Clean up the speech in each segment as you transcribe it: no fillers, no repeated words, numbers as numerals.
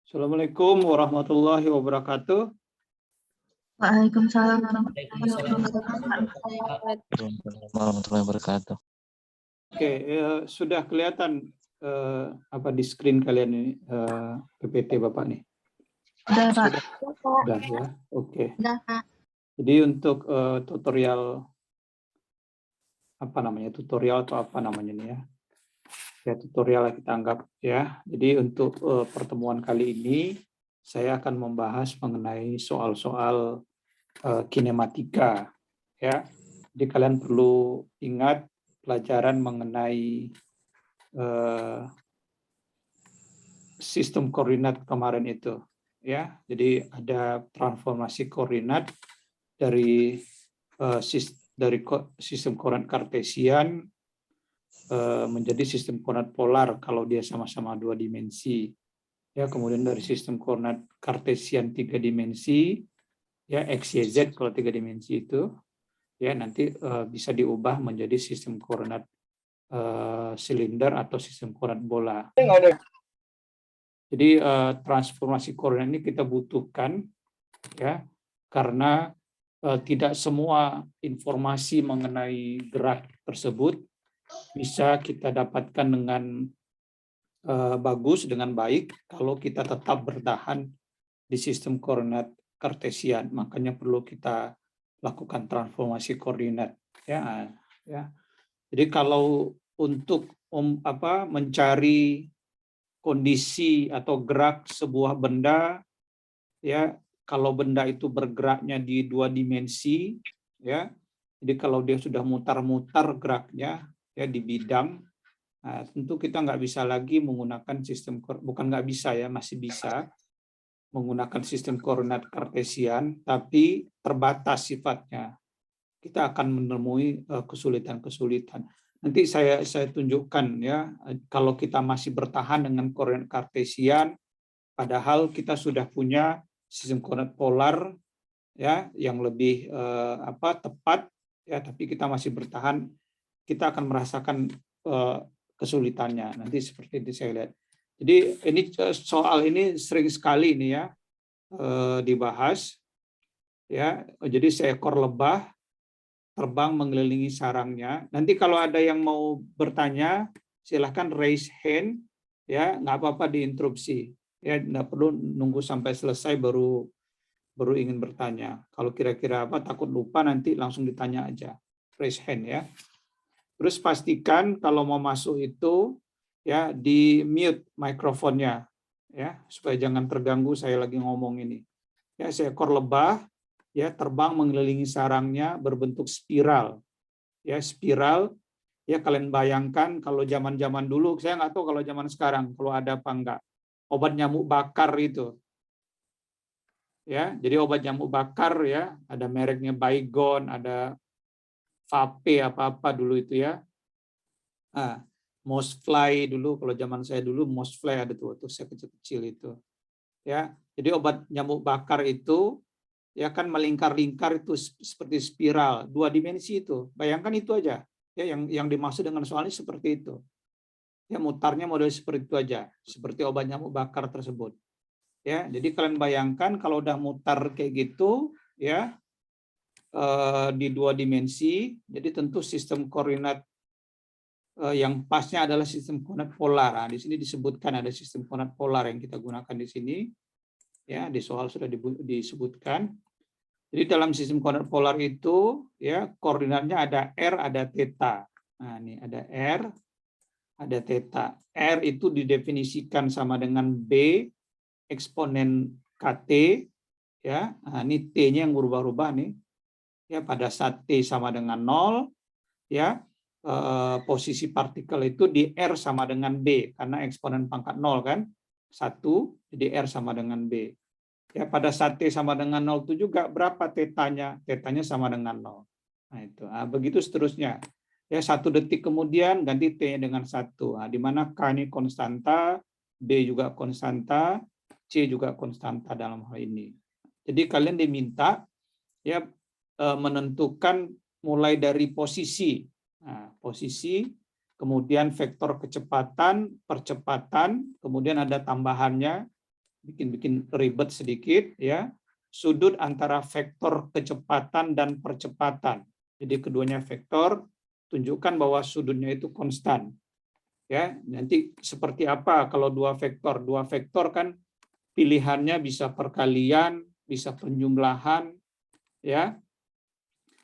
Assalamualaikum warahmatullahi wabarakatuh. Waalaikumsalam warahmatullahi wabarakatuh. Oke, sudah kelihatan di screen kalian ini PPT Bapak nih? Sudah, Pak. Sudah ya. Oke. Sudah, Pak. Jadi untuk tutorial tutorial atau apa namanya nih ya? Ya, tutorial kita anggap ya. Jadi untuk pertemuan kali ini saya akan membahas mengenai soal-soal kinematika ya. Jadi kalian perlu ingat pelajaran mengenai sistem koordinat kemarin itu ya. Jadi ada transformasi koordinat dari sistem koordinat kartesian menjadi sistem koordinat polar kalau dia sama-sama 2 dimensi. Ya, kemudian dari sistem koordinat kartesian 3 dimensi ya x, y, z kalau 3 dimensi itu ya nanti bisa diubah menjadi sistem koordinat silinder atau sistem koordinat bola. Jadi transformasi koordinat ini kita butuhkan ya karena tidak semua informasi mengenai gerak tersebut bisa kita dapatkan dengan bagus, dengan baik kalau kita tetap bertahan di sistem koordinat kartesian. Makanya perlu kita lakukan transformasi koordinat ya. Jadi kalau untuk mencari kondisi atau gerak sebuah benda ya, kalau benda itu bergeraknya di 2 dimensi ya, jadi kalau dia sudah mutar-mutar geraknya ya di bidang, nah, tentu kita nggak bisa lagi menggunakan sistem, bukan nggak bisa ya, masih bisa menggunakan sistem koordinat kartesian, tapi terbatas sifatnya. Kita akan menemui kesulitan-kesulitan. Nanti saya tunjukkan ya, kalau kita masih bertahan dengan koordinat kartesian, padahal kita sudah punya sistem koordinat polar ya yang lebih tepat ya, tapi kita masih bertahan, kita akan merasakan kesulitannya. Nanti seperti itu saya lihat. Jadi ini soal ini sering sekali ini ya dibahas ya. Jadi seekor lebah terbang mengelilingi sarangnya. Nanti kalau ada yang mau bertanya, silahkan raise hand ya, nggak apa-apa diinterupsi ya, nggak perlu nunggu sampai selesai baru ingin bertanya. Kalau kira-kira takut lupa nanti langsung ditanya aja, raise hand ya. Terus pastikan kalau mau masuk itu ya di mute mikrofonnya ya, supaya jangan terganggu saya lagi ngomong ini. Ya, seekor lebah ya terbang mengelilingi sarangnya berbentuk spiral. Ya, spiral ya, kalian bayangkan kalau zaman-zaman dulu, saya nggak tahu kalau zaman sekarang kalau ada apa enggak, obat nyamuk bakar itu. Ya, jadi obat nyamuk bakar ya, ada mereknya Baygon, ada Vape apa-apa dulu itu ya. Nah, Mossfly dulu, kalau zaman saya dulu Mossfly ada tuh saya kecil-kecil itu. Ya, jadi obat nyamuk bakar itu ya kan melingkar-lingkar itu seperti spiral 2 dimensi itu. Bayangkan itu aja. Ya, yang dimaksud dengan soal ini seperti itu. Ya, mutarnya model seperti itu aja, seperti obat nyamuk bakar tersebut. Ya, jadi kalian bayangkan kalau udah mutar kayak gitu ya di 2 dimensi, jadi tentu sistem koordinat yang pasnya adalah sistem koordinat polar. Nah, di sini disebutkan ada sistem koordinat polar yang kita gunakan di sini. Ya, di soal sudah disebutkan. Jadi dalam sistem koordinat polar itu ya koordinatnya ada R, ada theta. Nah, ini ada R, ada theta. R itu didefinisikan sama dengan B eksponen KT ya. Nah, ini T-nya yang berubah-ubah nih. Ya, pada saat T sama dengan 0 ya, posisi partikel itu di R sama dengan B karena eksponen pangkat 0 kan. 1, jadi R sama dengan B. Ya, pada saat T sama dengan 0 itu juga berapa tetanya? Tetanya sama dengan 0. Nah, itu. Nah, begitu seterusnya. Ya, 1 detik kemudian ganti T-nya dengan 1. Nah, di mana K ini konstanta, B juga konstanta, C juga konstanta dalam hal ini. Jadi kalian diminta ya menentukan mulai dari posisi. Nah, posisi, kemudian vektor kecepatan, percepatan, kemudian ada tambahannya bikin ribet sedikit ya. Sudut antara vektor kecepatan dan percepatan. Jadi keduanya vektor, tunjukkan bahwa sudutnya itu konstan. Ya, nanti seperti apa kalau dua vektor? Dua vektor kan pilihannya bisa perkalian, bisa penjumlahan, ya.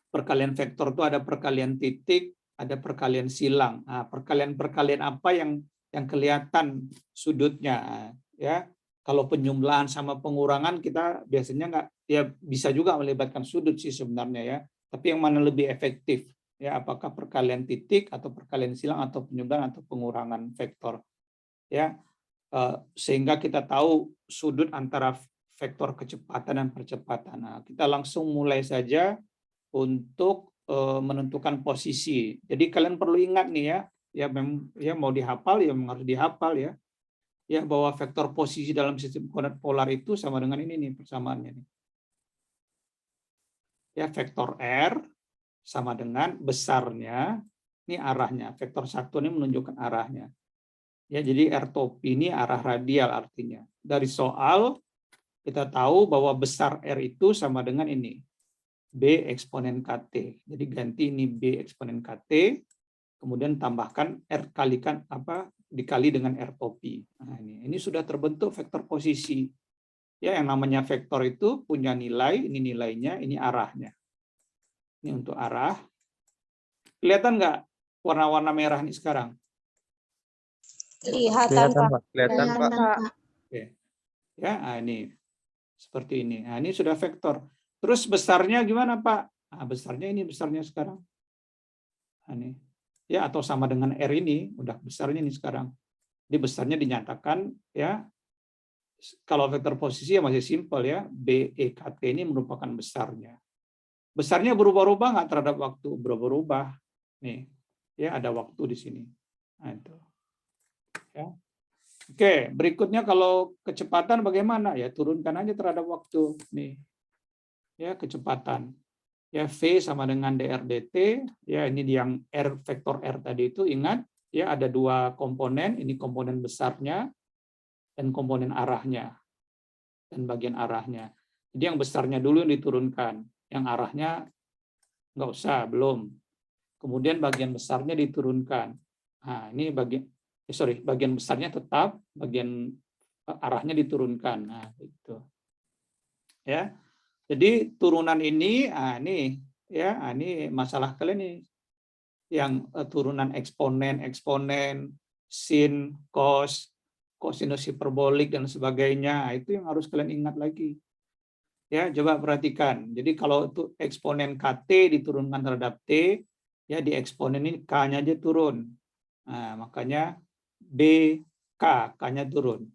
Perkalian vektor itu ada perkalian titik, ada perkalian silang. Nah, perkalian-perkalian apa yang kelihatan sudutnya, ya. Kalau penjumlahan sama pengurangan kita biasanya nggak, ya bisa juga melibatkan sudut sih sebenarnya ya. Tapi yang mana lebih efektif? Ya, apakah perkalian titik atau perkalian silang atau penjumlahan atau pengurangan vektor? Ya, sehingga kita tahu sudut antara vektor kecepatan dan percepatan. Nah, kita langsung mulai saja untuk menentukan posisi. Jadi kalian perlu ingat nih ya mau dihafal ya memang harus dihafal ya. Ya, bahwa vektor posisi dalam sistem koordinat polar itu sama dengan ini nih persamaannya nih. Ya, vektor R sama dengan besarnya, ini arahnya. Vektor 1 ini menunjukkan arahnya. Ya, jadi R topi ini arah radial artinya. Dari soal kita tahu bahwa besar R itu sama dengan ini. B eksponen KT. Jadi ganti ini B eksponen KT, kemudian tambahkan R dikali dengan R topi. Nah, ini sudah terbentuk vektor posisi. Ya, yang namanya vektor itu punya nilai, ini nilainya, ini arahnya. Ini untuk arah. Kelihatan nggak warna-warna merah ini sekarang? Kelihatan, Pak. Kelihatan, Pak. Oke. Ya, ini seperti ini. Nah, ini sudah vektor. Terus besarnya gimana, Pak? Nah, besarnya ini besarnya sekarang. Nah, ini. Ya, atau sama dengan R ini, udah besarnya ini sekarang. Jadi besarnya dinyatakan ya. Kalau vektor posisi ya masih simpel ya. BEKT ini merupakan besarnya. Besarnya berubah-ubah nggak terhadap waktu? Berubah-ubah. Nih, ya ada waktu di sini. Nah, itu. Ya. Oke, berikutnya kalau kecepatan bagaimana? Ya turunkan aja terhadap waktu. Nih. Ya, kecepatan. Ya, V sama dengan dr dt. Ya, ini yang R vektor R tadi itu ingat ya ada dua komponen, ini komponen besarnya dan komponen arahnya. Dan bagian arahnya. Jadi yang besarnya dulu yang diturunkan, yang arahnya nggak usah, belum. Kemudian bagian besarnya diturunkan. Nah, ini bagian besarnya tetap, bagian arahnya diturunkan. Nah, itu. Ya. Jadi turunan ini, ini masalah kalian nih, yang turunan eksponen, sin, cos, kosinus hiperbolik dan sebagainya, itu yang harus kalian ingat lagi. Ya, coba perhatikan. Jadi kalau itu eksponen KT diturunkan terhadap T, ya di eksponen ini K-nya aja turun. Nah, makanya BK, K-nya turun.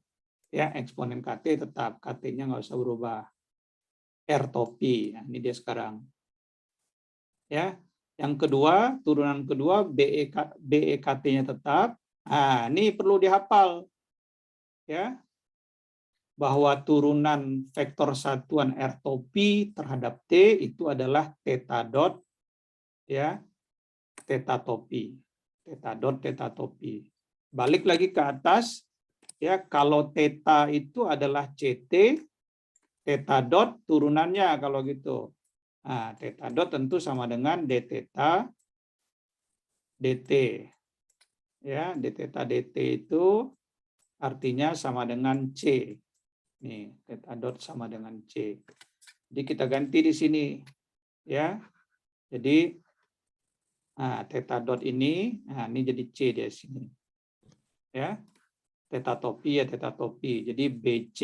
Ya, eksponen KT tetap, KT-nya nggak usah berubah. R topi, nah, ini dia sekarang. Ya, yang kedua, turunan kedua BEKT-nya tetap. Nah, ini perlu dihafal. Ya. Bahwa turunan vektor satuan R topi terhadap T itu adalah theta dot ya, theta topi. Theta dot theta topi. Balik lagi ke atas ya, kalau theta itu adalah CT, theta dot turunannya kalau gitu. Nah, theta dot tentu sama dengan d theta dt. Ya, d theta dt itu artinya sama dengan C. Nih, theta dot sama dengan C. Jadi kita ganti di sini. Ya. Jadi theta dot ini, ini jadi C di sini. Ya. Theta topi ya theta topi. Jadi BC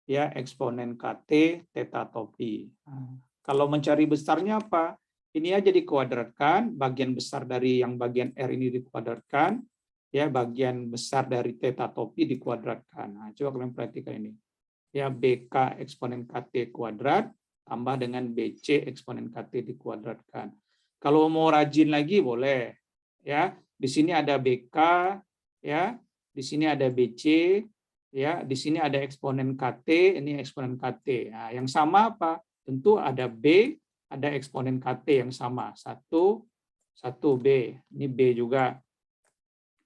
ya eksponen KT theta topi. Nah, kalau mencari besarnya apa? Ini aja dikuadratkan, bagian besar dari yang bagian R ini dikuadratkan, ya bagian besar dari theta topi dikuadratkan. Nah, coba kalian perhatikan ini. Ya BK eksponen KT kuadrat tambah dengan BC eksponen KT dikuadratkan. Kalau mau rajin lagi boleh. Ya, di sini ada BK, ya, di sini ada BC, ya, di sini ada eksponen KT, ini eksponen KT. Nah, yang sama apa? Tentu ada B, ada eksponen KT yang sama. 1 B. Ini B juga.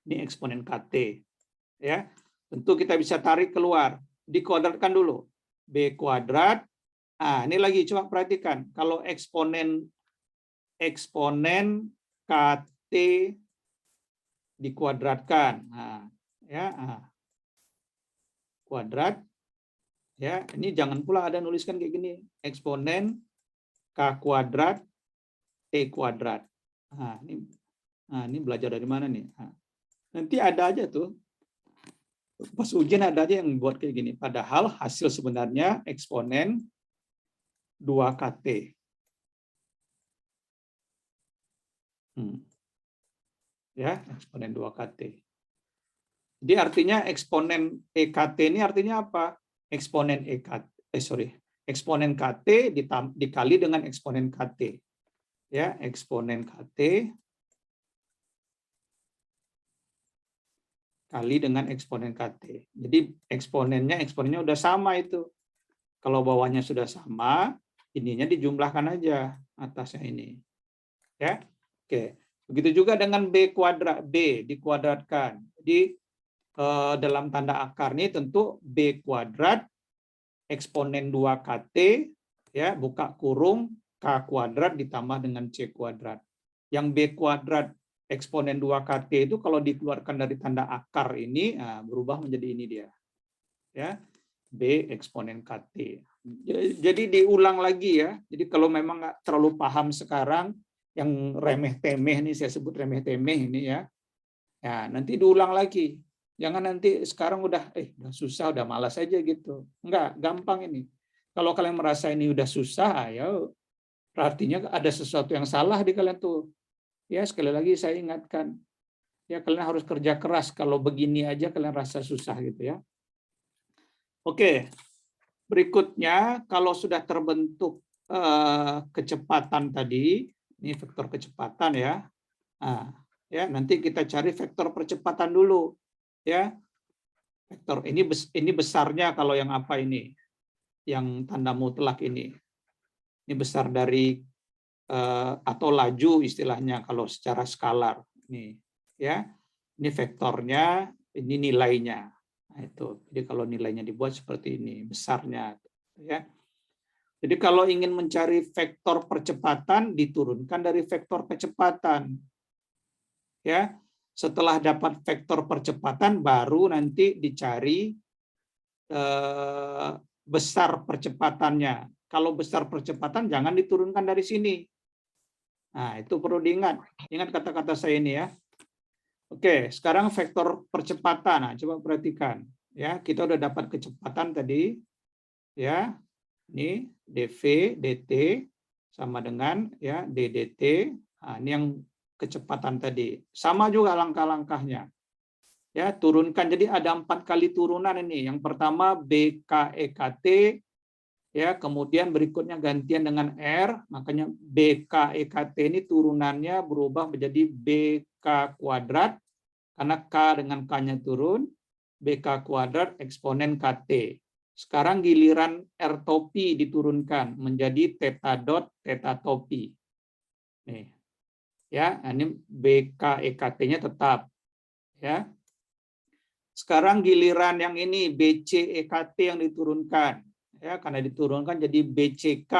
Ini eksponen KT. Ya. Tentu kita bisa tarik keluar. dikuadratkan dulu. B kuadrat. Nah, ini lagi coba perhatikan. Kalau eksponen KT dikuadratkan. Nah, ya, kuadrat. Ya, ini jangan pula ada nuliskan kayak gini. Eksponen K kuadrat T kuadrat. Nah, ini belajar dari mana nih? Nah, nanti ada aja tuh. Pas ujian ada aja yang buat kayak gini. Padahal hasil sebenarnya eksponen 2KT. Ya, eksponen 2KT. Jadi artinya eksponen EKT ini artinya apa? Eksponen eksponen KT dikali dengan eksponen KT. Ya, eksponen KT kali dengan eksponen KT. Jadi eksponennya udah sama itu. Kalau bawahnya sudah sama, ininya dijumlahkan aja atasnya ini. Ya. Oke. Begitu juga dengan B kuadrat, B dikuadratkan. Jadi dalam tanda akar ini tentu B kuadrat eksponen 2KT, ya, buka kurung K kuadrat ditambah dengan C kuadrat. Yang B kuadrat eksponen 2KT itu kalau dikeluarkan dari tanda akar ini, berubah menjadi ini dia. Ya, B eksponen KT. Jadi diulang lagi ya. Jadi kalau memang nggak terlalu paham sekarang, yang remeh-temeh ini saya sebut remeh-temeh ini ya. Ya, nanti diulang lagi. Jangan nanti sekarang udah susah, udah malas aja gitu. Enggak, gampang ini. Kalau kalian merasa ini udah susah, ya artinya ada sesuatu yang salah di kalian tuh. Ya, sekali lagi saya ingatkan. Ya, kalian harus kerja keras. Kalau begini aja kalian rasa susah gitu ya. Oke. Berikutnya, kalau sudah terbentuk kecepatan tadi, ini vektor kecepatan ya. Nah, ya, nanti kita cari vektor percepatan dulu. Ya, vektor ini besarnya kalau yang apa ini, yang tanda mutlak ini besar dari atau laju istilahnya kalau secara skalar nih ya, ini vektornya, ini nilainya. Nah, itu jadi kalau nilainya dibuat seperti ini besarnya ya. Jadi kalau ingin mencari vektor percepatan diturunkan dari vektor kecepatan ya. Setelah dapat vektor percepatan, baru nanti dicari besar percepatannya. Kalau besar percepatan, jangan diturunkan dari sini. Nah, itu perlu diingat. Ingat kata-kata saya ini ya. Oke, sekarang vektor percepatan. Nah, coba perhatikan. Ya, kita udah dapat kecepatan tadi. Ya, ini dv, dt sama dengan ya ddt. Nah, ini yang kecepatan tadi. Sama juga langkah-langkahnya. Ya, turunkan. Jadi ada 4 kali turunan ini. Yang pertama BKEKT, ya, kemudian berikutnya gantian dengan R, makanya BKEKT ini turunannya berubah menjadi BK kuadrat karena K dengan K-nya turun, BK kuadrat eksponen KT. Sekarang giliran R topi diturunkan menjadi theta dot theta topi. Nih. Ya, ini BKEKT-nya tetap ya. Sekarang giliran yang ini BCEKT yang diturunkan ya, karena diturunkan jadi BCK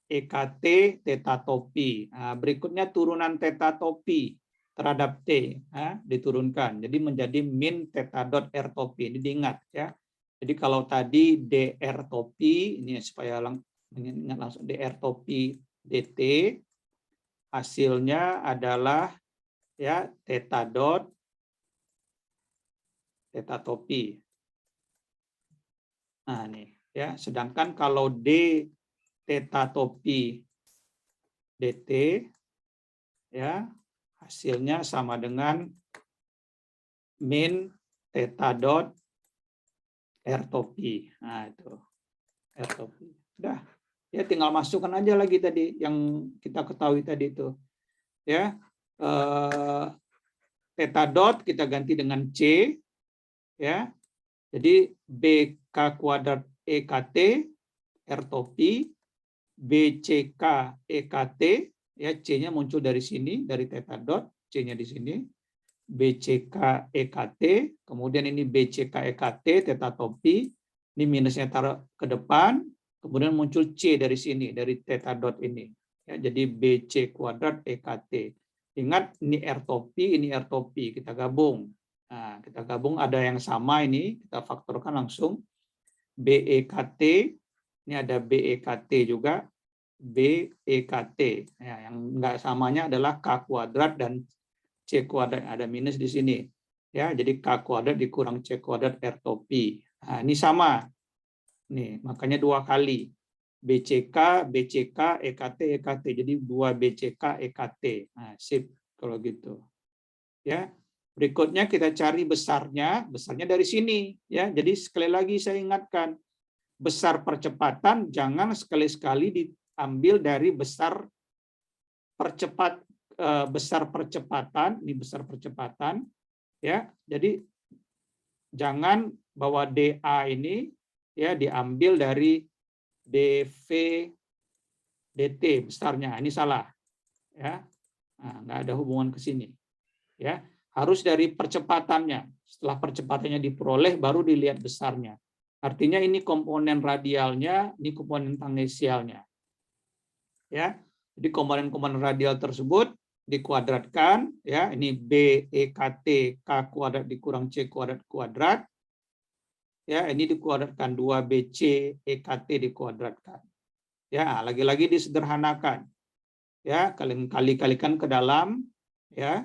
EKT theta topi. Nah, berikutnya turunan theta topi terhadap T ya, diturunkan jadi menjadi min theta dot R topi. Ini diingat ya. Jadi kalau tadi DR topi ini supaya ingat langsung DR topi DT, hasilnya adalah ya theta dot theta topi. Nah, nih ya, sedangkan kalau D theta topi DT ya, hasilnya sama dengan min theta dot R topi. Nah, itu R topi. Udah. Ya, tinggal masukkan aja lagi tadi yang kita ketahui tadi itu. Ya. Theta dot kita ganti dengan C ya. Jadi BK kuadrat EKT R topi, BCK EKT ya, C-nya muncul dari sini dari theta dot, C-nya di sini. BCK EKT, kemudian ini BCK EKT, theta topi, ini minusnya taruh ke depan, kemudian muncul C dari sini, dari theta dot ini. Ya, jadi BC kuadrat EKT. Ingat, ini R topi, ini R topi, kita gabung. Nah, kita gabung ada yang sama ini, kita faktorkan langsung. BEKT, ini ada BEKT juga, BEKT. Ya, yang enggak samanya adalah K kuadrat dan C kuadrat, ada minus di sini. Ya, jadi K kuadrat dikurang C kuadrat R topi. Nah, ini sama. Nih, makanya 2 kali. BCK, BCK, EKT, EKT. Jadi 2 BCK, EKT. Nah, sip kalau gitu. Ya. Berikutnya kita cari besarnya, besarnya dari sini, ya. Jadi sekali lagi saya ingatkan, besar percepatan jangan sekali-sekali diambil dari besar percepatan, ini besar percepatan, ya. Jadi jangan bahwa DA ini ya diambil dari DV DT besarnya, ini salah, ya. Nah, nggak ada hubungan ke sini, ya. Harus dari percepatannya. Setelah percepatannya diperoleh, baru dilihat besarnya. Artinya ini komponen radialnya, ini komponen tanggensialnya, ya. Jadi komponen-komponen radial tersebut dikuadratkan, ya. Ini BEKT K kuadrat dikurang C kuadrat kuadrat. Ya, ini dikuadratkan 2BC EKT dikuadratkan. Ya, lagi-lagi disederhanakan. Ya, kalikan ke dalam, ya.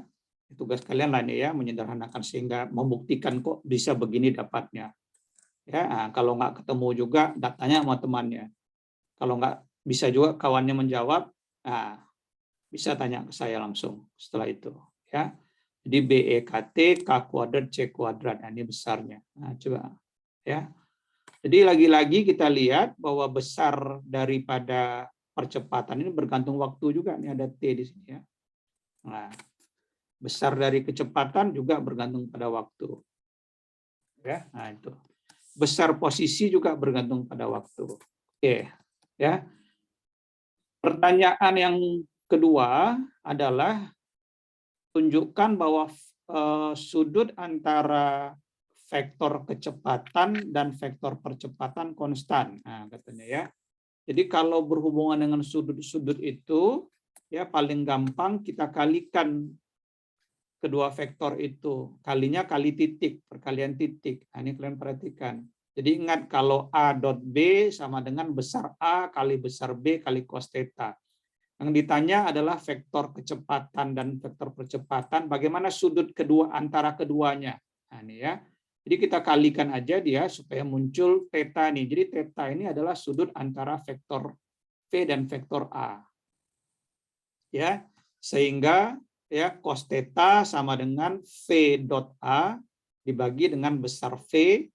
Tugas kalian lah nih ya, menyederhanakan sehingga membuktikan kok bisa begini dapatnya. Ya, nah, kalau nggak ketemu juga datanya sama temannya. Kalau nggak bisa juga kawannya menjawab, nah, bisa tanya ke saya langsung setelah itu. Ya, jadi BEKT K kuadrat C kuadrat, nah, ini besarnya. Nah, coba ya. Jadi lagi-lagi kita lihat bahwa besar daripada percepatan ini bergantung waktu juga. Ini ada T di sini ya. Nah, besar dari kecepatan juga bergantung pada waktu. Ya, nah itu. Besar posisi juga bergantung pada waktu. Oke, ya. Pertanyaan yang kedua adalah tunjukkan bahwa sudut antara vektor kecepatan dan vektor percepatan konstan. Nah, katanya ya. Jadi kalau berhubungan dengan sudut-sudut itu, ya paling gampang kita kalikan kedua vektor itu. Kalinya kali titik, perkalian titik. Nah, ini kalian perhatikan. Jadi ingat kalau A dot B sama dengan besar A kali besar B kali cos theta. Yang ditanya adalah vektor kecepatan dan vektor percepatan. Bagaimana sudut kedua antara keduanya. Nah, ini ya. Jadi kita kalikan aja dia supaya muncul theta nih. Jadi theta ini adalah sudut antara vektor V dan vektor A. Ya, sehingga ya cos theta sama dengan V dot A dibagi dengan besar V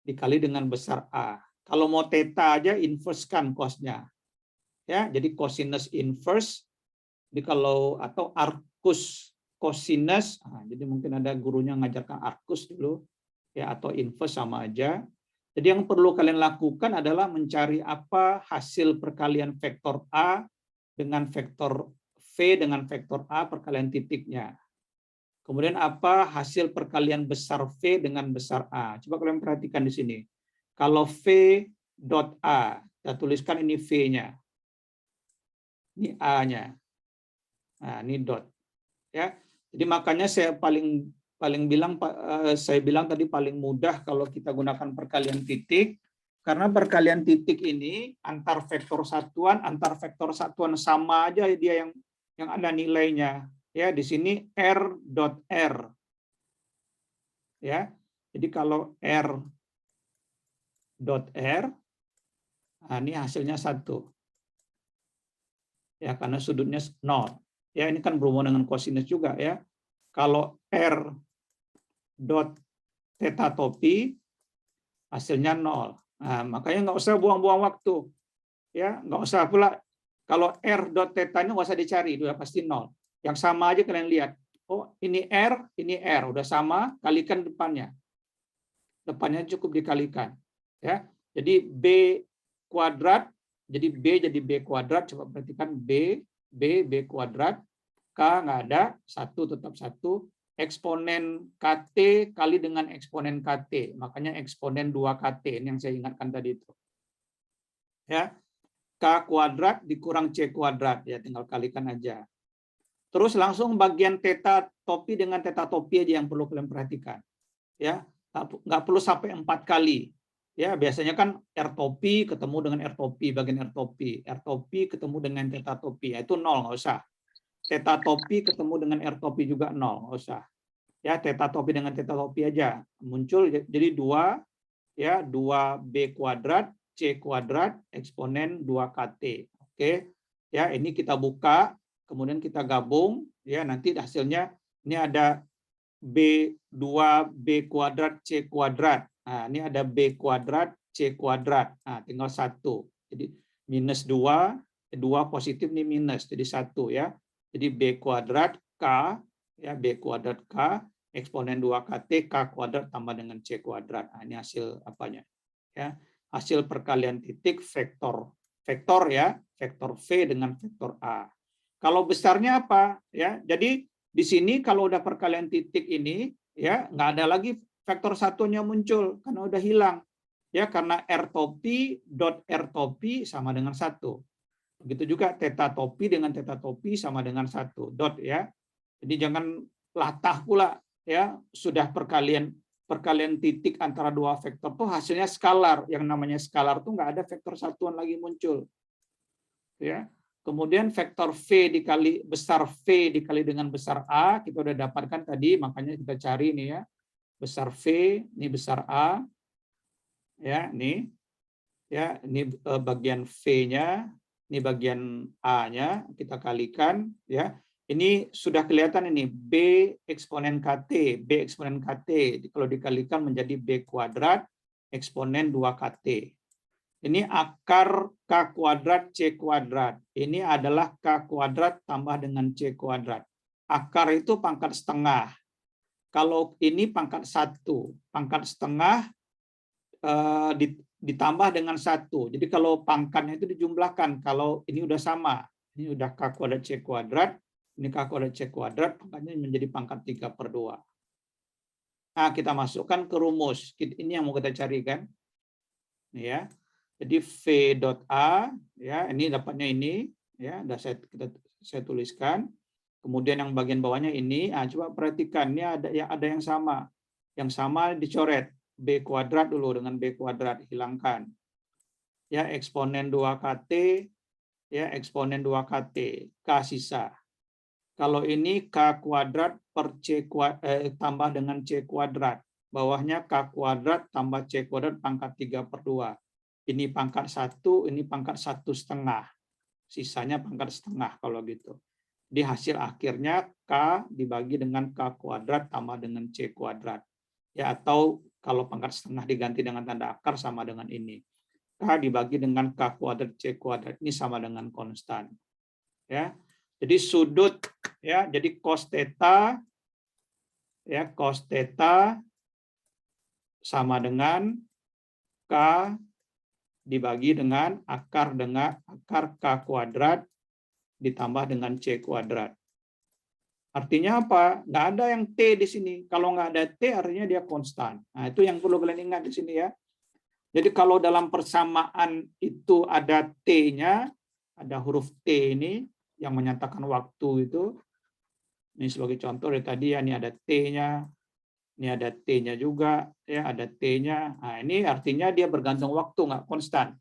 dikali dengan besar A. Kalau mau theta aja inverse-kan cosnya. Ya, jadi cosinus inverse. Jadi kalau atau arcus cosinus, nah, jadi mungkin ada gurunya ngajarkan arcus dulu ya, atau inverse sama aja. Jadi yang perlu kalian lakukan adalah mencari apa hasil perkalian vektor A dengan vektor V dengan vektor A perkalian titiknya. Kemudian apa hasil perkalian besar V dengan besar A. Coba kalian perhatikan di sini. Kalau V dot A, kita tuliskan ini V-nya. Ini A-nya. Nah, ini dot. Ya. Jadi makanya saya bilang tadi paling mudah kalau kita gunakan perkalian titik, karena perkalian titik ini antar vektor satuan sama aja dia yang ada nilainya. Ya, di sini R dot R. Ya. Jadi kalau R dot R, nah ini hasilnya 1. Ya, karena sudutnya 0. Ya, ini kan berhubungan dengan kosinus juga ya. Kalau R dot theta topi hasilnya 0. Nah, makanya nggak usah buang-buang waktu. Ya, nggak usah pula kalau R dot theta ini nggak usah dicari, udah pasti 0. Yang sama aja kalian lihat. Oh, ini R, udah sama, kalikan depannya. Depannya cukup dikalikan. Ya. Jadi B kuadrat, jadi B jadi B kuadrat, coba perhatikan B kuadrat, K nggak ada, 1 tetap 1, eksponen KT kali dengan eksponen KT. Makanya eksponen 2KT, ini yang saya ingatkan tadi itu. Ya, K kuadrat dikurang C kuadrat, ya tinggal kalikan aja. Terus langsung bagian theta topi dengan theta topi aja yang perlu kalian perhatikan. Ya, nggak perlu sampai 4 kali. Ya, biasanya kan R topi ketemu dengan R topi, bagian R topi ketemu dengan theta topi, ya, itu 0, nggak usah. Theta topi ketemu dengan R topi juga 0, nggak usah. Ya, theta topi dengan theta topi aja muncul, jadi 2 ya 2B kuadrat C kuadrat eksponen 2KT. Oke. Ya, ini kita buka, kemudian kita gabung, ya nanti hasilnya ini ada B2B kuadrat C kuadrat. Nah, ini ada B kuadrat C kuadrat. Nah, tinggal 1. Jadi minus 2, 2 positif ini minus, jadi 1 ya. Jadi B kuadrat K, ya B kuadrat K, eksponen 2KT, K kuadrat tambah dengan C kuadrat. Nah, ini hasil apanya? Ya, hasil perkalian titik vektor ya, vektor V dengan vektor A. Kalau besarnya apa? Ya, jadi di sini kalau udah perkalian titik ini, ya nggak ada lagi vektor satunya muncul karena udah hilang. Ya, karena R topi dot R topi sama dengan 1. Begitu juga theta topi dengan theta topi sama dengan 1 dot ya. Jadi jangan latah pula ya, sudah perkalian titik antara dua vektor tuh hasilnya skalar. Yang namanya skalar tuh nggak ada vektor satuan lagi muncul. Ya. Kemudian vektor V dikali besar V dikali dengan besar A kita udah dapatkan tadi, makanya kita cari ini ya. Besar V, ini besar A. Ya, ini. Ya, ini bagian V-nya, ini bagian A-nya, kita kalikan ya. Ini sudah kelihatan ini B eksponen KT, B eksponen KT kalau dikalikan menjadi B kuadrat eksponen 2KT. Ini akar K kuadrat C kuadrat. Ini adalah K kuadrat tambah dengan C kuadrat. Akar itu pangkat setengah. Kalau ini pangkat 1, pangkat setengah ditambah dengan 1. Jadi kalau pangkatnya itu dijumlahkan. Kalau ini udah sama, ini udah K kuadrat C kuadrat, ini K kuadrat C kuadrat, pangkatnya menjadi pangkat 3/2. Nah, kita masukkan ke rumus. Ini yang mau kita cari kan. Ya. Jadi V dot A, ya ini dapatnya ini, ya, saya tuliskan. Kemudian yang bagian bawahnya ini, coba perhatikan, ini ada yang sama. Yang sama dicoret, B kuadrat dulu dengan B kuadrat, hilangkan. Ya, eksponen 2KT, ya eksponen 2KT, K sisa. Kalau ini K kuadrat per C kuadrat, tambah dengan C kuadrat. Bawahnya K kuadrat tambah C kuadrat pangkat 3/2. Ini pangkat 1, ini pangkat 1,5. Sisanya pangkat setengah kalau gitu. Di hasil akhirnya K dibagi dengan K kuadrat tambah dengan C kuadrat. Ya, atau kalau pangkat setengah diganti dengan tanda akar sama dengan ini. K dibagi dengan K kuadrat C kuadrat. Ini sama dengan konstan. Ya. Jadi sudut ya, jadi cos theta ya, cos theta sama dengan K dibagi dengan akar K kuadrat ditambah dengan C kuadrat. Artinya apa? Nggak ada yang T di sini. Kalau nggak ada T artinya dia konstan. Nah, itu yang perlu kalian ingat di sini ya. Jadi kalau dalam persamaan itu ada T-nya, ada huruf T ini yang menyatakan waktu itu. Ini sebagai contoh dari tadi ya, ini ada T-nya. Ini ada T-nya juga, ya ada T-nya. Nah, ini artinya dia bergantung waktu, nggak konstan.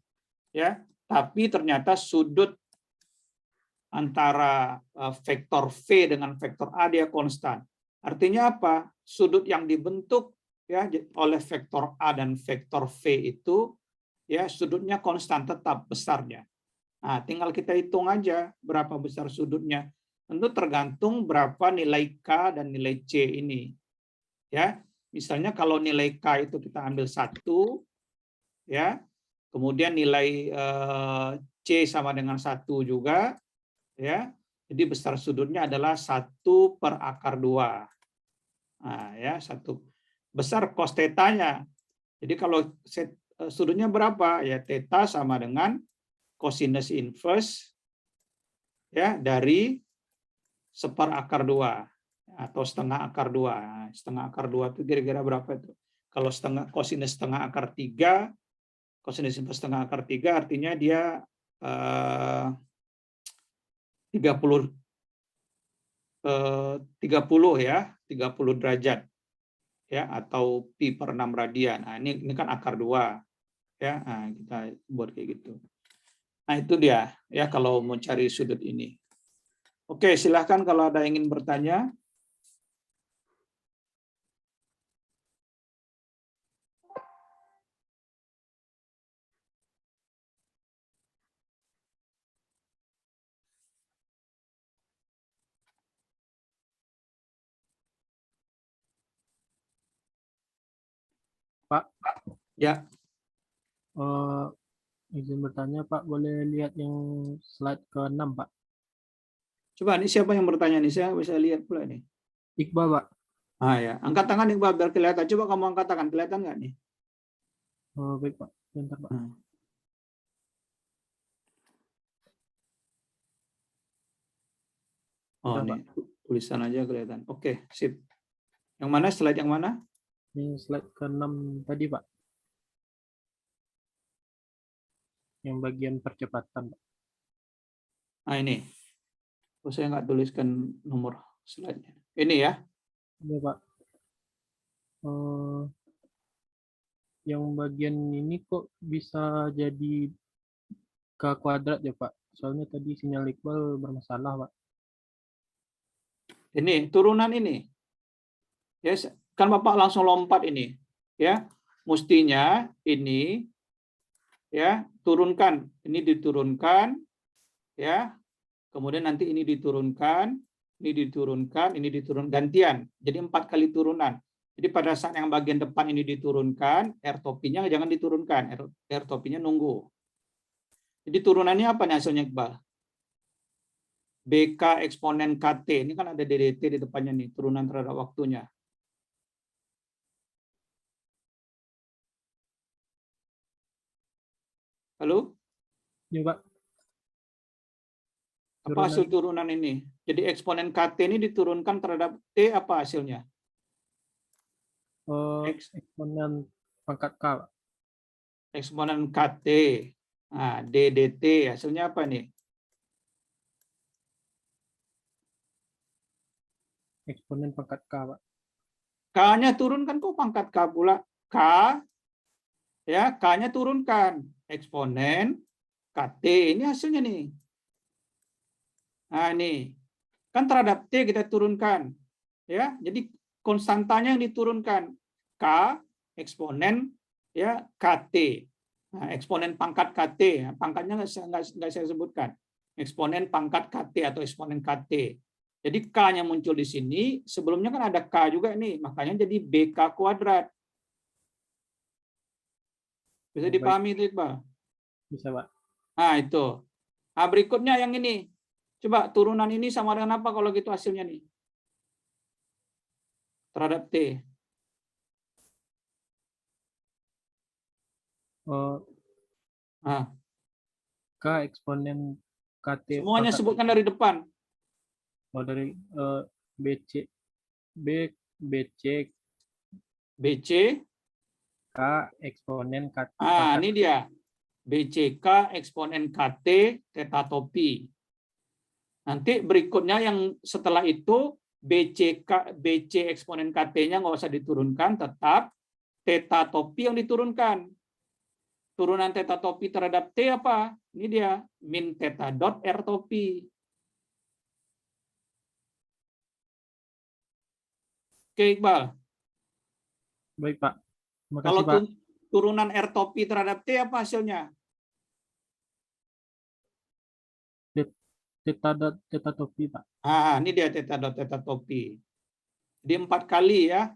Ya, tapi ternyata sudut antara vektor V dengan vektor A dia konstan. Artinya apa? Sudut yang dibentuk ya oleh vektor A dan vektor V itu ya sudutnya konstan tetap besarnya. Nah, tinggal kita hitung aja berapa besar sudutnya. Tentu tergantung berapa nilai K dan nilai C ini. Ya, misalnya kalau nilai K itu kita ambil 1, ya, kemudian nilai C sama dengan 1 juga, ya, jadi besar sudutnya adalah 1/2. Nah, ya, 1 besar cos theta-nya. Jadi kalau sudutnya berapa? Ya, theta sama dengan cosinus inverse ya dari 1/2. atau setengah akar 2. Setengah akar 2 itu kira-kira berapa itu? Kalau kosinus setengah akar 3, kosinus setengah akar 3 artinya dia 30 ya, 30 derajat ya, atau pi per 6 radian. Nah, ini kan akar 2 ya. Nah, kita buat kayak gitu. Nah, itu dia ya kalau mau cari sudut ini. Oke, silahkan kalau ada yang ingin bertanya. Pak, Ya, eh, izin bertanya Pak, boleh lihat yang slide ke-6 Pak? coba nih siapa yang bertanya nih? Saya bisa lihat pula nih. Iqbal Pak. Ah ya, angkat tangan Iqbal biar kelihatan. Coba kamu angkat tangan, kelihatan nggak nih? Oh, baik Pak, bentar Pak. Oh, Udah, nih Pak. tulisan aja kelihatan. Oke, sip. Yang mana? Slide yang mana? Ini slide ke-6 tadi Pak, yang bagian percepatan Pak. Ah, ini. Oh, saya nggak tuliskan nomor slide-nya. Ini ya. Iya Pak. Yang bagian ini kok bisa jadi K kuadrat ya Pak? Soalnya tadi sinyal Iqbal bermasalah Pak. Ini turunan ini. Ya, kan Bapak langsung lompat ini. Ya, mestinya ini ya turunkan. Ini diturunkan ya. Kemudian nanti ini diturunkan, ini diturun gantian. Jadi 4 kali turunan. Jadi pada saat yang bagian depan ini diturunkan, R topinya jangan diturunkan, R topinya nunggu. Jadi turunannya apa nih hasilnya Iqbal? BK eksponen KT, ini kan ada DDT di depannya nih, turunan terhadap waktunya. Halo? Iya Pak. Apa hasil turunan ini? Jadi eksponen KT ini diturunkan terhadap T, apa hasilnya? Eksponen pangkat K Pak. Eksponen KT. Nah, DDT hasilnya apa nih? Eksponen pangkat K Pak. K-nya turunkan kok pangkat K pula. K ya, K-nya turunkan. Eksponen KT ini hasilnya nih. Nah, ini. Kan terhadap T kita turunkan. Ya, jadi konstantanya yang diturunkan K eksponen ya KT. Nah, eksponen pangkat KT, pangkatnya nggak saya sebutkan. Eksponen pangkat KT atau eksponen KT. Jadi K-nya muncul di sini, sebelumnya kan ada K juga nih, makanya jadi BK kuadrat. Bisa dipahami itu, Iqbal? Bisa Pak. Nah, itu. Nah, berikutnya yang ini. Coba turunan ini sama dengan apa kalau gitu hasilnya nih? Terhadap T. Nah, K eksponen KT semuanya pangkat sebutkan dari depan. dari BC BC BC. K eksponen KT Ah, pangkat ini dia. BCK eksponen KT theta topi. Nanti berikutnya yang setelah itu BC eksponen KT-nya nggak usah diturunkan, tetap theta topi yang diturunkan. Turunan theta topi terhadap T apa? Ini dia, min theta dot R topi. Oke, Iqbal. Baik Pak. Terima Kalau kasih Pak. turunan R topi terhadap T apa hasilnya? Theta topi Pak. Ah, ini dia theta dot theta topi. Di 4 kali ya,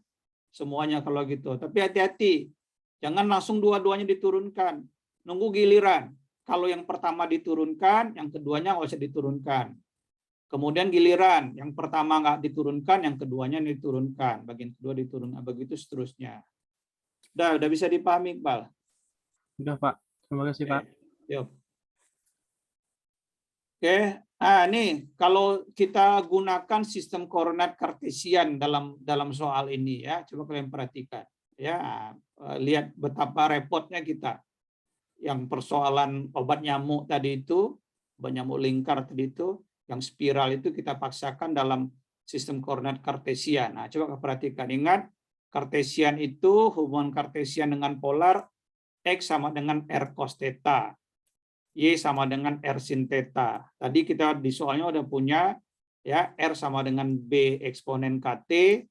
semuanya kalau gitu. Tapi hati-hati, jangan langsung dua-duanya diturunkan. Nunggu giliran. Kalau yang pertama diturunkan, yang keduanya nggak usah diturunkan. Kemudian giliran, yang pertama nggak diturunkan, yang keduanya diturunkan. Bagian kedua diturunkan, begitu seterusnya. Udah bisa dipahami, Iqbal? Sudah Pak. Terima kasih Pak. Yuk. Oke, Nih kalau kita gunakan sistem koordinat kartesian dalam soal ini ya, coba kalian perhatikan ya, lihat betapa repotnya kita. Yang persoalan obat nyamuk tadi itu, obat nyamuk lingkar tadi itu, yang spiral itu kita paksakan dalam sistem koordinat kartesian. Nah, coba perhatikan, ingat kartesian itu hubungan kartesian dengan polar X sama dengan R cos theta. Y sama dengan R sin theta. Tadi kita di soalnya udah punya ya, R sama dengan B eksponen KT,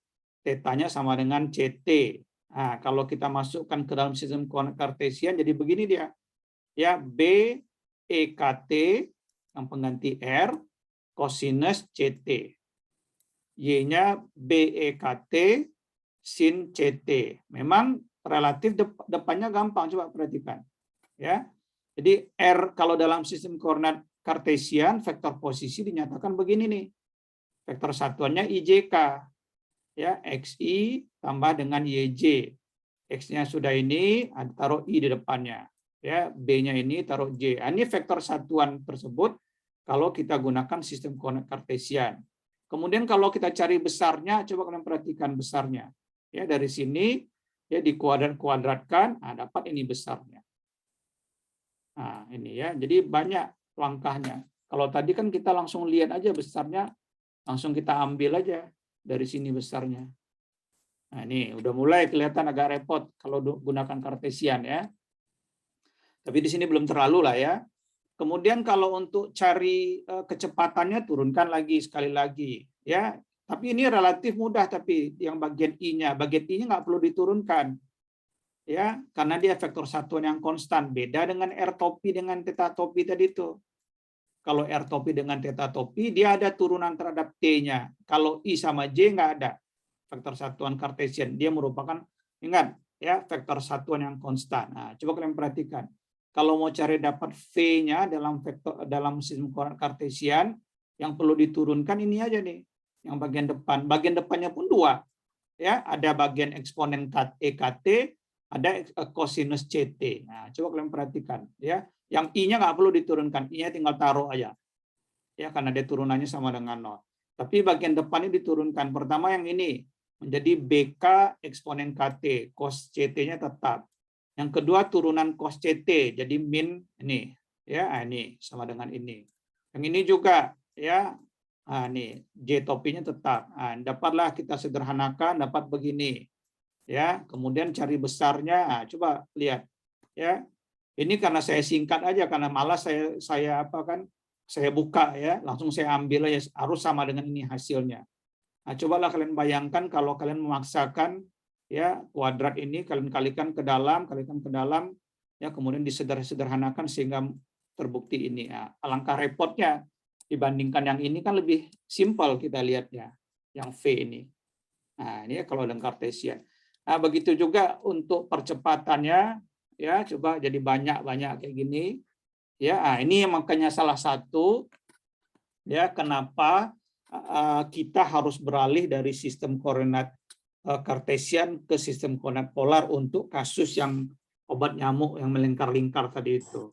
tetanya sama dengan CT. Nah, kalau kita masukkan ke dalam sistem koordinat kartesian jadi begini dia. Ya, B EKT yang pengganti R kosinus CT. Y-nya BEKT sin CT. Memang relatif depannya gampang, coba perhatikan. Ya. Jadi R kalau dalam sistem koordinat kartesian vektor posisi dinyatakan begini nih. Vektor satuannya IJK. Ya, XI tambah dengan YJ. X-nya sudah ini, taruh I di depannya. Ya, B-nya ini taruh J. Ini vektor satuan tersebut kalau kita gunakan sistem koordinat kartesian. Kemudian kalau kita cari besarnya, coba kalian perhatikan besarnya. Ya, dari sini ya dikuadratkan, dapat ini besarnya. Nah, ini ya. Jadi banyak langkahnya. Kalau tadi kan kita langsung lihat aja besarnya, langsung kita ambil aja dari sini besarnya. Nah, ini udah mulai kelihatan agak repot kalau gunakan kartesian ya. Tapi di sini belum terlalu lah ya. Kemudian kalau untuk cari kecepatannya turunkan lagi sekali lagi ya. Tapi ini relatif mudah, tapi yang bagian I-nya nggak perlu diturunkan. Ya, karena dia vektor satuan yang konstan, beda dengan R topi dengan theta topi tadi itu. Kalau R topi dengan theta topi dia ada turunan terhadap T-nya. Kalau I sama J nggak ada. Vektor satuan kartesian dia merupakan, ingat ya, vektor satuan yang konstan. Nah, coba kalian perhatikan. Kalau mau cari dapat V-nya dalam sistem koordinat kartesian, yang perlu diturunkan ini aja nih, yang bagian depan. Bagian depannya pun dua. Ya, ada bagian eksponen EKT, ada kosinus CT. Nah, coba kalian perhatikan ya. Yang I-nya nggak perlu diturunkan, I-nya tinggal taruh aja. Ya, karena dia turunannya sama dengan 0. Tapi bagian depan ini diturunkan. Pertama yang ini menjadi BK eksponen KT, cos CT-nya tetap. Yang kedua turunan cos CT, jadi min ini. Ya, ini sama dengan ini. Yang ini juga ya. Nih, J topinya tetap. Dapatlah kita sederhanakan dapat begini. Ya, kemudian cari besarnya. Coba lihat ya. Ini karena saya singkat aja karena malas saya buka ya, langsung saya ambil aja harus sama dengan ini hasilnya. Nah, cobalah kalian bayangkan kalau kalian memaksakan ya kuadrat ini kalian kalikan ke dalam ya, kemudian disederhanakan sehingga terbukti ini. Nah, alangkah repotnya dibandingkan yang ini kan lebih simpel kita lihatnya, yang V ini. Nah, ini ya kalau dengan kartesian. Nah, begitu juga untuk percepatannya ya, coba jadi banyak kayak gini. Ya, ini makanya salah satu ya kenapa kita harus beralih dari sistem koordinat kartesian ke sistem koordinat polar untuk kasus yang obat nyamuk yang melingkar-lingkar tadi itu.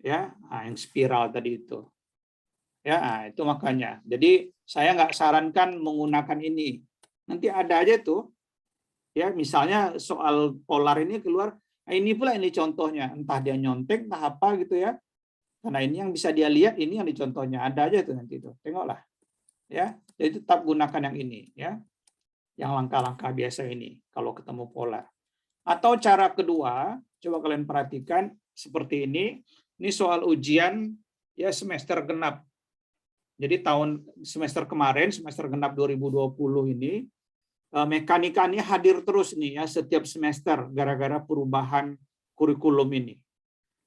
Ya, yang spiral tadi itu. Ya, itu makanya. Jadi saya nggak sarankan menggunakan ini. Nanti ada aja tuh. Ya, misalnya soal polar ini keluar, ini pula ini contohnya, entah dia nyontek, entah apa gitu ya. Karena ini yang bisa dia lihat, ini yang dicontohnya, ada aja tuh nanti itu, tengoklah. Ya, jadi tetap gunakan yang ini, ya, yang langkah-langkah biasa ini kalau ketemu polar. Atau cara kedua, coba kalian perhatikan seperti ini soal ujian ya semester genap. Jadi semester kemarin, semester genap 2020 ini. Mekanika ini hadir terus nih ya setiap semester gara-gara perubahan kurikulum ini.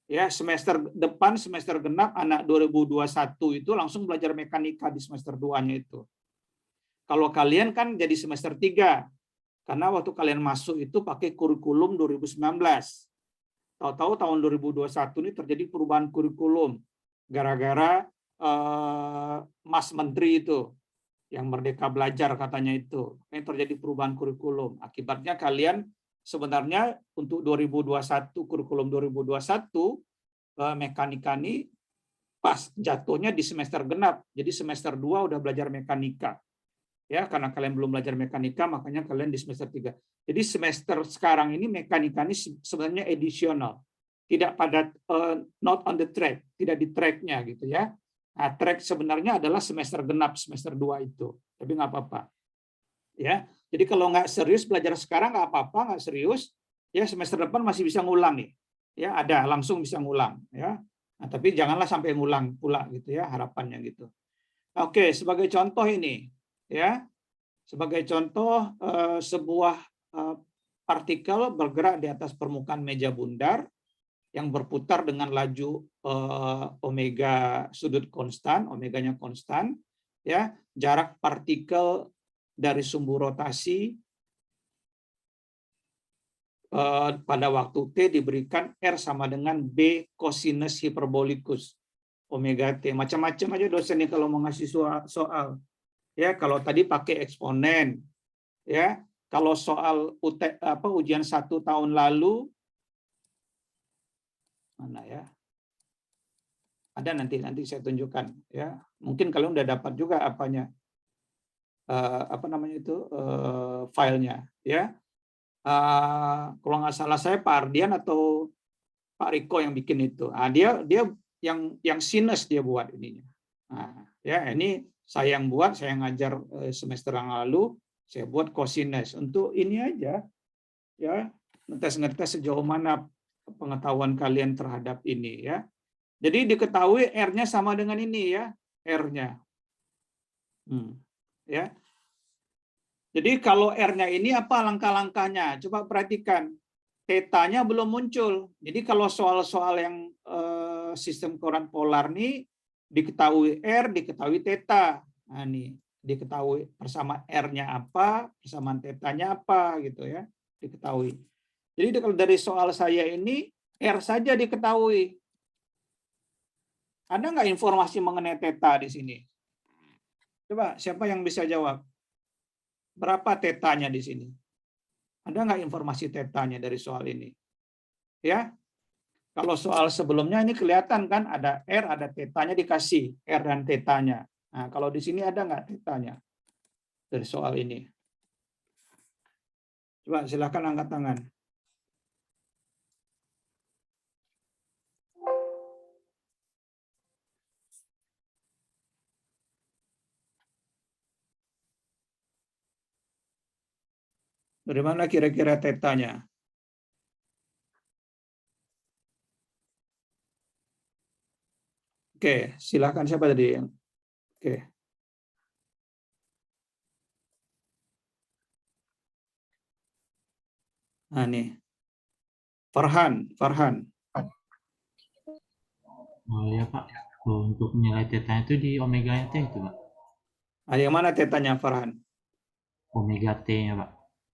Ya, semester depan semester genap anak 2021 itu langsung belajar mekanika di semester 2-nya itu. Kalau kalian kan jadi semester 3. Karena waktu kalian masuk itu pakai kurikulum 2019. Tahu-tahu tahun 2021 ini terjadi perubahan kurikulum gara-gara Mas Menteri itu yang Merdeka Belajar katanya itu. Ini terjadi perubahan kurikulum. Akibatnya kalian sebenarnya untuk 2021 kurikulum 2021 mekanika ini pas jatuhnya di semester genap. Jadi semester 2 udah belajar mekanika. Ya, karena kalian belum belajar mekanika, makanya kalian di semester 3. Jadi semester sekarang ini mekanika ini sebenarnya edisional. Tidak pada not on the track, tidak di tracknya gitu ya. Nah, track sebenarnya adalah semester genap, semester 2 itu. Tapi nggak apa-apa. Ya, jadi kalau nggak serius belajar sekarang nggak apa-apa, nggak serius, ya semester depan masih bisa ngulang nih. Ya, ada langsung bisa ngulang ya. Nah, tapi janganlah sampai ngulang pula gitu ya, harapannya gitu. Oke, sebagai contoh ini ya. Sebagai contoh sebuah partikel bergerak di atas permukaan meja bundar yang berputar dengan laju omega sudut konstan, omeganya konstan ya. Jarak partikel dari sumbu rotasi pada waktu T diberikan R sama dengan B cosinus hiperbolikus omega T. Macam-macam aja dosen nih kalau mau ngasih soal. Ya, kalau tadi pakai eksponen. Ya, kalau soal ujian 1 tahun lalu mana ya? Ada nanti saya tunjukkan ya. Mungkin kalian udah dapat juga apanya. Apa namanya itu? Filenya ya. Kalau nggak salah saya Pak Ardian atau Pak Riko yang bikin itu. Dia yang sinus dia buat ininya. Nah, ya ini saya yang buat, saya ngajar semester yang lalu, saya buat cosinus untuk ini aja, ya ngetes sejauh mana pengetahuan kalian terhadap ini ya. Jadi diketahui R-nya sama dengan ini ya, R-nya. Ya. Jadi kalau R-nya ini apa langkah-langkahnya? Coba perhatikan. Tetanya belum muncul. Jadi kalau soal-soal yang sistem koordinat polar nih diketahui R, diketahui teta. Nah, nih diketahui persamaan R-nya apa, persamaan tetanya apa gitu ya, diketahui. Jadi kalau dari soal saya ini R saja diketahui. Ada nggak informasi mengenai teta di sini? Coba siapa yang bisa jawab? Berapa tetanya di sini? Ada nggak informasi tetanya dari soal ini? Ya, kalau soal sebelumnya ini kelihatan kan ada R, ada tetanya dikasih R dan tetanya. Nah, kalau di sini ada nggak tetanya dari soal ini? Coba silakan angkat tangan. Dari mana kira-kira tetanya? Oke, silakan siapa tadi? Oke. Nah, nih. Farhan. Oh iya Pak, untuk nilai tetanya itu di omega T itu Pak. Nah, yang mana tetanya Farhan? Omega T-nya Pak.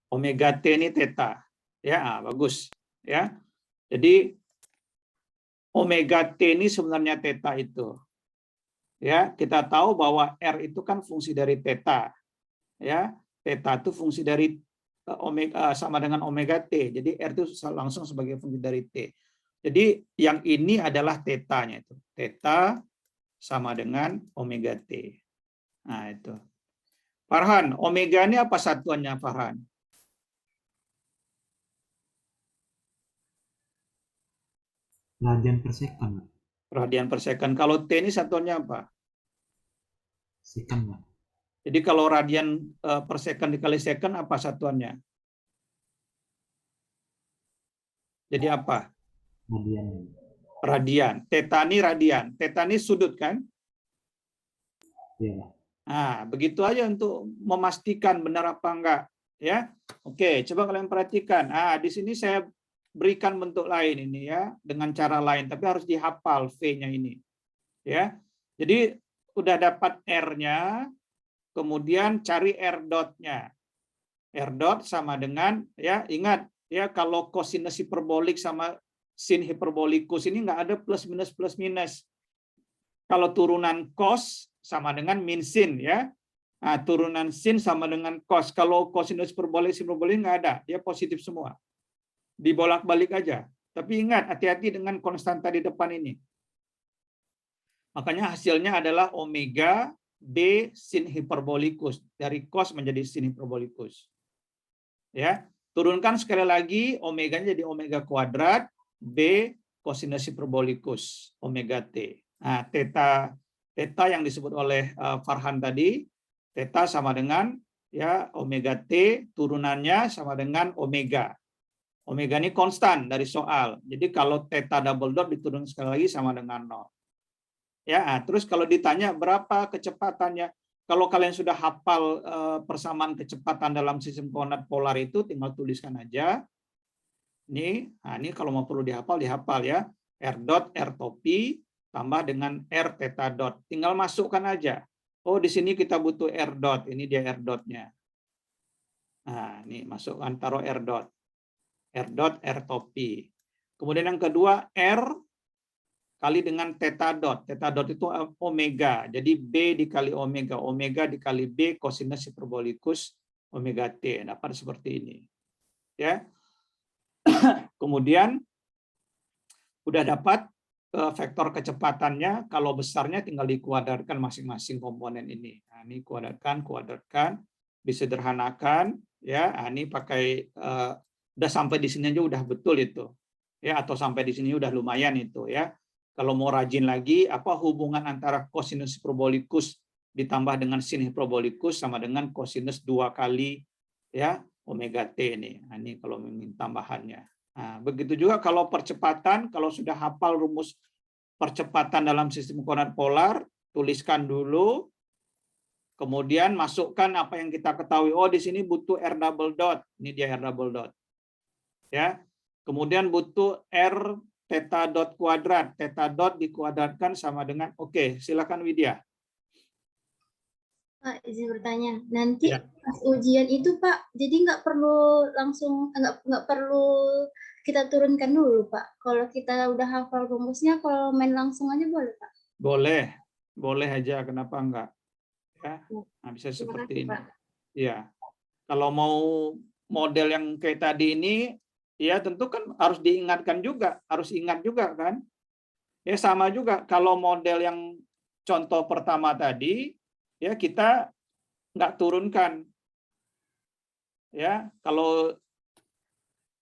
Omega T ini teta. Ya, bagus. Ya. Jadi omega T ini sebenarnya teta itu. Ya, kita tahu bahwa R itu kan fungsi dari teta. Ya, teta itu fungsi dari omega sama dengan omega T. Jadi R itu langsung sebagai fungsi dari T. Jadi yang ini adalah tetanya itu. Teta sama dengan omega T. Nah, itu. Farhan, omega ini apa satuannya, Farhan? Radian per second Pak. Radian per second. Kalau T ini satuannya apa? Second Pak. Jadi kalau radian per second dikali second apa satuannya? Jadi apa? Radian. Radian. Teta ini radian. Teta ini sudut kan? Iya Pak. Nah, begitu aja untuk memastikan benar apa enggak, ya. Oke, coba kalian perhatikan. Di sini saya berikan bentuk lain ini ya, dengan cara lain, tapi harus dihafal V-nya ini. Ya. Jadi udah dapat R-nya, kemudian cari R dot-nya. R dot sama dengan ya, ingat ya kalau kosinus hiperbolik sama sin hiperbolikus ini enggak ada plus minus. Kalau turunan cos sama dengan min sin ya. Nah, turunan sin sama dengan cos. Kalau cosinus hiperbolik nggak ada, dia positif semua. Dibolak-balik aja. Tapi ingat, hati-hati dengan konstanta di depan ini. Makanya hasilnya adalah omega B sin hiperbolikus. Dari cos menjadi sin hiperbolikus. Ya, turunkan sekali lagi omeganya jadi omega kuadrat B kosinus hiperbolikus omega T. Nah, theta yang disebut oleh Farhan tadi, theta sama dengan ya omega T turunannya sama dengan omega. Omega ini konstan dari soal. Jadi kalau theta double dot diturunkan sekali lagi sama dengan 0. Ya, terus kalau ditanya berapa kecepatannya, kalau kalian sudah hafal persamaan kecepatan dalam sistem koordinat polar itu, tinggal tuliskan aja. Ini kalau mau perlu dihafal ya. R dot R topi tambah dengan R theta dot. Tinggal masukkan aja. Oh, di sini kita butuh R dot. Ini dia R dotnya. Nah, ini masukkan, taruh R dot. R dot R topi. Kemudian yang kedua R kali dengan theta dot. Theta dot itu omega. Jadi B dikali omega. Omega dikali B kosinus hiperbolikus omega T. Dapat seperti ini. Ya. Kemudian udah dapat vektor kecepatannya. Kalau besarnya tinggal dikuadratkan masing-masing komponen ini. Nah, ini kuadratkan, disederhanakan. Ya, ini pakai udah sampai di sini aja udah betul itu. Ya, atau sampai di sini udah lumayan itu ya. Kalau mau rajin lagi, apa hubungan antara kosinus hiperbolikus ditambah dengan sin hiperbolikus sama dengan kosinus 2 kali ya omega T ini. Nah, ini kalau ingin tambahannya. Nah, begitu juga kalau percepatan, kalau sudah hafal rumus percepatan dalam sistem koordinat polar, tuliskan dulu, kemudian masukkan apa yang kita ketahui. Oh, di sini butuh R double dot. Ini dia R double dot. Ya. Kemudian butuh R theta dot kuadrat. Theta dot dikuadratkan sama dengan, oke, silakan Widya. Pak, izin bertanya. Nanti Ya. pas ujian itu Pak, jadi nggak perlu langsung nggak perlu kita turunkan dulu Pak. Kalau kita udah hafal rumusnya, kalau main langsung aja boleh Pak? Boleh aja. Kenapa enggak? Ya, nah, bisa Terima seperti kasih, ini. Pak. Ya, kalau mau model yang kayak tadi ini, ya tentu kan harus diingatkan juga, harus ingat juga kan. Ya sama juga kalau model yang contoh pertama tadi, ya kita nggak turunkan. Ya,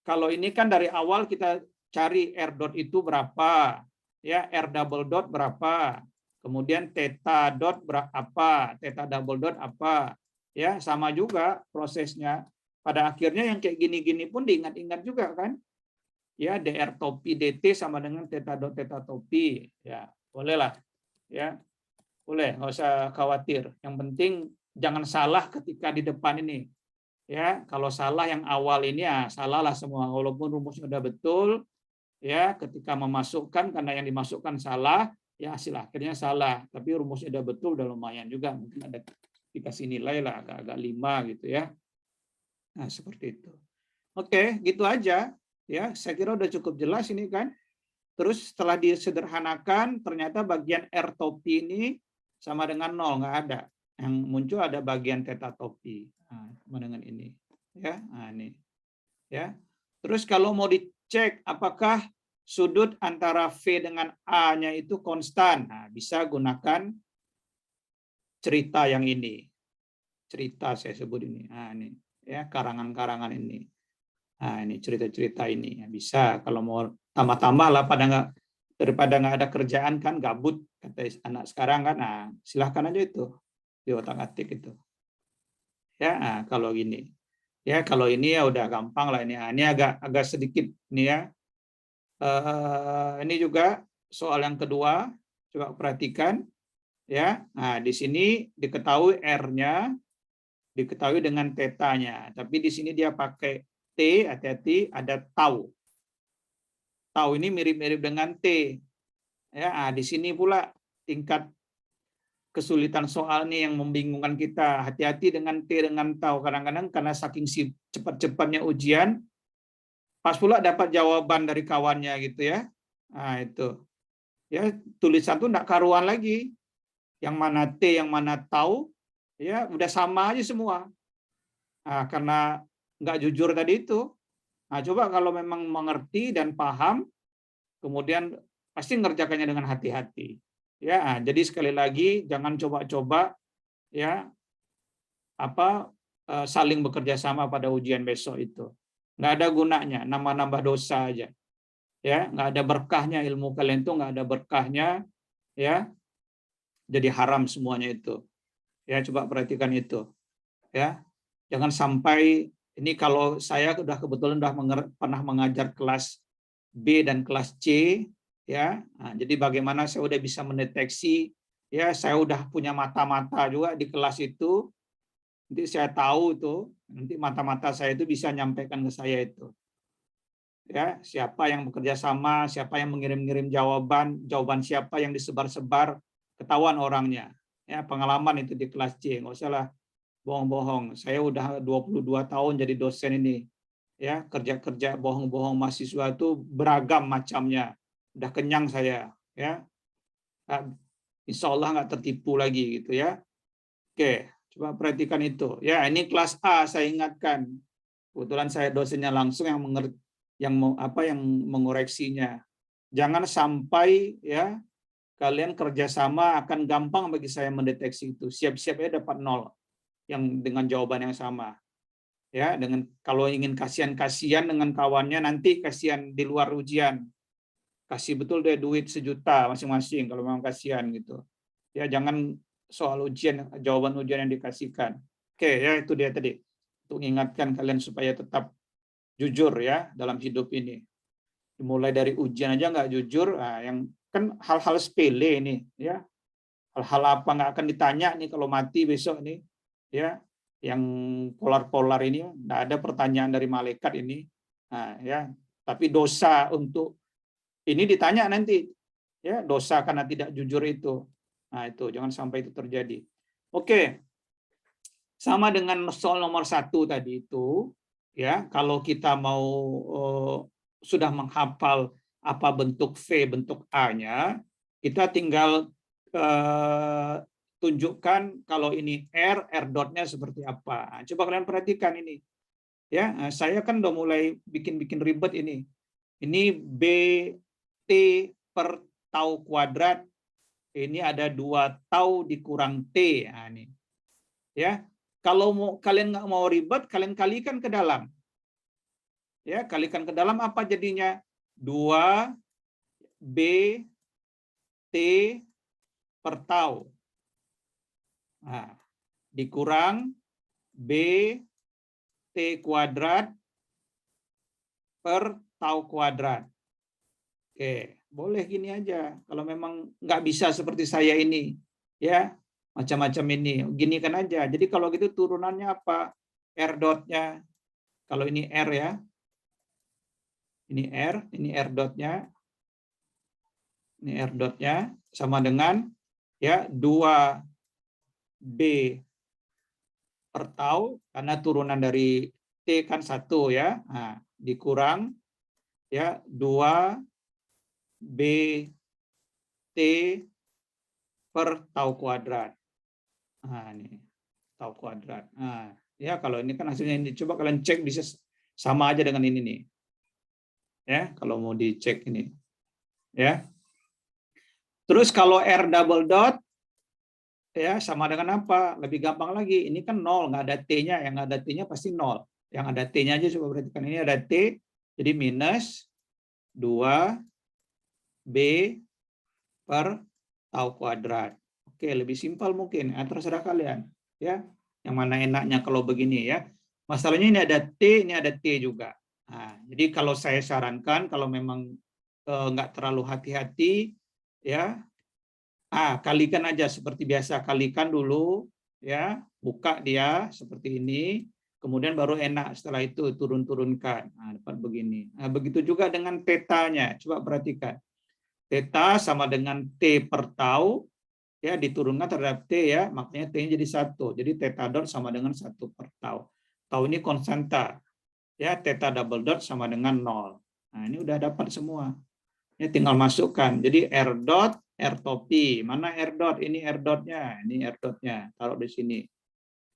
kalau ini kan dari awal kita cari R dot itu berapa, ya R double dot berapa, kemudian theta dot berapa, theta double dot apa, ya sama juga prosesnya. Pada akhirnya yang kayak gini-gini pun diingat-ingat juga kan, ya dr topi dt sama dengan theta dot theta topi, ya bolehlah, ya boleh, nggak usah khawatir. Yang penting jangan salah ketika di depan ini. Ya, kalau salah yang awal ini ya salahlah semua, walaupun rumusnya udah betul, ya ketika memasukkan karena yang dimasukkan salah, ya hasil akhirnya salah. Tapi rumusnya udah betul, udah lumayan juga, mungkin ada dikasih nilai lah agak-agak 5 gitu ya. Nah seperti itu. Oke, gitu aja. Ya, saya kira udah cukup jelas ini kan. Terus setelah disederhanakan, ternyata bagian R topi ini sama dengan 0, nggak ada. Yang muncul ada bagian theta topi. Nah, sama dengan ini. Ya, nah ini. Ya. Terus kalau mau dicek apakah sudut antara V dengan A-nya itu konstan, nah, bisa gunakan cerita yang ini. Cerita saya sebut ini. Nah, ini ya, karangan-karangan ini. Nah, ini cerita-cerita ini. Ya, bisa kalau mau tambah-tambah lah daripada nggak ada kerjaan kan, gabut kata anak sekarang kan. Nah, silahkan aja itu di otak-atik itu. Ya, nah, kalau gini. Ya, kalau ini ya udah gampang lah ini. Nah, ini agak sedikit nih ya. Ini juga soal yang kedua. Coba perhatikan ya. Nah, di sini diketahui R-nya, diketahui dengan tetanya. Tapi di sini dia pakai T, hati-hati ada tau. Tau ini mirip-mirip dengan T. Ya, nah, di sini pula tingkat kesulitan soal nih yang membingungkan kita. Hati-hati dengan T dengan tau. Kadang-kadang karena saking cepat-cepatnya ujian, pas pula dapat jawaban dari kawannya gitu ya. Nah itu. Ya, tulisan tuh enggak karuan lagi. Yang mana T, yang mana tau, ya udah sama aja semua. Nah, karena nggak jujur tadi itu. Nah, coba kalau memang mengerti dan paham, kemudian pasti ngerjakannya dengan hati-hati. Ya, jadi sekali lagi jangan coba-coba ya saling bekerja sama pada ujian besok itu. Nggak ada gunanya, nambah-nambah dosa aja. Ya, nggak ada berkahnya ilmu kalian itu, nggak ada berkahnya, ya. Jadi haram semuanya itu. Ya, coba perhatikan itu. Ya, jangan sampai ini kalau saya kebetulan pernah mengajar kelas B dan kelas C, ya. Nah, jadi bagaimana saya udah bisa mendeteksi, ya, saya udah punya mata-mata juga di kelas itu. Nanti saya tahu itu, nanti mata-mata saya itu bisa nyampaikan ke saya itu. Ya, siapa yang bekerja sama, siapa yang mengirim-ngirim jawaban siapa yang disebar-sebar, ketahuan orangnya. Ya, pengalaman itu di kelas C, nggak usah lah bohong-bohong. Saya udah 22 tahun jadi dosen ini. Ya, kerja-kerja bohong-bohong mahasiswa itu beragam macamnya. Udah kenyang saya, ya. Insya Allah nggak tertipu lagi gitu ya. Oke, coba perhatikan itu. Ya, ini kelas A saya ingatkan. Kebetulan saya dosennya langsung yang mengoreksinya. Jangan sampai ya kalian kerjasama akan gampang bagi saya mendeteksi itu. Siap-siap ya dapat 0 yang dengan jawaban yang sama. Ya, kalau ingin kasihan dengan kawannya nanti kasihan di luar ujian. Kasih betul deh duit 1 juta masing-masing kalau memang kasihan gitu. Ya, jangan soal jawaban ujian yang dikasihkan. Oke, ya itu dia tadi. Untuk mengingatkan kalian supaya tetap jujur ya dalam hidup ini. Mulai dari ujian aja nggak jujur, yang kan hal-hal sepele ini, ya. Hal-hal apa nggak akan ditanya nih kalau mati besok nih, ya. Yang polar-polar ini nggak ada pertanyaan dari malaikat ini, ya. Tapi dosa untuk ini ditanya nanti, ya, dosa karena tidak jujur itu. Nah itu jangan sampai itu terjadi. Oke, sama dengan soal nomor 1 tadi itu. Ya, kalau kita mau sudah menghafal apa bentuk V, bentuk A-nya, kita tinggal tunjukkan kalau ini R dot-nya seperti apa. Coba kalian perhatikan ini. Ya, saya kan udah mulai bikin ribet ini. Ini BT per tau kuadrat. Ini ada 2 tau dikurang T. Nah, ini. Ya, kalau kalian nggak mau ribet, kalian kalikan ke dalam. Ya, kalikan ke dalam apa jadinya? 2 B T per tau. Nah, dikurang B T kuadrat per tau kuadrat. Oke, boleh gini aja. Kalau memang nggak bisa seperti saya ini, ya, macam-macam ini. Gini kan aja. Jadi kalau gitu turunannya apa? R dot-nya. Kalau ini R ya. Ini R dot-nya. Ini R dot-nya sama dengan ya 2B per tau karena turunan dari T kan 1 ya. Nah, dikurang ya 2B T per tau kuadrat. Nah, ini tau kuadrat. Nah, ya kalau ini kan hasilnya ini, coba kalian cek bisa sama aja dengan ini nih. Ya, kalau mau dicek ini. Ya. Terus kalau R double dot ya sama dengan apa? Lebih gampang lagi. Ini kan 0, nggak ada T-nya, yang nggak ada T-nya pasti 0. Yang ada T-nya aja coba perhatikan, ini ada T, jadi minus 2B per tau kuadrat. Oke, lebih simpel mungkin. Terserah kalian. Ya, yang mana enaknya kalau begini ya. Masalahnya ini ada T, ini ada T juga. Nah, jadi kalau saya sarankan, kalau memang nggak terlalu hati-hati, ya, kalikan aja seperti biasa. Kalikan dulu, ya, buka dia seperti ini, kemudian baru enak setelah itu turun-turunkan. Nah, dapat begini. Nah, begitu juga dengan tetanya. Coba perhatikan. Theta sama dengan T per tau, ya, diturunkan terhadap T ya, makanya T-nya jadi 1. Jadi theta dot sama dengan 1 per tau. Tau ini konstanta. Ya, theta double dot sama dengan 0. Nah, ini udah dapat semua. Ini tinggal masukkan. Jadi R dot, R topi. Mana R dot? Ini R dot-nya. Ini R dot-nya. Taruh di sini.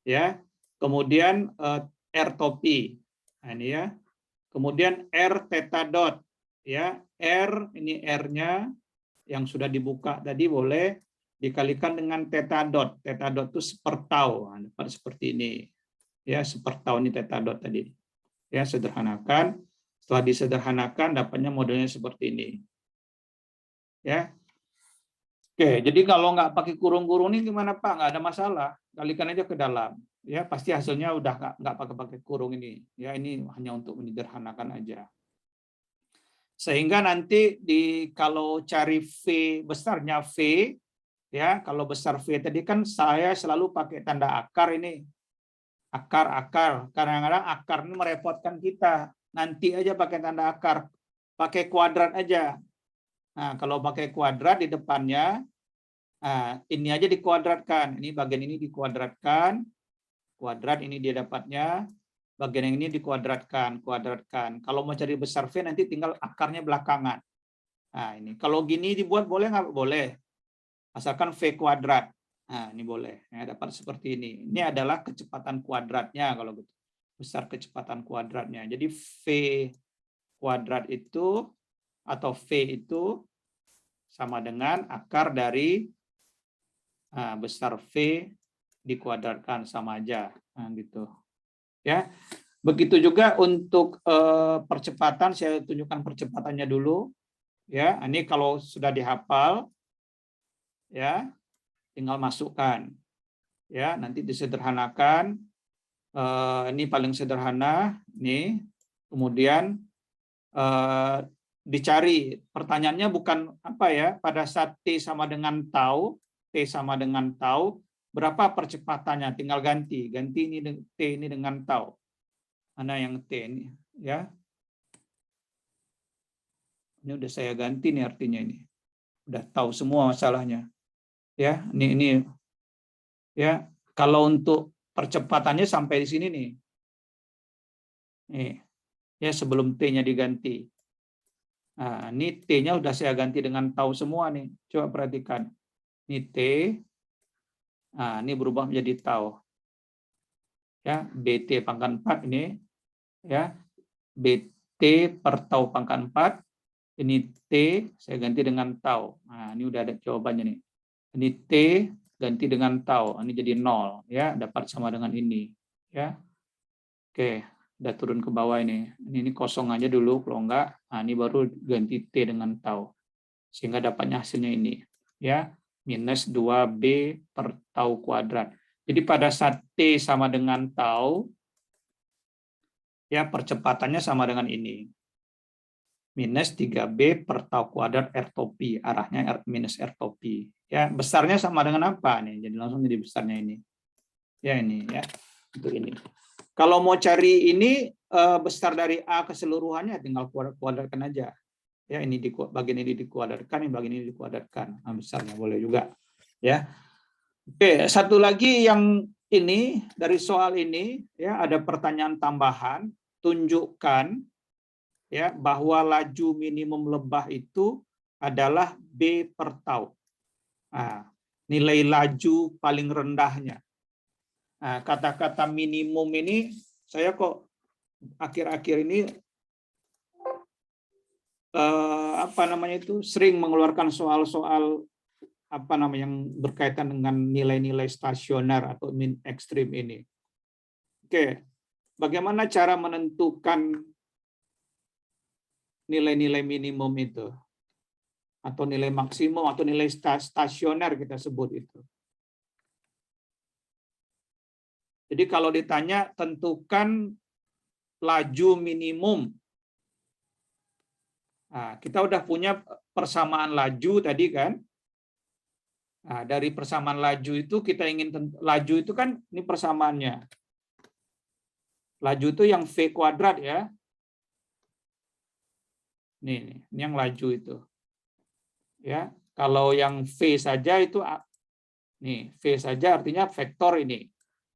Ya. Kemudian R topi. Nah, ini ya. Kemudian R theta dot. Ya, R ini R-nya. yang sudah dibuka tadi boleh dikalikan dengan theta dot. Theta dot itu sepertau. Nah, dapat seperti ini. Ya, sepertau ini theta dot tadi. Ya, sederhanakan. Setelah disederhanakan dapatnya modelnya seperti ini. Ya. Oke, jadi kalau nggak pakai kurung-kurung ini gimana Pak? Nggak ada masalah. Kalikan aja ke dalam. Ya, pasti hasilnya udah nggak pakai kurung ini. Ya, ini hanya untuk menyederhanakan aja. Sehingga nanti kalau cari V besarnya V, ya kalau besar V tadi kan saya selalu pakai tanda akar ini. Akar. Kadang-kadang akar ini merepotkan kita. Nanti aja pakai tanda akar. Pakai kuadrat aja. Nah, kalau pakai kuadrat di depannya, nah, ini aja dikuadratkan. Ini bagian ini dikuadratkan. Kuadrat ini dia dapatnya. Bagian yang ini dikuadratkan. Kalau mau cari besar V nanti tinggal akarnya belakangan. Nah, ini. Kalau gini dibuat boleh nggak? Boleh. Asalkan V kuadrat. Nah, ini boleh. Ya, dapat seperti ini. Ini adalah kecepatan kuadratnya kalau gitu. Besar kecepatan kuadratnya. Jadi V kuadrat itu atau V itu sama dengan akar dari besar V dikuadratkan, sama aja. Nah, gitu. Ya. Begitu juga untuk percepatan, saya tunjukkan percepatannya dulu. Ya, ini kalau sudah dihafal, ya tinggal masukkan. Ya, nanti disederhanakan. Ini paling sederhana. Nih, kemudian dicari. Pertanyaannya bukan apa ya, pada saat T sama dengan tau, berapa percepatannya? Tinggal ganti ini T ini dengan tau. Mana yang T ini? Ya, ini udah saya ganti nih artinya ini. Udah tahu semua masalahnya. Ya, ini ya. Kalau untuk percepatannya sampai di sini nih. Nih. Ya, sebelum T-nya diganti. Nah, ini T-nya udah saya ganti dengan tau semua nih. Coba perhatikan. Ini T. Nah, ini berubah menjadi tau. Ya, BT pangkat 4 ini. Ya, BT per tau pangkat 4. Ini T, saya ganti dengan tau. Nah, ini udah ada jawabannya nih. Ini T ganti dengan tau. Ini jadi 0. Ya, dapat sama dengan ini. Ya. Oke. Udah turun ke bawah ini. Ini kosong aja dulu, kalau enggak, nah ini baru ganti T dengan tau. Sehingga dapatnya hasilnya ini. Ya, minus 2B per tau kuadrat. Jadi pada saat T sama dengan tau, ya percepatannya sama dengan ini. Minus 3B per tau kuadrat R to P. Arahnya R minus R to P. Ya, besarnya sama dengan apa nih? Jadi langsung jadi besarnya ini. Ya, ini ya. Untuk ini. Kalau mau cari ini besar dari A keseluruhannya tinggal kuadratkan aja. Ya, ini bagian ini dikuadratkan, ini bagian ini dikuadratkan. Nah, besarnya boleh juga. Ya. Oke, satu lagi yang ini dari soal ini ya ada pertanyaan tambahan, tunjukkan ya bahwa laju minimum lebah itu adalah B per tau. Nah, nilai laju paling rendahnya. Nah, kata-kata minimum ini saya kok akhir-akhir ini sering mengeluarkan soal-soal yang berkaitan dengan nilai-nilai stasioner atau min ekstrim ini. Oke, bagaimana cara menentukan nilai-nilai minimum itu atau nilai maksimum atau nilai stasioner kita sebut itu. Jadi kalau ditanya tentukan laju minimum. Nah, kita udah punya persamaan laju tadi kan. Nah, dari persamaan laju itu kita ingin laju itu kan ini persamaannya. Laju itu yang V kuadrat ya. Ini yang laju itu. Ya, kalau yang V saja itu nih, V saja artinya vektor ini.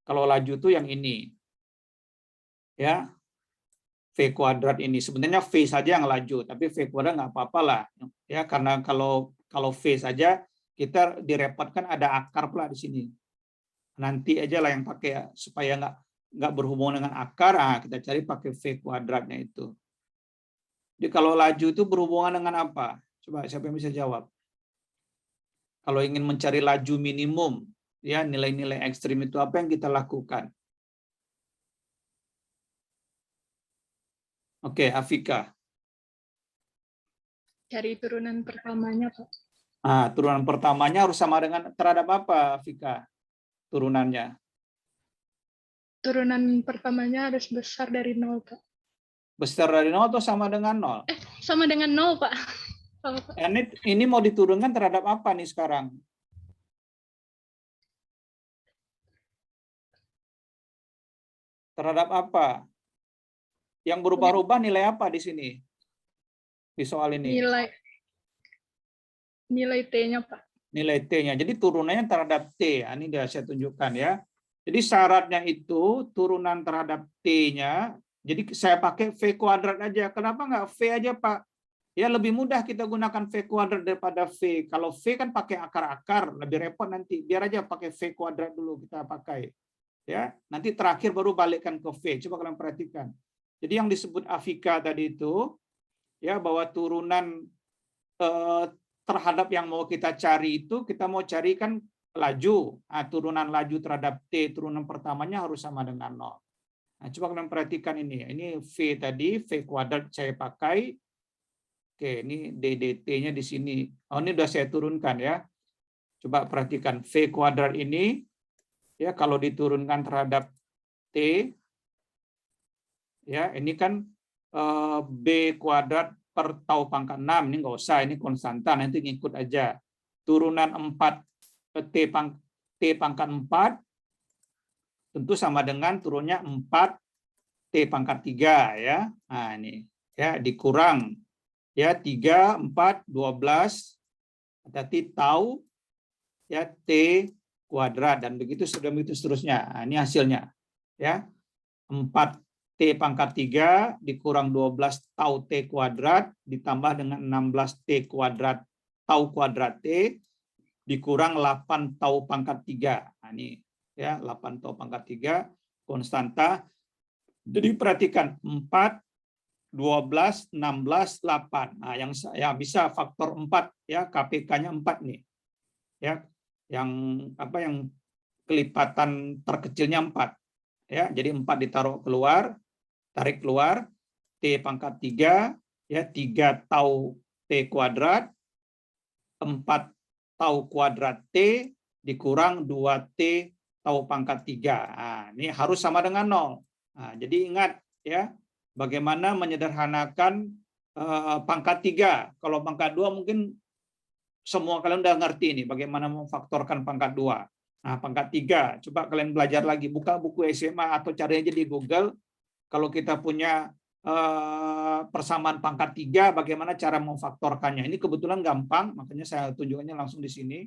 Kalau laju itu yang ini. Ya. V kuadrat ini sebenarnya V saja yang laju, tapi V kuadrat nggak apa-apa lah. Ya, karena kalau V saja kita direpotkan ada akar pula di sini. Nanti aja lah yang pakai supaya nggak berhubungan dengan akar, kita cari pakai V kuadratnya itu. Jadi kalau laju itu berhubungan dengan apa? Coba siapa yang bisa jawab? Kalau ingin mencari laju minimum, ya nilai-nilai ekstrim itu apa yang kita lakukan? Oke, Afika. Cari turunan pertamanya, Pak. Nah, turunan pertamanya harus sama dengan terhadap apa, Afika? Turunannya. Turunan pertamanya harus besar dari 0, Pak. Besar dari 0 atau sama dengan 0? Sama dengan 0, Pak. Sama, Pak. Ini mau diturunkan terhadap apa nih sekarang? Terhadap apa? Yang berubah-ubah nilai apa di sini? Di soal ini. Nilai T-nya, Pak. Nilai T-nya. Jadi turunannya terhadap T. Ini sudah saya tunjukkan ya. Jadi syaratnya itu turunan terhadap T-nya. Jadi saya pakai V kuadrat aja. Kenapa nggak V aja, Pak? Ya lebih mudah kita gunakan V kuadrat daripada V. Kalau V kan pakai akar-akar, lebih repot nanti. Biar aja pakai V kuadrat dulu kita pakai. Ya, nanti terakhir baru balikkan ke V. Coba kalian perhatikan. Jadi yang disebut Afika tadi itu, ya bahwa turunan terhadap yang mau kita cari itu, kita mau carikan laju. Nah, turunan laju terhadap T, turunan pertamanya harus sama dengan 0. Nah, coba kalian perhatikan ini. Ini V tadi, V kuadrat saya pakai. Oke, ini DDT-nya di sini. Oh, ini udah saya turunkan ya. Coba perhatikan V kuadrat ini, ya kalau diturunkan terhadap T, ya ini kan B kuadrat per tau pangkat 6, ini nggak usah, ini konstanta, nanti ngikut aja. Turunan 4 T pangkat 4 tentu sama dengan turunnya 4 T pangkat 3 ya. Nah ini ya dikurang ya 3 4 12 berarti tau ya T kuadrat dan begitu seterusnya. Nah, ini hasilnya ya. 4 T pangkat 3 dikurang 12 tau T kuadrat ditambah dengan 16 T kuadrat tau kuadrat T dikurang 8 tau pangkat 3. Nah, ini ya 8 tau pangkat 3 konstanta. Jadi perhatikan 4 12 16 8. Nah, yang ya bisa faktor 4 ya, KPK-nya 4 nih. Ya. Yang apa yang kelipatan terkecilnya 4. Ya, jadi 4 ditaruh keluar, tarik keluar, T pangkat 3, ya 3 tau T kuadrat, 4 tau kuadrat T, dikurang 2T tau pangkat 3. Nah, ini harus sama dengan 0. Nah, jadi ingat ya, bagaimana menyederhanakan pangkat 3. Kalau pangkat 2 mungkin semua kalian udah ngerti nih, bagaimana memfaktorkan pangkat 2. Nah, pangkat 3, coba kalian belajar lagi, buka buku SMA atau cari aja di Google. Kalau kita punya persamaan pangkat 3, bagaimana cara memfaktorkannya. Ini kebetulan gampang, makanya saya tunjukkannya langsung di sini.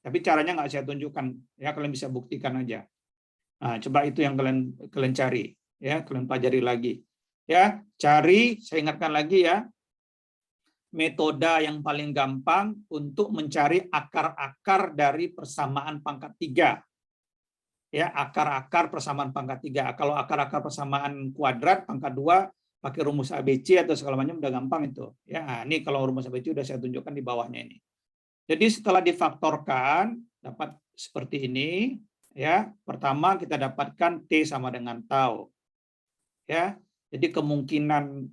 Tapi caranya nggak saya tunjukkan, ya kalian bisa buktikan aja. Nah, coba itu yang kalian cari, ya kalian pelajari lagi. Ya, cari, saya ingatkan lagi ya, metode yang paling gampang untuk mencari akar-akar dari persamaan pangkat 3. Ya, akar-akar persamaan pangkat 3. Kalau akar-akar persamaan kuadrat pangkat 2 pakai rumus ABC atau segala macam udah gampang itu. Ya, ini kalau rumus ABC udah saya tunjukkan di bawahnya ini. Jadi setelah difaktorkan dapat seperti ini, ya. Pertama kita dapatkan T sama dengan tau. Ya. Jadi kemungkinan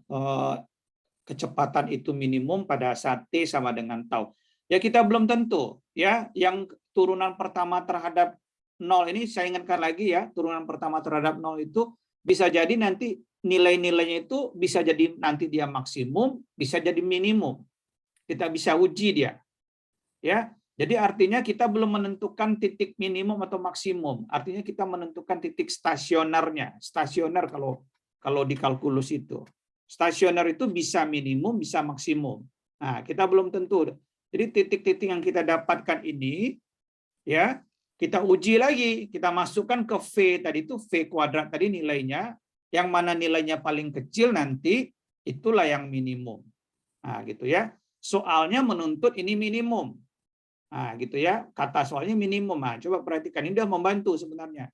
kecepatan itu minimum pada saat T sama dengan tau. Ya kita belum tentu ya, yang turunan pertama terhadap 0 ini saya ingatkan lagi ya, turunan pertama terhadap 0 itu bisa jadi nanti nilai-nilainya itu bisa jadi nanti dia maksimum, bisa jadi minimum. Kita bisa uji dia. Ya. Jadi artinya kita belum menentukan titik minimum atau maksimum. Artinya kita menentukan titik stasionernya. Stasioner kalau di kalkulus itu. Stasioner itu bisa minimum, bisa maksimum. Nah, kita belum tentu. Jadi titik-titik yang kita dapatkan ini, ya kita uji lagi. Kita masukkan ke V tadi itu, V kuadrat tadi nilainya. Yang mana nilainya paling kecil nanti, itulah yang minimum. Nah, gitu ya. Soalnya menuntut ini minimum. Nah, gitu ya. Kata soalnya minimum. Nah, coba perhatikan. Ini udah membantu sebenarnya.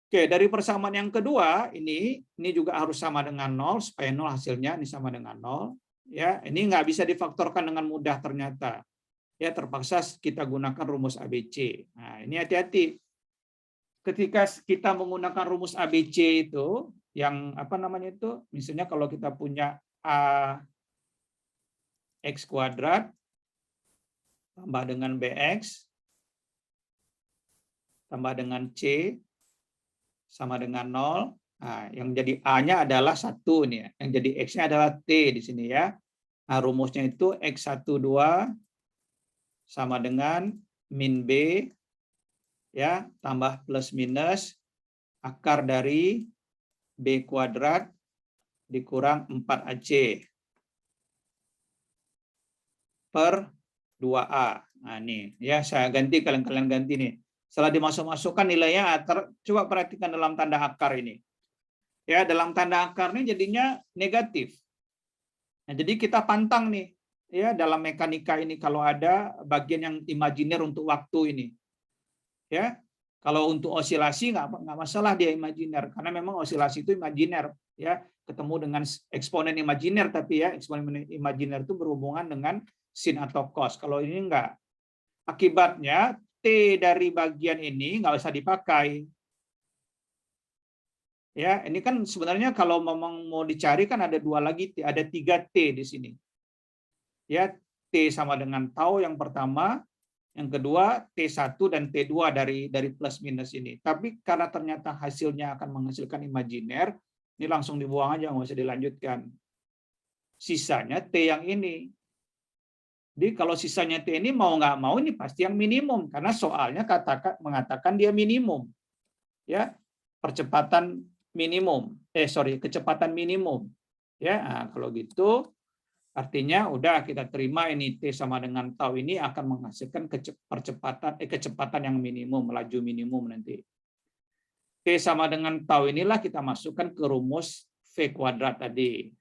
Oke, dari persamaan yang kedua ini juga harus sama dengan 0 supaya 0 hasilnya ini sama dengan 0. Ya, ini nggak bisa difaktorkan dengan mudah ternyata. ya terpaksa kita gunakan rumus ABC. Nah, ini hati-hati. Ketika kita menggunakan rumus ABC itu, yang apa namanya itu, misalnya kalau kita punya A X kuadrat tambah dengan BX tambah dengan C sama dengan 0. Nah, yang jadi A-nya adalah 1 nih ya. Yang jadi X-nya adalah T di sini ya. Nah, rumusnya itu X12 sama dengan min B ya, tambah plus minus akar dari B kuadrat dikurang 4AC per 2A. Nah, ini ya saya ganti, kalian ganti nih. Setelah dimasuk-masukkan nilainya, coba perhatikan dalam tanda akar ini. Ya, dalam tanda akar ini jadinya negatif. Nah, jadi kita pantang nih, ya dalam mekanika ini kalau ada bagian yang imajiner untuk waktu ini. Ya, kalau untuk osilasi nggak masalah dia imajiner, karena memang osilasi itu imajiner, ya ketemu dengan eksponen imajiner, tapi ya eksponen imajiner itu berhubungan dengan sin atau cos. Kalau ini enggak. Akibatnya T dari bagian ini nggak usah dipakai. Ya, ini kan sebenarnya kalau memang mau dicari kan ada 2 lagi, ada 3 T di sini. Ya, T sama dengan tau yang pertama, yang kedua T1 dan T2 dari plus minus ini. Tapi karena ternyata hasilnya akan menghasilkan imajiner, ini langsung dibuang aja, nggak usah dilanjutkan. Sisanya T yang ini. Jadi kalau sisanya T ini mau nggak mau ini pasti yang minimum, karena soalnya mengatakan dia minimum. Ya, percepatan minimum. Kecepatan minimum. Ya, nah, kalau gitu artinya udah kita terima ini T sama dengan tau ini akan menghasilkan kecepatan yang minimum, laju minimum nanti. T sama dengan tau inilah kita masukkan ke rumus V kuadrat tadi.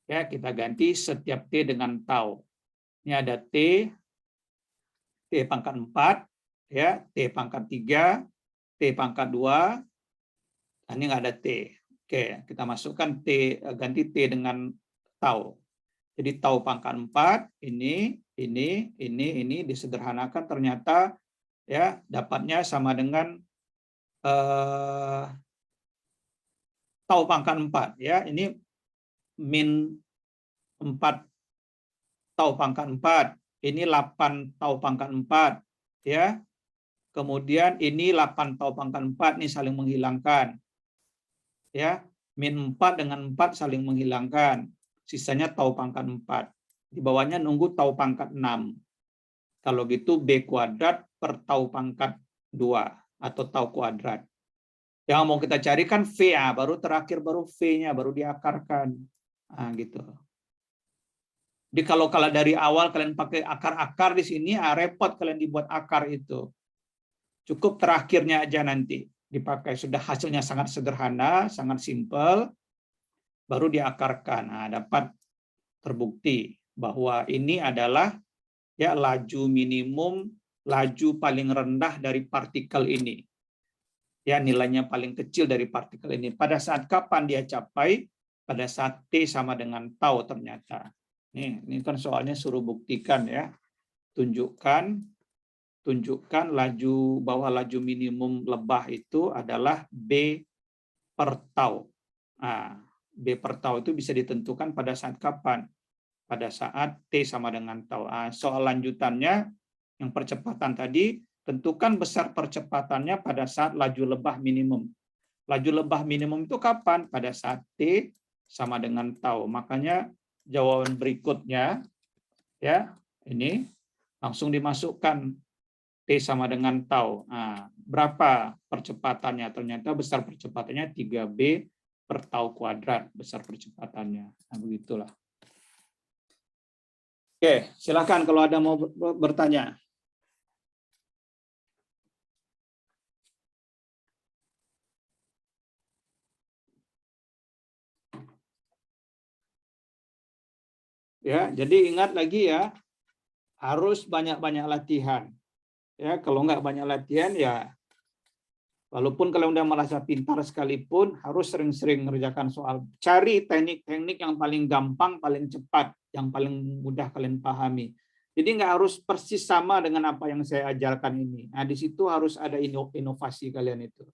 Ya, kita ganti setiap T dengan tau. Ini ada T pangkat 4, ya, T pangkat 3, T pangkat 2. Nah, ini nggak ada T. Oke, kita masukkan T, ganti T dengan tau. Jadi tau pangkat 4, ini disederhanakan ternyata ya dapatnya sama dengan tau pangkat 4 ya. Ini min 4 tau pangkat 4, ini 8 tau pangkat 4 ya. Kemudian ini 8 tau pangkat 4 nih saling menghilangkan. Ya, min 4 dengan 4 saling menghilangkan. Sisanya tau pangkat 4. Di bawahnya nunggu tau pangkat 6. Kalau gitu B kuadrat per tau pangkat 2 atau tau kuadrat. Yang mau kita cari kan V, baru terakhir baru V-nya, baru diakarkan. Nah, gitu. Jadi kalau dari awal kalian pakai akar-akar di sini, repot kalian dibuat akar itu. Cukup terakhirnya aja nanti dipakai. Sudah hasilnya sangat sederhana, sangat simpel, baru diakarkan. Nah, dapat terbukti bahwa ini adalah ya laju minimum, laju paling rendah dari partikel ini. Ya, nilainya paling kecil dari partikel ini. Pada saat kapan dia capai? Pada saat T sama dengan tau ternyata. Ini kan soalnya suruh buktikan ya. Tunjukkan laju bahwa laju minimum lebah itu adalah B per tau. Nah, B per tau itu bisa ditentukan pada saat kapan? Pada saat T sama dengan tau. Nah, soal lanjutannya yang percepatan tadi, tentukan besar percepatannya pada saat laju lebah minimum. Laju lebah minimum itu kapan? Pada saat T sama dengan tau. Makanya jawaban berikutnya ya ini langsung dimasukkan T sama dengan tau. Nah, berapa percepatannya? Ternyata besar percepatannya 3B per tau kuadrat besar percepatannya. Nah, begitulah. Oke, silakan kalau ada mau bertanya. Ya, jadi ingat lagi ya, harus banyak-banyak latihan. Ya, kalau nggak banyak latihan ya, walaupun kalian udah merasa pintar sekalipun, harus sering-sering mengerjakan soal. Cari teknik-teknik yang paling gampang, paling cepat, yang paling mudah kalian pahami. Jadi nggak harus persis sama dengan apa yang saya ajarkan ini. Nah, di situ harus ada inovasi kalian itu.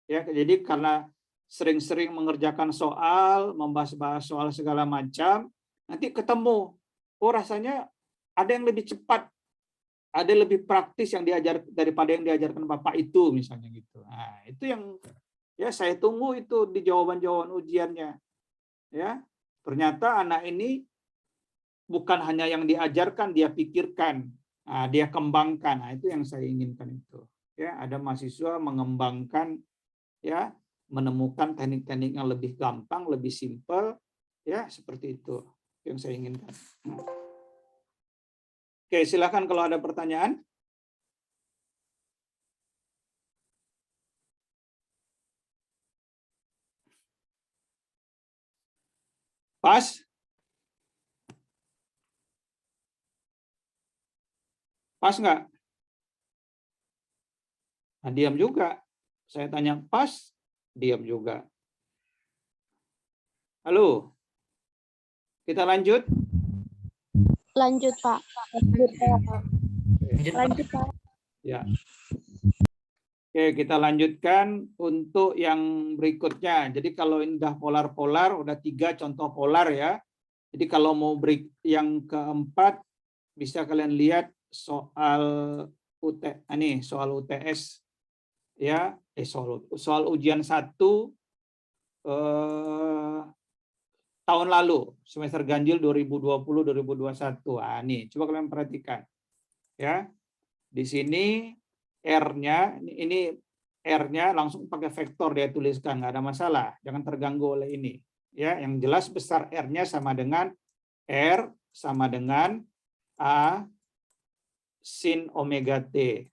Ya, jadi karena sering-sering mengerjakan soal, membahas-bahas soal segala macam, nanti ketemu, oh rasanya ada yang lebih cepat, ada yang lebih praktis yang diajar daripada yang diajarkan Bapak itu, misalnya gitu. Nah, itu yang ya saya tunggu itu di jawaban-jawaban ujiannya. Ya, ternyata anak ini bukan hanya yang diajarkan, dia pikirkan, dia kembangkan. Nah, itu yang saya inginkan itu. Ya, ada mahasiswa mengembangkan, ya, menemukan teknik-teknik yang lebih gampang, lebih simpel, ya, seperti itu yang saya inginkan. Oke, silakan kalau ada pertanyaan. Pas? Pas nggak? Nah, diam juga. Saya tanya pas, diam juga. Halo, kita lanjut? Lanjut, Pak. Lanjut, Pak. Ya. Oke, kita lanjutkan untuk yang berikutnya. Jadi kalau ini udah polar-polar, udah 3 contoh polar ya. Jadi kalau mau break yang keempat, bisa kalian lihat soal soal UTS ya, soal ujian 1 tahun lalu, semester ganjil 2020-2021. Nah, nih, coba kalian perhatikan. Ya. Di sini R-nya, ini R-nya langsung pakai vektor dia tuliskan, nggak ada masalah. Jangan terganggu oleh ini. Ya, yang jelas besar R-nya sama dengan R sama dengan A sin omega T.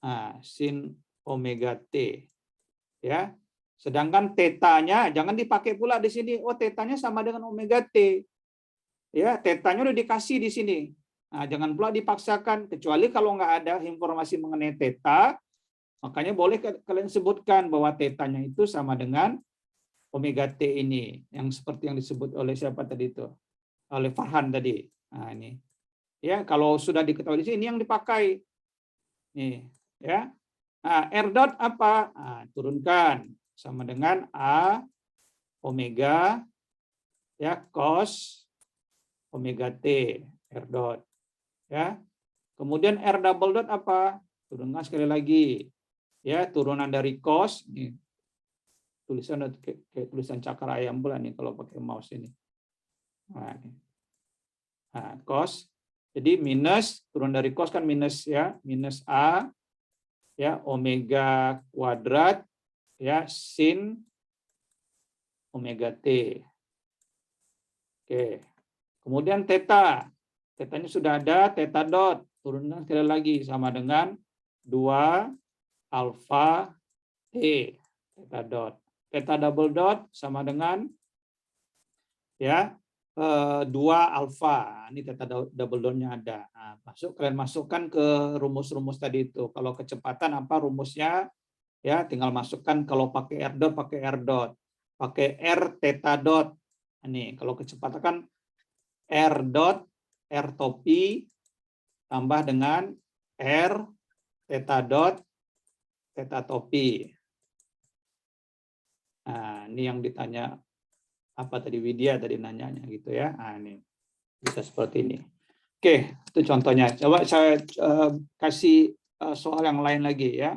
Nah, sin omega T. Ya. Sedangkan tetanya jangan dipakai pula di sini. Oh, tetanya sama dengan omega T. Ya, tetanya udah dikasih di sini. Nah, jangan pula dipaksakan, kecuali kalau nggak ada informasi mengenai teta, makanya boleh kalian sebutkan bahwa tetanya itu sama dengan omega T ini, yang seperti yang disebut oleh siapa tadi itu, oleh Farhan tadi. Nah, ini. Ya, kalau sudah diketahui di sini yang dipakai. Nih, ya. Nah, R dot apa? Nah, turunkan sama dengan A omega ya cos omega T R dot. Ya. Kemudian R double dot apa? Turunkan sekali lagi. Ya, turunan dari cos. Nih. Tulisan kayak tulisan cakar ayam pula nih kalau pakai mouse ini. Nah, ini. Nah, cos. Jadi minus, turun dari cos kan minus ya, minus A ya omega kuadrat ya sin omega T. Oke. Kemudian theta. Tetanya sudah ada, theta dot. Turunkan sekali lagi sama dengan 2 alfa T. Theta dot. Theta double dot sama dengan ya 2 alfa. Ini theta double dotnya ada. Nah, kalian masukkan ke rumus-rumus tadi itu. Kalau kecepatan apa rumusnya? Ya, tinggal masukkan kalau pakai R dot pakai R dot. Pakai R theta dot. Ini kalau kecepatan kan R dot R topi tambah dengan R theta dot theta topi. Nah, ini yang ditanya apa tadi Widya tadi nanyanya gitu ya. Nah, ini bisa seperti ini. Oke, itu contohnya. Coba saya kasih soal yang lain lagi ya.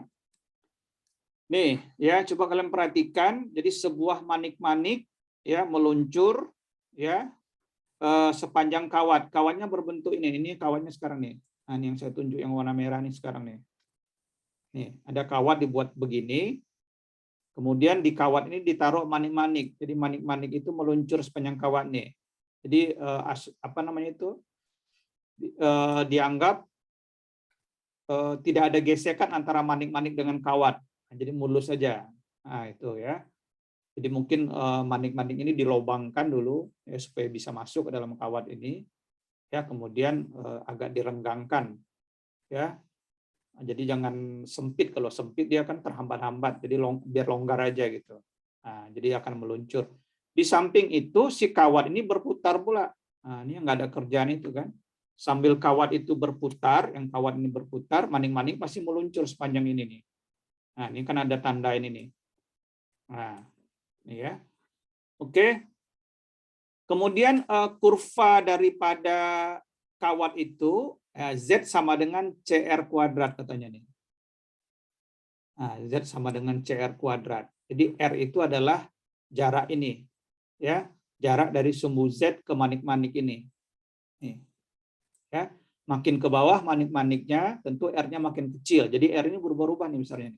Nih, ya coba kalian perhatikan. Jadi sebuah manik-manik ya meluncur ya sepanjang kawat. Kawatnya berbentuk ini. Ini kawatnya sekarang nih. Nah, ini yang saya tunjuk yang warna merah nih sekarang nih. Nih, ada kawat dibuat begini. Kemudian di kawat ini ditaruh manik-manik. Jadi manik-manik itu meluncur sepanjang kawat nih. Jadi apa namanya itu? Dianggap tidak ada gesekan antara manik-manik dengan kawat. Nah, jadi mulus saja. Nah, itu ya. Jadi mungkin manik-manik ini dilobangkan dulu ya, supaya bisa masuk ke dalam kawat ini. Ya, kemudian agak direnggangkan. Ya. Jadi jangan sempit, kalau sempit dia kan terhambat-hambat, jadi biar longgar aja gitu. Nah, jadi akan meluncur. Di samping itu si kawat ini berputar pula. Nah, ini yang nggak ada kerjaan itu kan. Sambil kawat itu berputar, yang kawat ini berputar, maning-maning pasti meluncur sepanjang ini nih. Nah, ini kan ada tanda ini nih. Nah, ini ya. Oke. Kemudian kurva daripada kawat itu Z sama dengan CR kuadrat katanya nih. Nah, Z sama dengan CR kuadrat. Jadi R itu adalah jarak ini, ya, jarak dari sumbu Z ke manik-manik ini. Nih, ya, makin ke bawah manik-maniknya, tentu R-nya makin kecil. Jadi R ini berubah-ubah nih misalnya.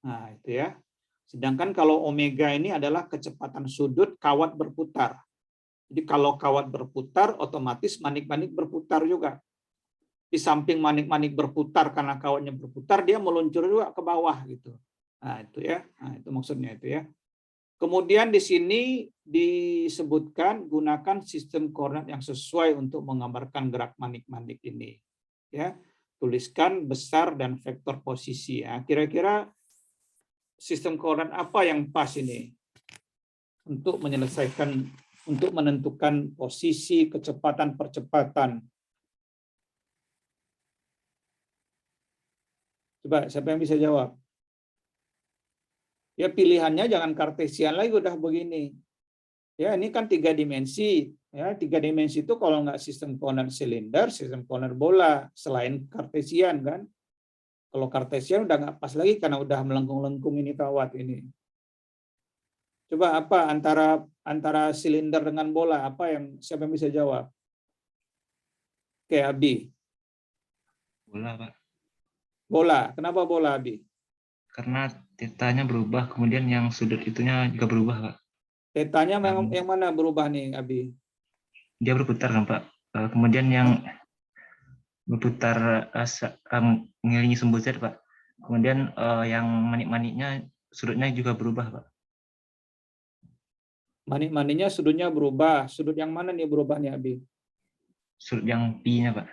Nah, itu ya. Sedangkan kalau omega ini adalah kecepatan sudut kawat berputar. Jadi kalau kawat berputar, otomatis manik-manik berputar juga. Di samping manik-manik berputar karena kawatnya berputar, dia meluncur juga ke bawah gitu. Nah, itu ya. Nah, itu maksudnya itu ya. Kemudian di sini disebutkan gunakan sistem koordinat yang sesuai untuk menggambarkan gerak manik-manik ini. Ya, tuliskan besar dan vektor posisi. Ya, kira-kira sistem koordinat apa yang pas ini untuk menyelesaikan, untuk menentukan posisi, kecepatan, percepatan? Coba siapa yang bisa jawab? Ya pilihannya jangan kartesian lagi, udah begini. Ya ini kan 3 dimensi. Ya 3 dimensi itu kalau nggak sistem koordinat silinder, sistem koordinat bola selain kartesian kan. Kalau kartesian udah nggak pas lagi karena udah melengkung-lengkung ini kawat ini. Coba apa antara silinder dengan bola, apa yang siapa yang bisa jawab? Oke, Abi. Bola, Pak. Bola. Kenapa bola, Abi? Karena tetanya berubah, kemudian yang sudut itunya juga berubah, Pak. Tetanya yang mana berubah nih, Abi? Dia berputar kan, Pak. Kemudian yang berputar mengelilingi sumbu Z, Pak. Kemudian yang manik-maniknya sudutnya juga berubah, Pak. Manik-maniknya sudutnya berubah. Sudut yang mana nih berubah nih, Abi? Sudut yang pi-nya, Pak.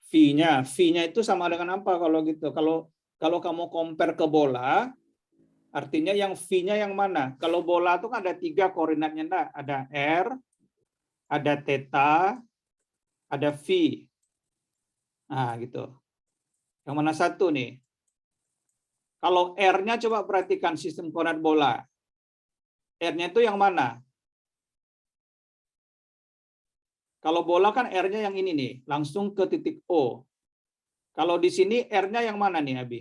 V-nya. V-nya itu sama dengan apa kalau gitu? Kalau kamu compare ke bola, artinya yang V-nya yang mana? Kalau bola itu kan ada 3 koordinatnya, enggak? Ada R, ada theta, ada V. Nah, gitu. Yang mana satu nih? Kalau R-nya coba perhatikan sistem koordinat bola. R-nya itu yang mana? Kalau bola kan R-nya yang ini nih, langsung ke titik O. Kalau di sini R-nya yang mana nih, Abi?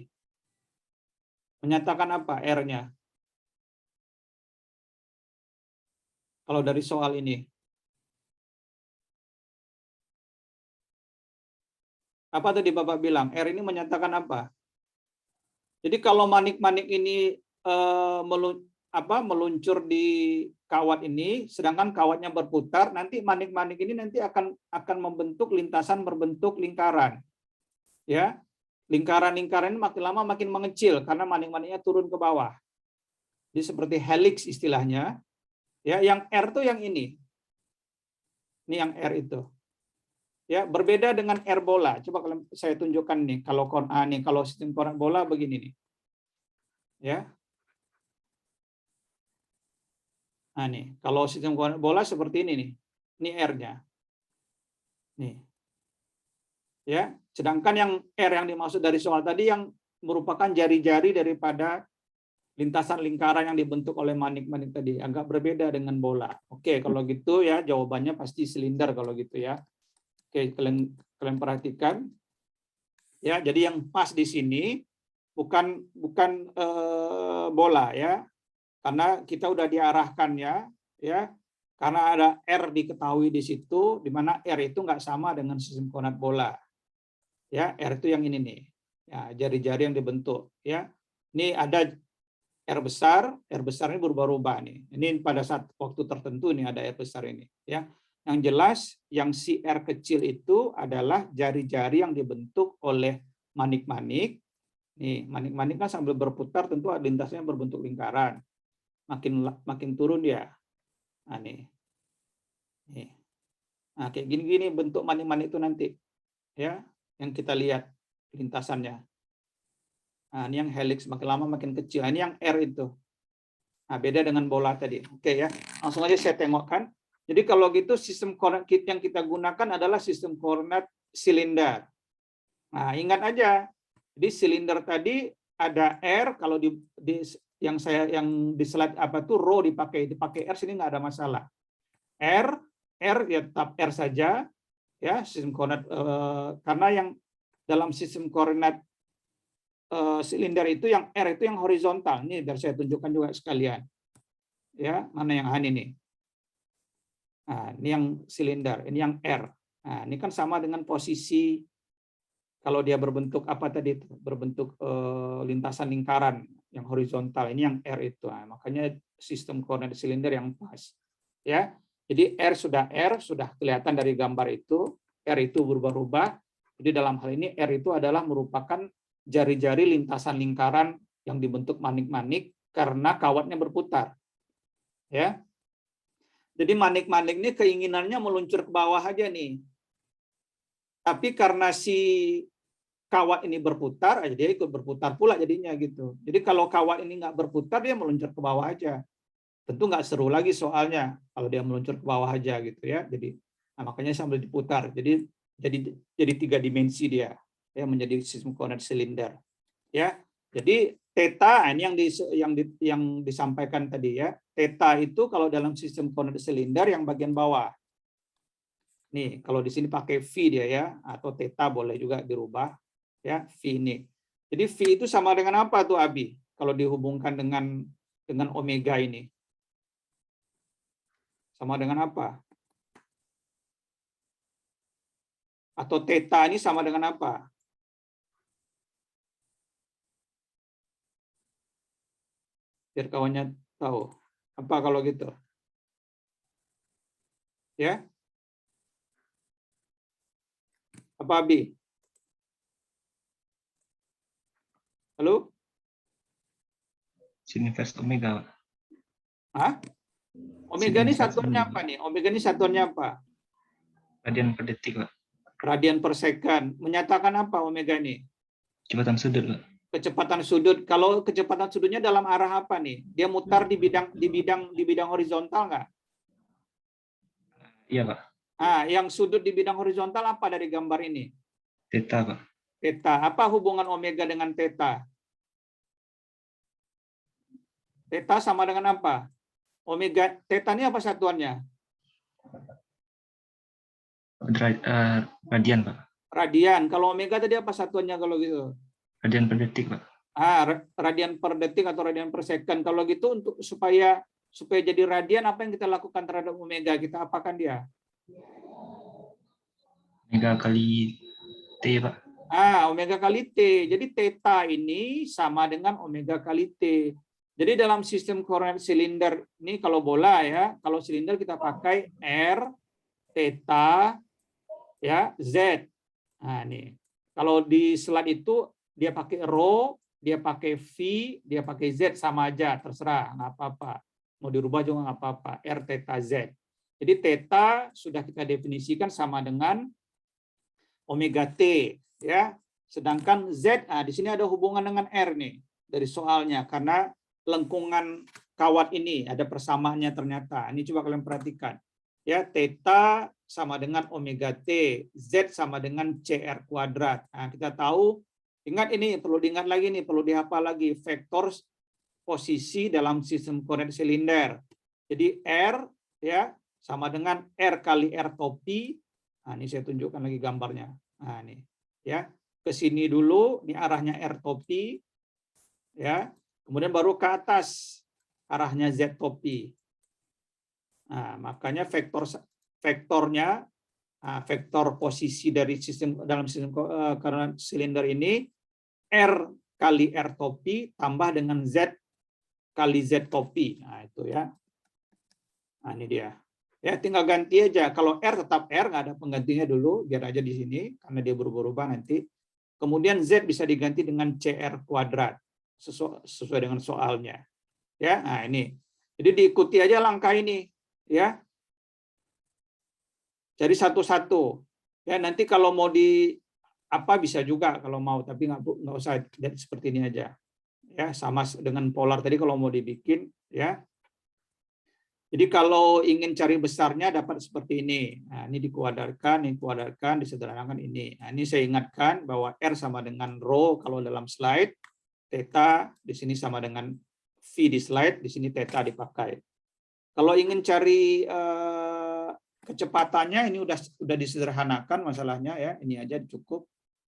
Menyatakan apa R-nya? Kalau dari soal ini. Apa tadi Bapak bilang? R ini menyatakan apa? Jadi kalau manik-manik ini meluncur di kawat ini, sedangkan kawatnya berputar, nanti manik-manik ini nanti akan membentuk lintasan berbentuk lingkaran. Ya, lingkaran-lingkaran ini makin lama makin mengecil karena manik-maniknya turun ke bawah. Jadi seperti helix istilahnya. Ya, yang R itu yang ini. Ini yang R itu. Ya, berbeda dengan R bola. Coba kalau saya tunjukkan nih, kalau sistem koordinat bola begini nih. Ya. Nah, nih, kalau sistem koordinat bola seperti ini nih. Ini R-nya. Nih. Ya, sedangkan yang R yang dimaksud dari soal tadi yang merupakan jari-jari daripada lintasan lingkaran yang dibentuk oleh manik-manik tadi, agak berbeda dengan bola. Oke, kalau gitu ya jawabannya pasti silinder kalau gitu ya. Oke, kalian perhatikan. Ya, jadi yang pas di sini bukan bola ya. Karena kita udah diarahkan ya, karena ada R diketahui di situ, di mana R itu nggak sama dengan sistem koordinat bola. Ya, R itu yang ini nih. Ya, jari-jari yang dibentuk ya. Ini ada R besar ini berubah-ubah nih. Ini pada saat waktu tertentu nih ada R besar ini ya. Yang jelas yang si R kecil itu adalah jari-jari yang dibentuk oleh manik-manik. Nih, manik-manik kan sambil berputar tentu lintasnya berbentuk lingkaran. Makin turun dia. Nah, nih. Nah, kayak gini-gini bentuk manik-manik itu nanti. Ya, yang kita lihat lintasannya. Nah, ini yang helix makin lama makin kecil. Nah, ini yang R itu. Nah, beda dengan bola tadi. Oke ya. Langsung aja saya tengokkan. Jadi kalau gitu sistem koordinat yang kita gunakan adalah sistem koordinat silinder. Nah, ingat aja. Di silinder tadi ada R, kalau di yang di slide apa tuh rho dipakai R, sini nggak ada masalah. R ya tetap R saja ya, sistem koordinat karena yang dalam sistem koordinat silinder itu yang R itu yang horizontal. Ini biar saya tunjukkan juga sekalian. Ya, mana yang ini? Nah, ini yang silinder, ini yang R. Nah, ini kan sama dengan posisi kalau dia berbentuk apa tadi, berbentuk lintasan lingkaran yang horizontal, ini yang R itu. Nah, makanya sistem koordinat silinder yang pas. Ya, jadi R sudah kelihatan dari gambar itu, R itu berubah-ubah. Jadi dalam hal ini R itu adalah merupakan jari-jari lintasan lingkaran yang dibentuk manik-manik karena kawatnya berputar. Ya. Jadi manik-manik ini keinginannya meluncur ke bawah aja nih. Tapi karena si kawat ini berputar, dia ikut berputar pula jadinya gitu. Jadi kalau kawat ini nggak berputar, dia meluncur ke bawah aja. Tentu nggak seru lagi soalnya kalau dia meluncur ke bawah aja gitu ya. Jadi makanya sambil diputar. Jadi 3 dimensi dia, ya, menjadi sistem koordinat silinder. Ya, jadi theta ini yang disampaikan tadi ya. Theta itu kalau dalam sistem koordinat silinder yang bagian bawah. Nih, kalau di sini pakai V dia ya, atau theta boleh juga dirubah ya, V ini. Jadi V itu sama dengan apa tuh Abi? Kalau dihubungkan dengan omega ini. Sama dengan apa? Atau theta ini sama dengan apa? Biar kawannya tahu. Apa kalau gitu? Ya? Apa Abi? Halo? Sin inverse omega. Hah? Omega ini satuannya apa nih? Omega ini satuannya apa? Radian per detik, Pak. Radian per second. Menyatakan apa omega ini? Kecepatan sudut, Pak. Kecepatan sudut. Kalau kecepatan sudutnya dalam arah apa nih? Dia mutar di bidang horizontal nggak? Iya, Pak. Yang sudut di bidang horizontal apa dari gambar ini? Theta, Pak. Theta. Apa hubungan omega dengan theta? Theta sama dengan apa? Omega, theta ini apa satuannya? Radian, Pak. Radian. Kalau omega tadi apa satuannya kalau gitu? Radian per detik, Pak. Radian per detik atau radian per second. Kalau gitu untuk supaya jadi radian, apa yang kita lakukan terhadap omega? Kita apakan dia? Omega kali T, Pak. Omega kali T. Jadi theta ini sama dengan omega kali T. Jadi dalam sistem koordinat silinder ini kalau bola ya, kalau silinder kita pakai R, theta, ya, Z. Nah, nih. Kalau di slide itu dia pakai rho, dia pakai V, dia pakai Z, sama aja, terserah, nggak apa-apa. Mau dirubah juga nggak apa-apa. R, theta, Z. Jadi theta sudah kita definisikan sama dengan omega T, ya. Sedangkan Z, di sini ada hubungan dengan R nih dari soalnya karena lengkungan kawat ini ada persamaannya ternyata. Ini coba kalian perhatikan. Ya, theta sama dengan omega T, Z sama dengan CR kuadrat. Nah, kita tahu, ingat ini, perlu diingat lagi nih, perlu dihafal lagi, vektor posisi dalam sistem koordinat silinder. Jadi R ya sama dengan R kali R topi. Nah, ini saya tunjukkan lagi gambarnya. Nah, ini ya. Ke sini dulu, ini arahnya R topi. Ya. Kemudian baru ke atas arahnya Z topi. Nah, makanya vektornya, vektor posisi dari dalam sistem koordinat silinder ini R kali R topi tambah dengan Z kali Z topi. Nah, itu ya. Nah, ini dia. Ya, tinggal ganti aja. Kalau R tetap R, nggak ada penggantinya dulu, biar aja di sini karena dia berubah-ubah nanti. Kemudian Z bisa diganti dengan CR kuadrat sesuai dengan soalnya. Ya, nah ini. Jadi diikuti aja langkah ini, ya. Jadi satu-satu. Ya, nanti kalau mau apa bisa juga kalau mau, tapi nggak usah jadi seperti ini aja. Ya, sama dengan polar tadi kalau mau dibikin, ya. Jadi kalau ingin cari besarnya dapat seperti ini. Nah, ini dikuadrakan, disederhanakan ini. Nah, ini saya ingatkan bahwa R sama dengan rho kalau dalam slide, theta di sini sama dengan V di slide, di sini theta dipakai. Kalau ingin cari kecepatannya ini udah disederhanakan masalahnya ya, ini aja cukup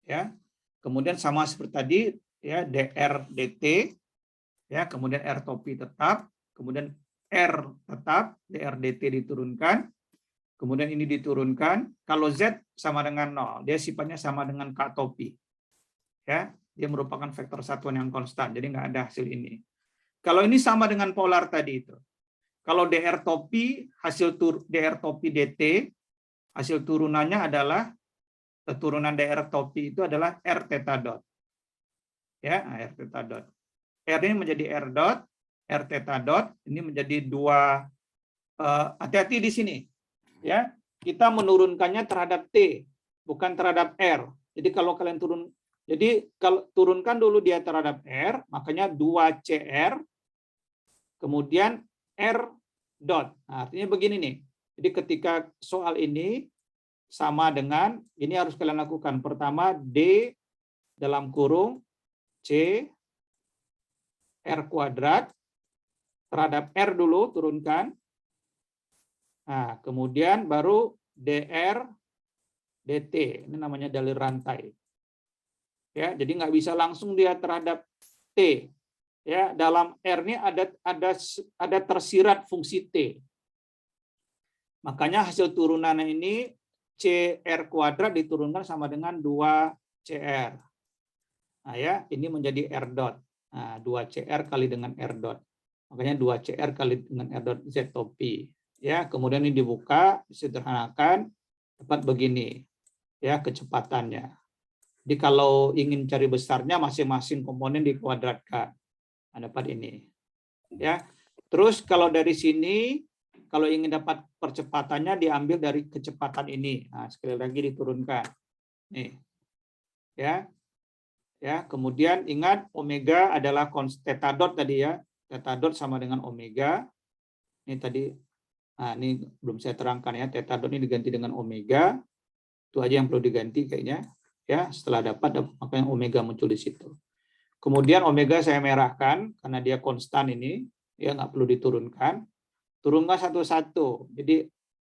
ya. Kemudian sama seperti tadi ya, dr dt ya, kemudian r topi tetap, kemudian R tetap, dr dt diturunkan, kemudian ini diturunkan. Kalau Z sama dengan 0, dia sifatnya sama dengan K topi. Ya, dia merupakan vektor satuan yang konstan, jadi nggak ada hasil ini. Kalau ini sama dengan polar tadi itu. Kalau dr topi, dr topi dt, hasil turunannya adalah, turunan dr topi itu adalah R theta dot. Ya, R theta dot. R ini menjadi R dot, R theta dot ini menjadi dua, hati-hati di sini ya, kita menurunkannya terhadap T bukan terhadap R. Jadi kalau kalian turunkan dulu dia terhadap R, makanya 2CR kemudian R dot. Nah, artinya begini nih. Jadi ketika soal ini sama dengan, ini harus kalian lakukan. Pertama D dalam kurung C R kuadrat terhadap R dulu turunkan. Nah, kemudian baru dr dt. Ini namanya dalil rantai. Ya, jadi nggak bisa langsung dia terhadap T. Ya, dalam R ini ada tersirat fungsi T. Makanya hasil turunan ini CR kuadrat diturunkan sama dengan 2CR. Nah, ya, ini menjadi R dot. Nah, 2CR kali dengan R dot. Makanya 2CR kali dengan R dot Z topi. Ya, kemudian ini dibuka, disederhanakan, dapat begini. Ya, kecepatannya. Jadi kalau ingin cari besarnya, masing-masing komponen dikuadratkan. Nah, dapat ini. Ya. Terus kalau dari sini, kalau ingin dapat percepatannya, diambil dari kecepatan ini. Nah, sekali lagi diturunkan. Nih. Ya. Ya, kemudian ingat omega adalah theta dot tadi ya. Theta dot sama dengan omega. Ini tadi, nah ini belum saya terangkan ya. Theta dot ini diganti dengan omega. Itu aja yang perlu diganti kayaknya. Ya, setelah dapat makanya omega muncul di situ. Kemudian omega saya merahkan karena dia konstan ini, ya nggak perlu diturunkan. Turunkan satu-satu. Jadi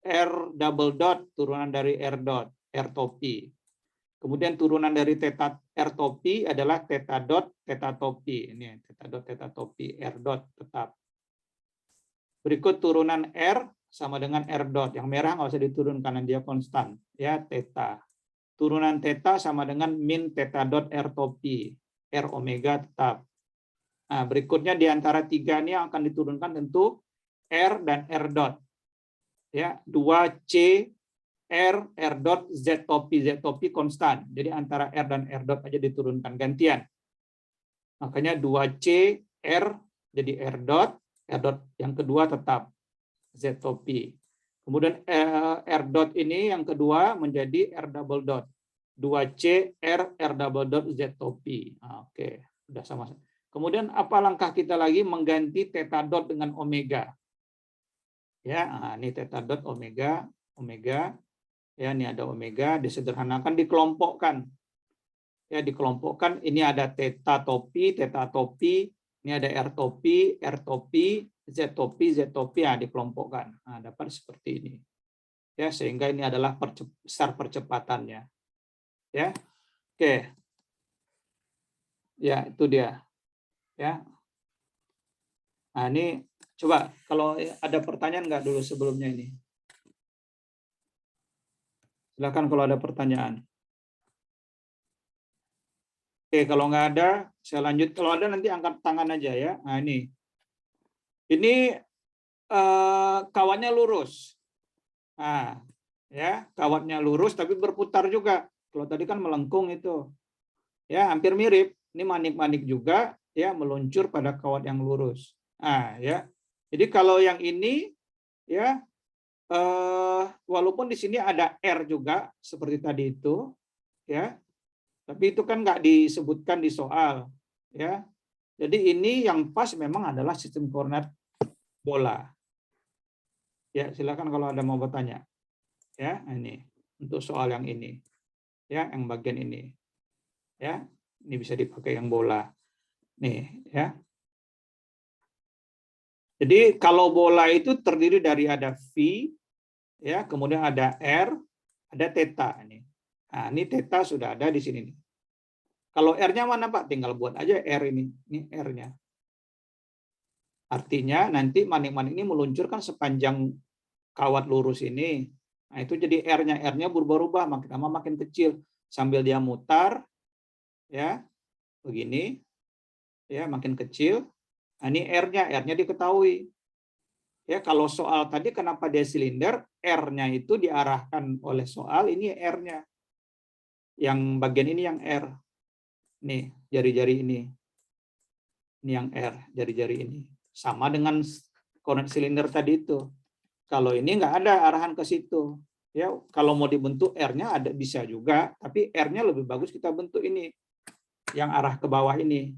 R double dot turunan dari R dot, R topi. Kemudian turunan dari theta R topi adalah theta dot theta topi. Ini theta dot theta topi, R dot tetap. Berikut turunan R sama dengan R dot. Yang merah nggak usah diturunkan karena dia konstan. Ya, theta. Turunan theta sama dengan min theta dot R topi. R omega tetap. Nah, berikutnya di antara tiga ini yang akan diturunkan tentu R dan R dot. Ya, 2C R dot Z topi konstan. Jadi antara R dan R dot aja diturunkan gantian. Makanya 2C R jadi R dot yang kedua tetap Z topi. Kemudian R dot ini yang kedua menjadi R double dot. 2C R double dot Z topi. Oke, udah sama. Kemudian apa langkah kita lagi? Mengganti theta dot dengan omega. Ya, nah, ini theta dot omega. Ya, ini ada omega, disederhanakan, dikelompokkan. Ya, dikelompokkan, ini ada theta topi, ini ada R topi, Z topi, ya, dikelompokkan. Nah, dapat seperti ini. Ya, sehingga ini adalah besar percepatannya. Ya. Oke. Ya, itu dia. Ya. Nah, ini coba kalau ada pertanyaan nggak dulu sebelumnya ini? Silakan kalau ada pertanyaan. Oke, kalau nggak ada, saya lanjut. Kalau ada nanti angkat tangan aja ya. Nah, ini kawatnya lurus. Nah, ya, kawatnya lurus tapi berputar juga. Kalau tadi kan melengkung itu. Ya, hampir mirip. Ini manik-manik juga ya, meluncur pada kawat yang lurus. Nah, ya. Jadi kalau yang ini ya, walaupun di sini ada R juga seperti tadi itu, ya, tapi itu kan nggak disebutkan di soal, ya. Jadi ini yang pas memang adalah sistem koordinat bola, Ya, silakan kalau ada mau bertanya. Ya, ini untuk soal yang ini. Ya, yang bagian ini. Ya, ini bisa dipakai yang bola. Nih, ya. Jadi kalau bola itu terdiri dari ada V, ya, kemudian ada R, ada theta ini. Nah, ini theta sudah ada di sini nih. Kalau R-nya mana, Pak? Tinggal buat aja R ini. Ini R-nya. Artinya nanti manik-manik ini meluncurkan sepanjang kawat lurus ini. Nah, itu jadi R-nya. R-nya berubah-ubah, makin lama makin kecil. Sambil dia mutar, ya, begini, ya, makin kecil. Nah, ini R-nya. R-nya diketahui. Ya, kalau soal tadi kenapa dia silinder, R-nya itu diarahkan oleh soal, ini R-nya. Yang bagian ini yang R. Nih, jari-jari ini. Ini yang R, jari-jari ini. Sama dengan koordinat silinder tadi itu. Kalau ini nggak ada arahan ke situ. Ya, kalau mau dibentuk R-nya ada bisa juga, tapi R-nya lebih bagus kita bentuk ini. Yang arah ke bawah ini.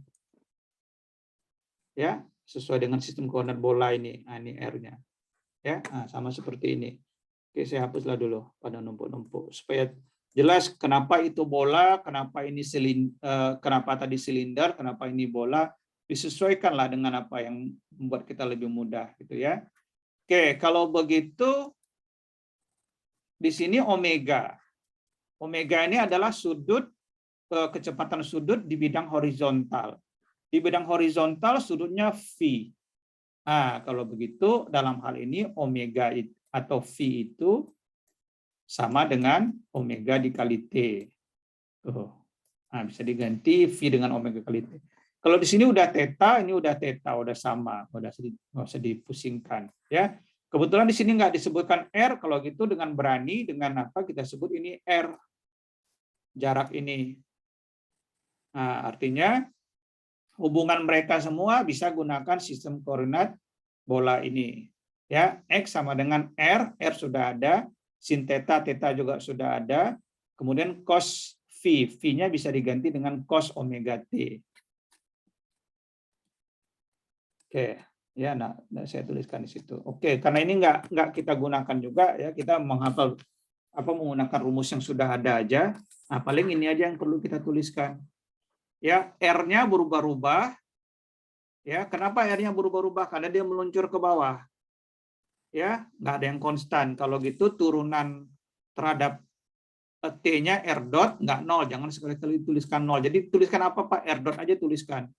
Ya, sesuai dengan sistem koordinat bola ini. Nah, ini R-nya. Ya, nah, sama seperti ini. Oke, saya hapuslah dulu pada numpuk-numpuk supaya jelas kenapa itu bola, kenapa ini kenapa tadi silinder, kenapa ini bola, disesuaikanlah dengan apa yang membuat kita lebih mudah gitu ya. Oke, kalau begitu di sini omega. Omega ini adalah sudut kecepatan sudut di bidang horizontal. Di bidang horizontal sudutnya V. Nah, kalau begitu dalam hal ini omega atau V itu sama dengan omega dikali T. Tuh. Nah, bisa diganti V dengan omega kali T. Kalau di sini udah theta, ini udah theta, udah sama, udah nggak usah dipusingkan. Ya, kebetulan di sini nggak disebutkan R, kalau gitu dengan berani dengan apa kita sebut ini R, jarak ini. Nah, artinya hubungan mereka semua bisa gunakan sistem koordinat bola ini. Ya, X sama dengan R, R sudah ada, sin theta, theta juga sudah ada. Kemudian cos V, V-nya bisa diganti dengan cos omega T. Oke, ya, nah saya tuliskan di situ. Oke, karena ini nggak kita gunakan juga ya, kita menghafal menggunakan rumus yang sudah ada aja. Nah, paling ini aja yang perlu kita tuliskan. Ya, R-nya berubah-ubah. Ya, kenapa R-nya berubah-ubah? Karena dia meluncur ke bawah. Ya, nggak ada yang konstan. Kalau gitu turunan terhadap T-nya R dot nggak 0. Jangan sekali-kali tuliskan 0. Jadi tuliskan apa, Pak? R dot aja tuliskan.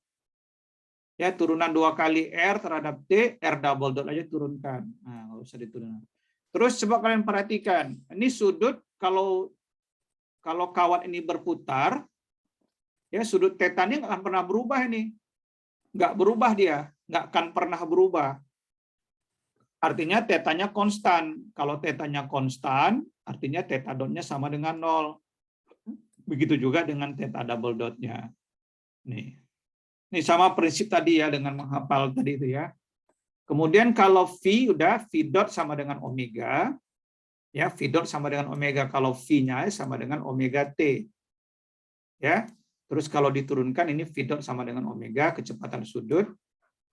Ya, turunan 2 kali R terhadap T, R double dot aja turunkan. Nah, nggak usah diturunkan. Terus coba kalian perhatikan. Ini sudut kalau kawat ini berputar, ya sudut theta ini nggak akan pernah berubah ini. Nggak berubah dia, nggak akan pernah berubah. Artinya tetanya konstan. Kalau tetanya konstan, artinya theta dotnya sama dengan 0. Begitu juga dengan theta double dotnya. Nih. Ini sama prinsip tadi ya dengan menghafal tadi itu ya. Kemudian kalau V udah V dot sama dengan omega. Ya, V dot sama dengan omega. Kalau V-nya sama dengan omega T. Ya. Terus kalau diturunkan ini V dot sama dengan omega, kecepatan sudut.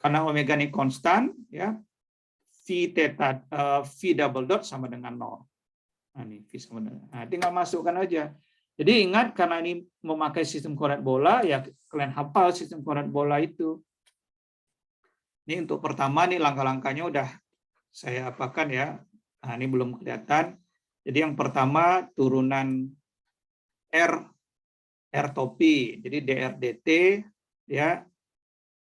Karena omega ini konstan, ya, V double dot sama dengan 0. Nah, ini V sama dengan. Nah, tinggal masukkan aja. Jadi ingat, karena ini memakai sistem koordinat bola, ya kalian hafal sistem koordinat bola itu. Ini untuk pertama, nih langkah-langkahnya udah saya apakan ya. Nah, ini belum kelihatan. Jadi yang pertama turunan R topi, jadi dr dt ya,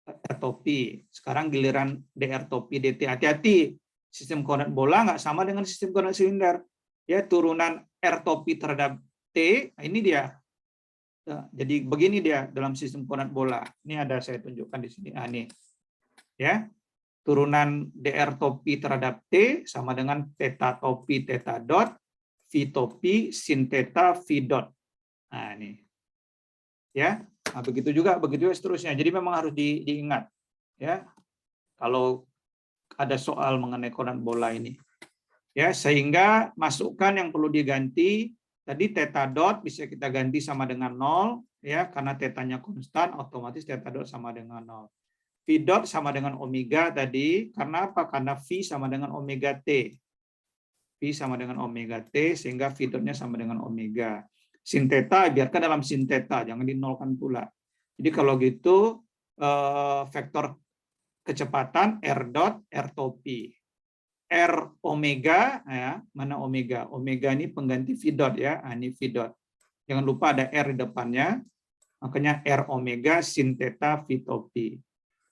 R topi. Sekarang giliran dr topi dt. Hati-hati, sistem koordinat bola nggak sama dengan sistem koordinat silinder. Ya, turunan R topi terhadap T, nah ini dia. Jadi begini dia dalam sistem koordinat bola. Ini ada saya tunjukkan di sini. Nah, ini ya, turunan dr topi terhadap T sama dengan theta topi theta dot, V topi sin theta V dot. Nah, ini. Ya, nah, begitu juga seterusnya. Jadi memang harus diingat ya kalau ada soal mengenai koordinat bola ini ya, sehingga masukkan yang perlu diganti tadi theta dot bisa kita ganti sama dengan 0 ya, karena tetanya konstan otomatis theta dot sama dengan 0. V dot sama dengan omega tadi karena apa? Karena V sama dengan omega T. V sama dengan omega T, sehingga V dotnya sama dengan omega. Sin theta biarkan dalam sin theta, jangan dinolkan pula. Jadi kalau gitu vektor kecepatan R dot R topi. R omega, ya, mana omega? Omega ini pengganti V dot ya, ini V dot. Jangan lupa ada R di depannya, makanya R omega sin theta V topi.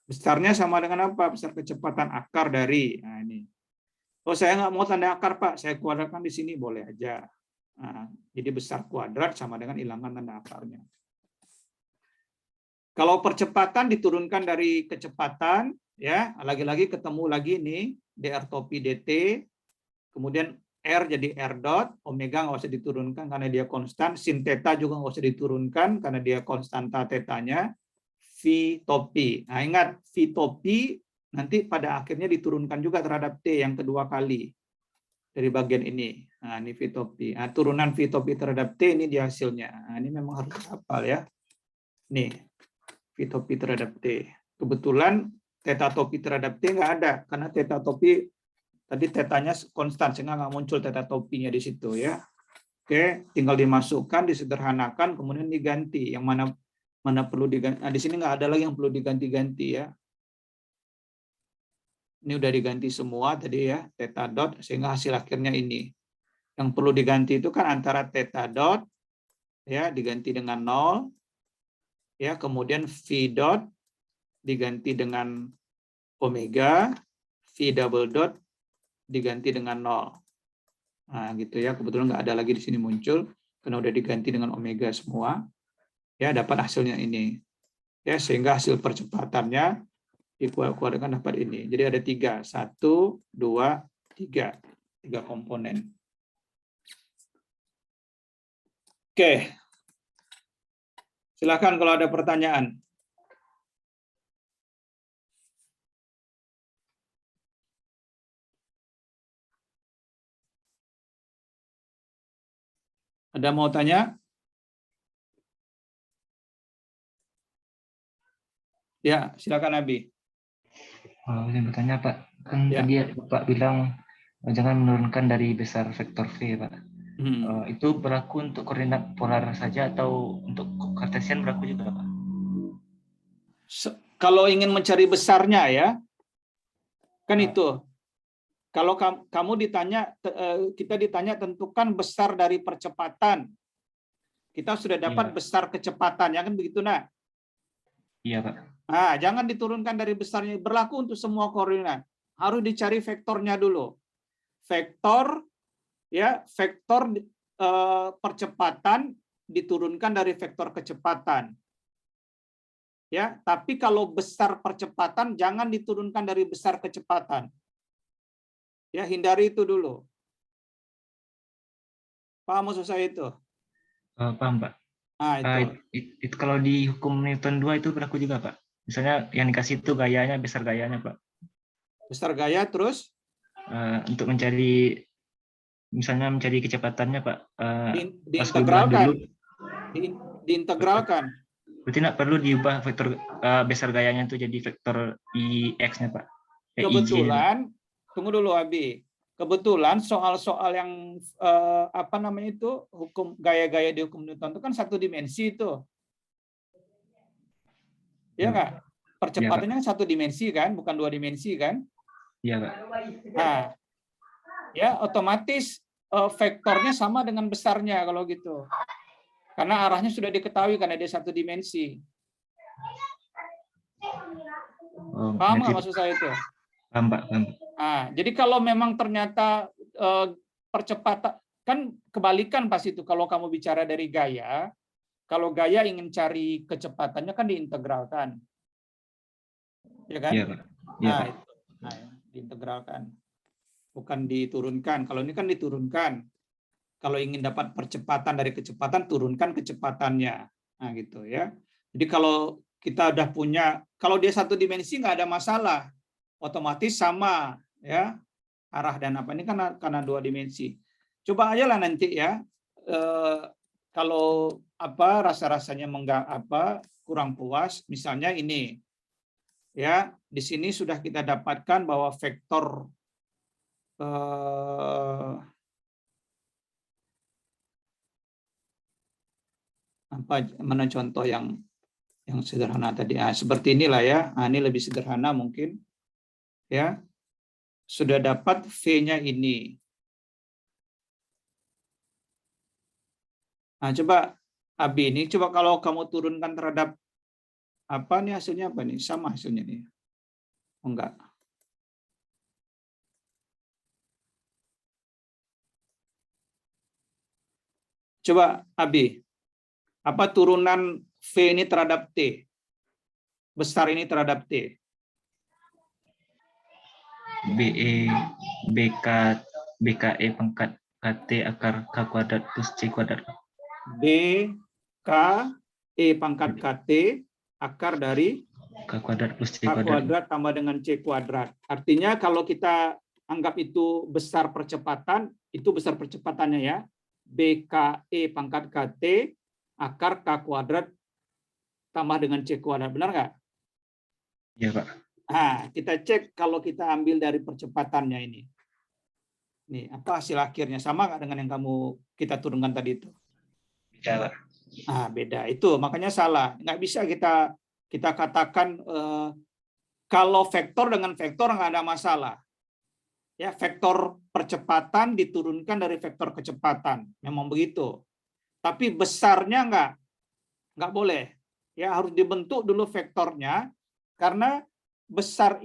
Besarnya sama dengan apa? Besar kecepatan akar dari, nah ini. Oh, saya nggak mau tanda akar, Pak. Saya kuadratkan di sini, boleh aja. Nah, jadi besar kuadrat sama dengan hilangkan tanda akarnya. Kalau percepatan diturunkan dari kecepatan, ya, lagi-lagi ketemu lagi nih, dr topi dt, kemudian R jadi R dot, omega nggak usah diturunkan karena dia konstan, sin theta juga nggak usah diturunkan karena dia konstanta tetanya, V topi. Nah, ingat, V topi nanti pada akhirnya diturunkan juga terhadap T yang kedua kali dari bagian ini. Nah, ini V topi. Nah, turunan V topi terhadap T ini dia hasilnya. Nah, ini memang harus hafal ya. Nih, V topi terhadap T. Kebetulan theta topi terhadap T nggak ada, karena theta topi tadi tetanya konstan, sehingga nggak muncul theta topinya di situ ya. Oke, tinggal dimasukkan, disederhanakan, kemudian diganti. Yang mana perlu diganti. Nah, di sini nggak ada lagi yang perlu diganti-ganti ya. Ini udah diganti semua tadi ya, theta dot, sehingga hasil akhirnya ini. Yang perlu diganti itu kan antara theta dot, ya, diganti dengan 0, ya, kemudian V dot diganti dengan omega, V double dot diganti dengan 0. Nah, gitu ya, kebetulan nggak ada lagi di sini muncul, karena udah diganti dengan omega semua. Ya, dapat hasilnya ini. Ya, sehingga hasil percepatannya dikuadratkan dapat ini. Jadi ada 3, 1, 2, 3. 3 komponen. Oke. Silakan kalau ada pertanyaan. Ada mau tanya? Ya, silakan Abi. Saya bertanya Pak, kan Ya. tadi Bapak bilang jangan menurunkan dari besar vektor V Pak. Itu berlaku untuk koordinat polar saja atau untuk kartesian berlaku juga Pak? Kalau ingin mencari besarnya ya, kan itu. Kalau kamu ditanya, kita ditanya tentukan besar dari percepatan. Kita sudah dapat besar kecepatan, ya kan begitu nak? Iya Pak. Nah, jangan diturunkan dari besarnya. Berlaku untuk semua koordinat. Harus dicari vektornya dulu. Vektor, ya, vektor percepatan diturunkan dari vektor kecepatan. Ya, tapi kalau besar percepatan jangan diturunkan dari besar kecepatan. Ya, hindari itu dulu. Paham maksud saya itu? Paham Pak. Nah, Itu kalau di hukum Newton 2 itu berlaku juga Pak. Misalnya yang dikasih itu gayanya, besar gayanya Pak. Besar gaya terus? Untuk mencari, misalnya mencari kecepatannya Pak. Diintegralkan. Diintegralkan. Berarti nggak perlu diubah vektor besar gayanya itu jadi vektor IX-nya Pak. Kebetulan, tunggu dulu Abi. Kebetulan soal-soal yang apa namanya itu hukum gaya-gaya di hukum Newton itu kan satu dimensi itu. Ya nggak? Percepatannya kan satu dimensi kan, bukan 2 dimensi kan? Iya Pak. Nah, ya otomatis vektornya sama dengan besarnya kalau gitu. Karena arahnya sudah diketahui karena dia satu dimensi. Paham nggak maksud saya itu? Paham Pak. Nah, jadi kalau memang ternyata percepatan, kan kebalikan pas itu kalau kamu bicara dari gaya, kalau gaya ingin cari kecepatannya kan diintegralkan. Ya kan? Iya Pak. Iya, Nah, Pak. itu. Nah, diintegralkan. Bukan diturunkan. Kalau ini kan diturunkan. Kalau ingin dapat percepatan dari kecepatan, turunkan kecepatannya. Nah, gitu ya. Jadi kalau kita udah punya, kalau dia satu dimensi nggak ada masalah. Otomatis sama ya arah dan apa ini karena 2 dimensi. Coba aja lah nanti ya kalau apa rasa-rasanya kurang puas, misalnya ini ya di sini sudah kita dapatkan bahwa vektor mana contoh yang sederhana tadi. Seperti inilah ya. Ini lebih sederhana mungkin. Ya. Sudah dapat V-nya ini. Coba Abi ini, coba kalau kamu turunkan terhadap apa nih hasilnya apa nih? Sama hasilnya nih. Oh, enggak. Coba Abi, apa turunan V ini terhadap T? Besar ini terhadap T. BE, BK, BKE pangkat KT akar K kuadrat plus C kuadrat. B, K, E pangkat KT, akar dari K kuadrat plus C K kuadrat. kuadrat tambah dengan C kuadrat. Artinya kalau kita anggap itu besar percepatan, itu besar percepatannya ya. BKE pangkat KT, akar K kuadrat tambah dengan C kuadrat. Benar nggak? Iya, Pak. Kita cek kalau kita ambil dari percepatannya ini. Nih, apa hasil akhirnya? Sama nggak dengan yang kita turunkan tadi itu? Beda, Pak. Beda. Itu makanya salah. Nggak bisa kita katakan kalau vektor dengan vektor nggak ada masalah. Ya, vektor percepatan diturunkan dari vektor kecepatan. Memang begitu. Tapi besarnya nggak boleh. Ya, harus dibentuk dulu vektornya karena besar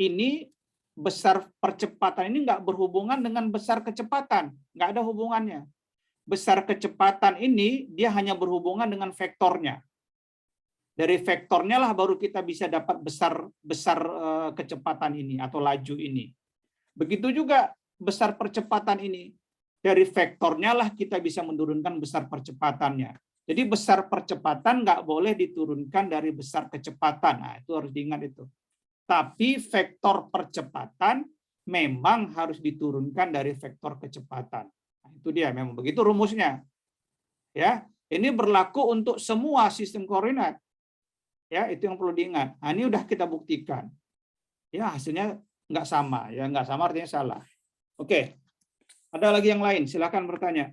percepatan ini nggak berhubungan dengan besar kecepatan. Nggak ada hubungannya. Besar kecepatan ini dia hanya berhubungan dengan vektornya. Dari vektornya lah baru kita bisa dapat besar kecepatan ini atau laju ini. Begitu juga besar percepatan ini. Dari vektornya lah kita bisa menurunkan besar percepatannya. Jadi besar percepatan nggak boleh diturunkan dari besar kecepatan. Itu harus diingat itu. Tapi vektor percepatan memang harus diturunkan dari vektor kecepatan. Itu dia, memang begitu rumusnya. Ya, ini berlaku untuk semua sistem koordinat. Ya, itu yang perlu diingat. Ini udah kita buktikan. Ya, hasilnya nggak sama. Ya, nggak sama artinya salah. Oke. Ada lagi yang lain? Silakan bertanya.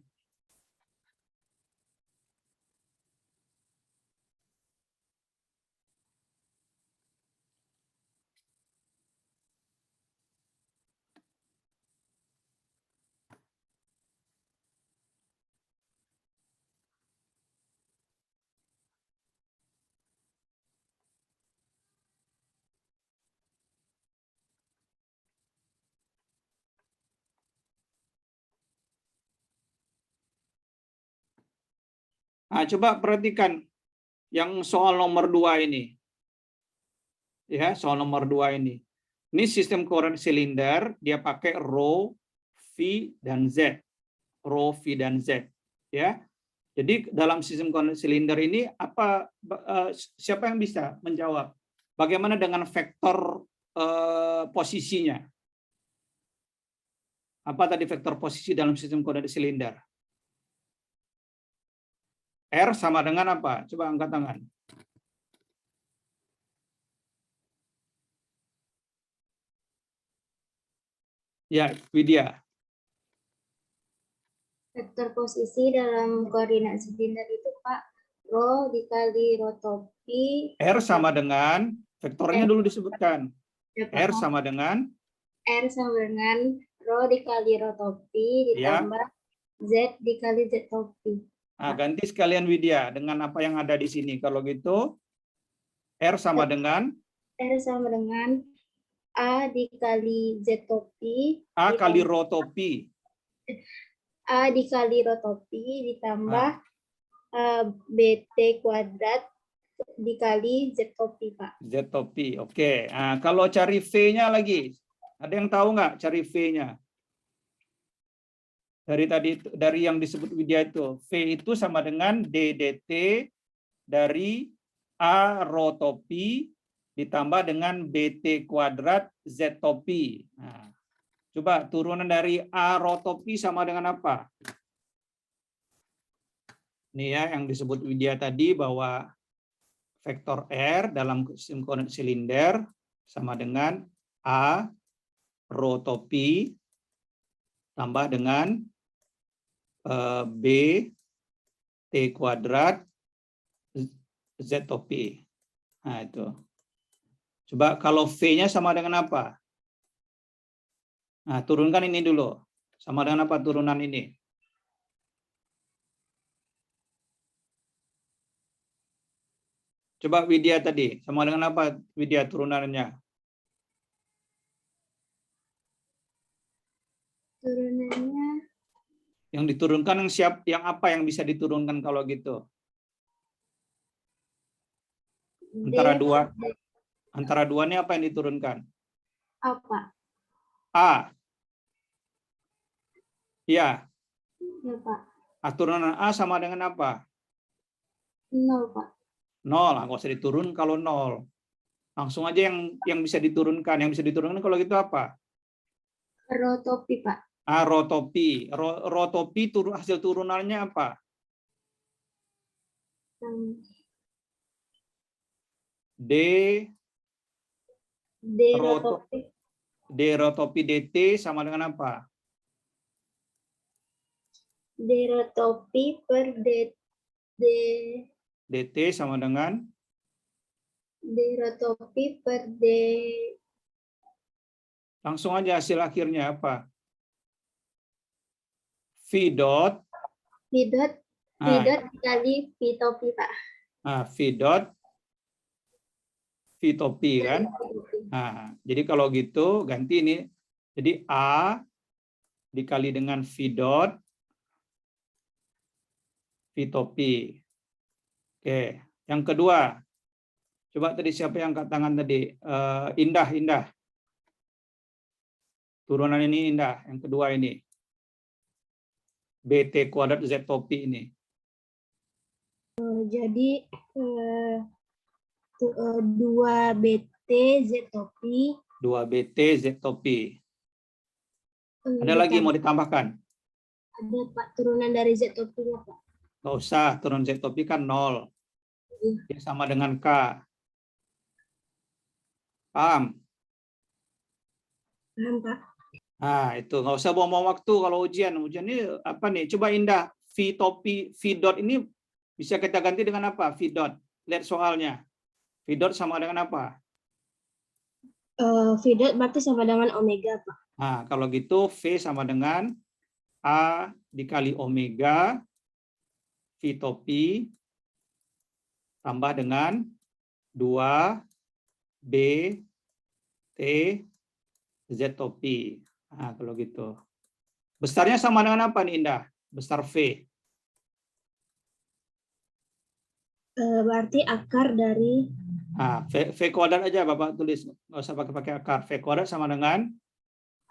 Coba perhatikan yang soal nomor 2 ini. Ya, soal nomor 2 ini. Ini sistem koordinat silinder, dia pakai rho, V, dan Z. Rho, V, dan Z. Ya. Jadi dalam sistem koordinat silinder ini siapa yang bisa menjawab? Bagaimana dengan vektor posisinya? Apa tadi vektor posisi dalam sistem koordinat silinder? R sama dengan apa? Coba angkat tangan. Ya, Widya. Vektor posisi dalam koordinat silinder itu Pak, rho dikali rho topi. R sama dengan, vektornya dulu disebutkan. Ya, Pak. R sama dengan rho dikali rho topi ditambah Z dikali Z topi. ganti sekalian Widya dengan apa yang ada di sini. Kalau gitu, R sama dengan A dikali Z topi. A kali rho topi. A dikali rho topi ditambah BT kuadrat dikali Z topi, Pak. Z topi, oke. Kalau cari V-nya lagi, ada yang tahu nggak cari V-nya? Dari yang disebut Widya itu, V itu sama dengan DDT dari A rho topi ditambah dengan BT kuadrat Z topi. Coba turunan dari A rho topi sama dengan apa? Ini ya yang disebut Widya tadi bahwa vektor R dalam sistem koordinat silinder sama dengan A rho topi tambah dengan B T kuadrat Z topi. Nah, itu. Coba kalau V-nya sama dengan apa? Nah, turunkan ini dulu. Sama dengan apa turunan ini? Coba Widya tadi. Sama dengan apa Widya turunannya? Turunannya Yang diturunkan yang apa yang bisa diturunkan kalau gitu? Antara dua ini apa yang diturunkan? apa? A. Ya. Ya, Pak. Turunan A sama dengan apa? 0, Pak. 0. Nggak usah diturun kalau 0. Langsung aja yang bisa diturunkan. Yang bisa diturunkan kalau gitu apa? Rotopi, Pak. Rotopi. Rotopi hasil turunannya apa? D. Rotopi. D rotopi DT sama dengan apa? Rotopi per DT sama dengan rotopi per langsung aja hasil akhirnya apa? V dot dikali V topi, Pak. V dot V topi kan? Nah, jadi kalau gitu ganti ini. Jadi A dikali dengan V dot V topi. Oke, yang kedua. Coba tadi siapa yang angkat tangan tadi? Indah. Turunan ini Indah. Yang kedua ini. BT kuadrat Z topi ini. Jadi 2BT Z topi. 2BT Z topi. Ada lagi mau ditambahkan? Ada, Pak, turunan dari Z topinya, Pak. Nggak usah, turunan Z topi kan 0. Dia sama dengan K. Paham? Paham, Pak. Nah, itu nggak usah buang-buang waktu kalau ujian. Ujian ini apa nih? Coba Indah, V topi, V dot ini bisa kita ganti dengan apa? V dot. Lihat soalnya. V dot sama dengan apa? V dot berarti sama dengan omega, Pak. Nah, kalau gitu V sama dengan A dikali omega V topi tambah dengan 2B T Z topi. Nah, kalau gitu. Besarnya sama dengan apa nih Indah? Besar V. Berarti akar dari V kuadrat aja Bapak tulis. Nggak usah pakai akar. V kuadrat sama dengan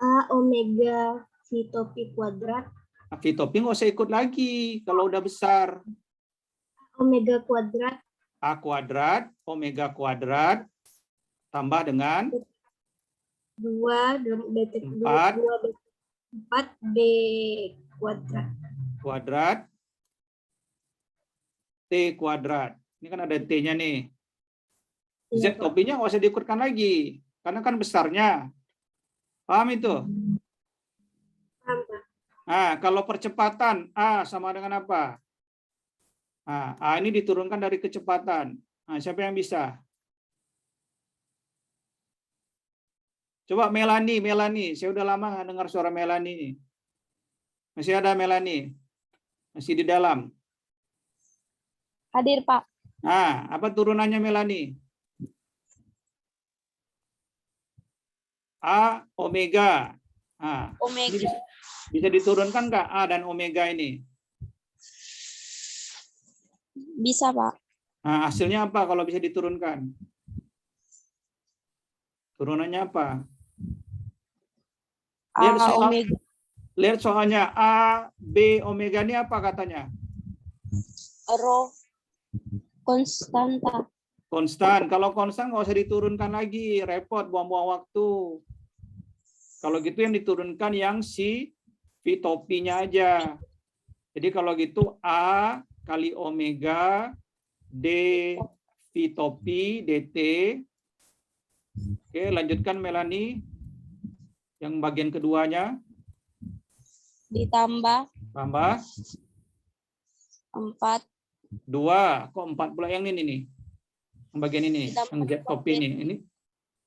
A omega V topi kuadrat. V topi nggak usah ikut lagi kalau udah besar. Omega kuadrat. A kuadrat, omega kuadrat, tambah dengan 4B kuadrat. Kuadrat T kuadrat. Ini kan ada T-nya nih. Z topinya nggak usah diikutkan lagi. Karena kan besarnya. Paham itu? Paham, Pak. Nah, kalau percepatan A sama dengan apa? Nah, A ini diturunkan dari kecepatan. Nah, siapa yang bisa? Coba Melani. Saya udah lama nggak dengar suara Melani. Masih ada Melani? Masih di dalam? Hadir, Pak. Nah, apa turunannya Melani? A omega. Nah, Omega. ini bisa diturunkan nggak A dan omega ini? Bisa, Pak. Nah, hasilnya apa kalau bisa diturunkan? Turunannya apa? Omega. Lihat soalnya A, B, omega ini apa katanya? Rho. Konstanta. Konstan. Kalau konstan nggak usah diturunkan lagi. Repot, buang-buang waktu. Kalau gitu yang diturunkan yang si V topinya aja. Jadi kalau gitu A kali omega D V topi DT. Oke, lanjutkan Melani. Yang bagian keduanya. Ditambah Tambah 4B 2, kok 4 pula yang ini nih. Yang bagian ini, yang Z topi ini. Ini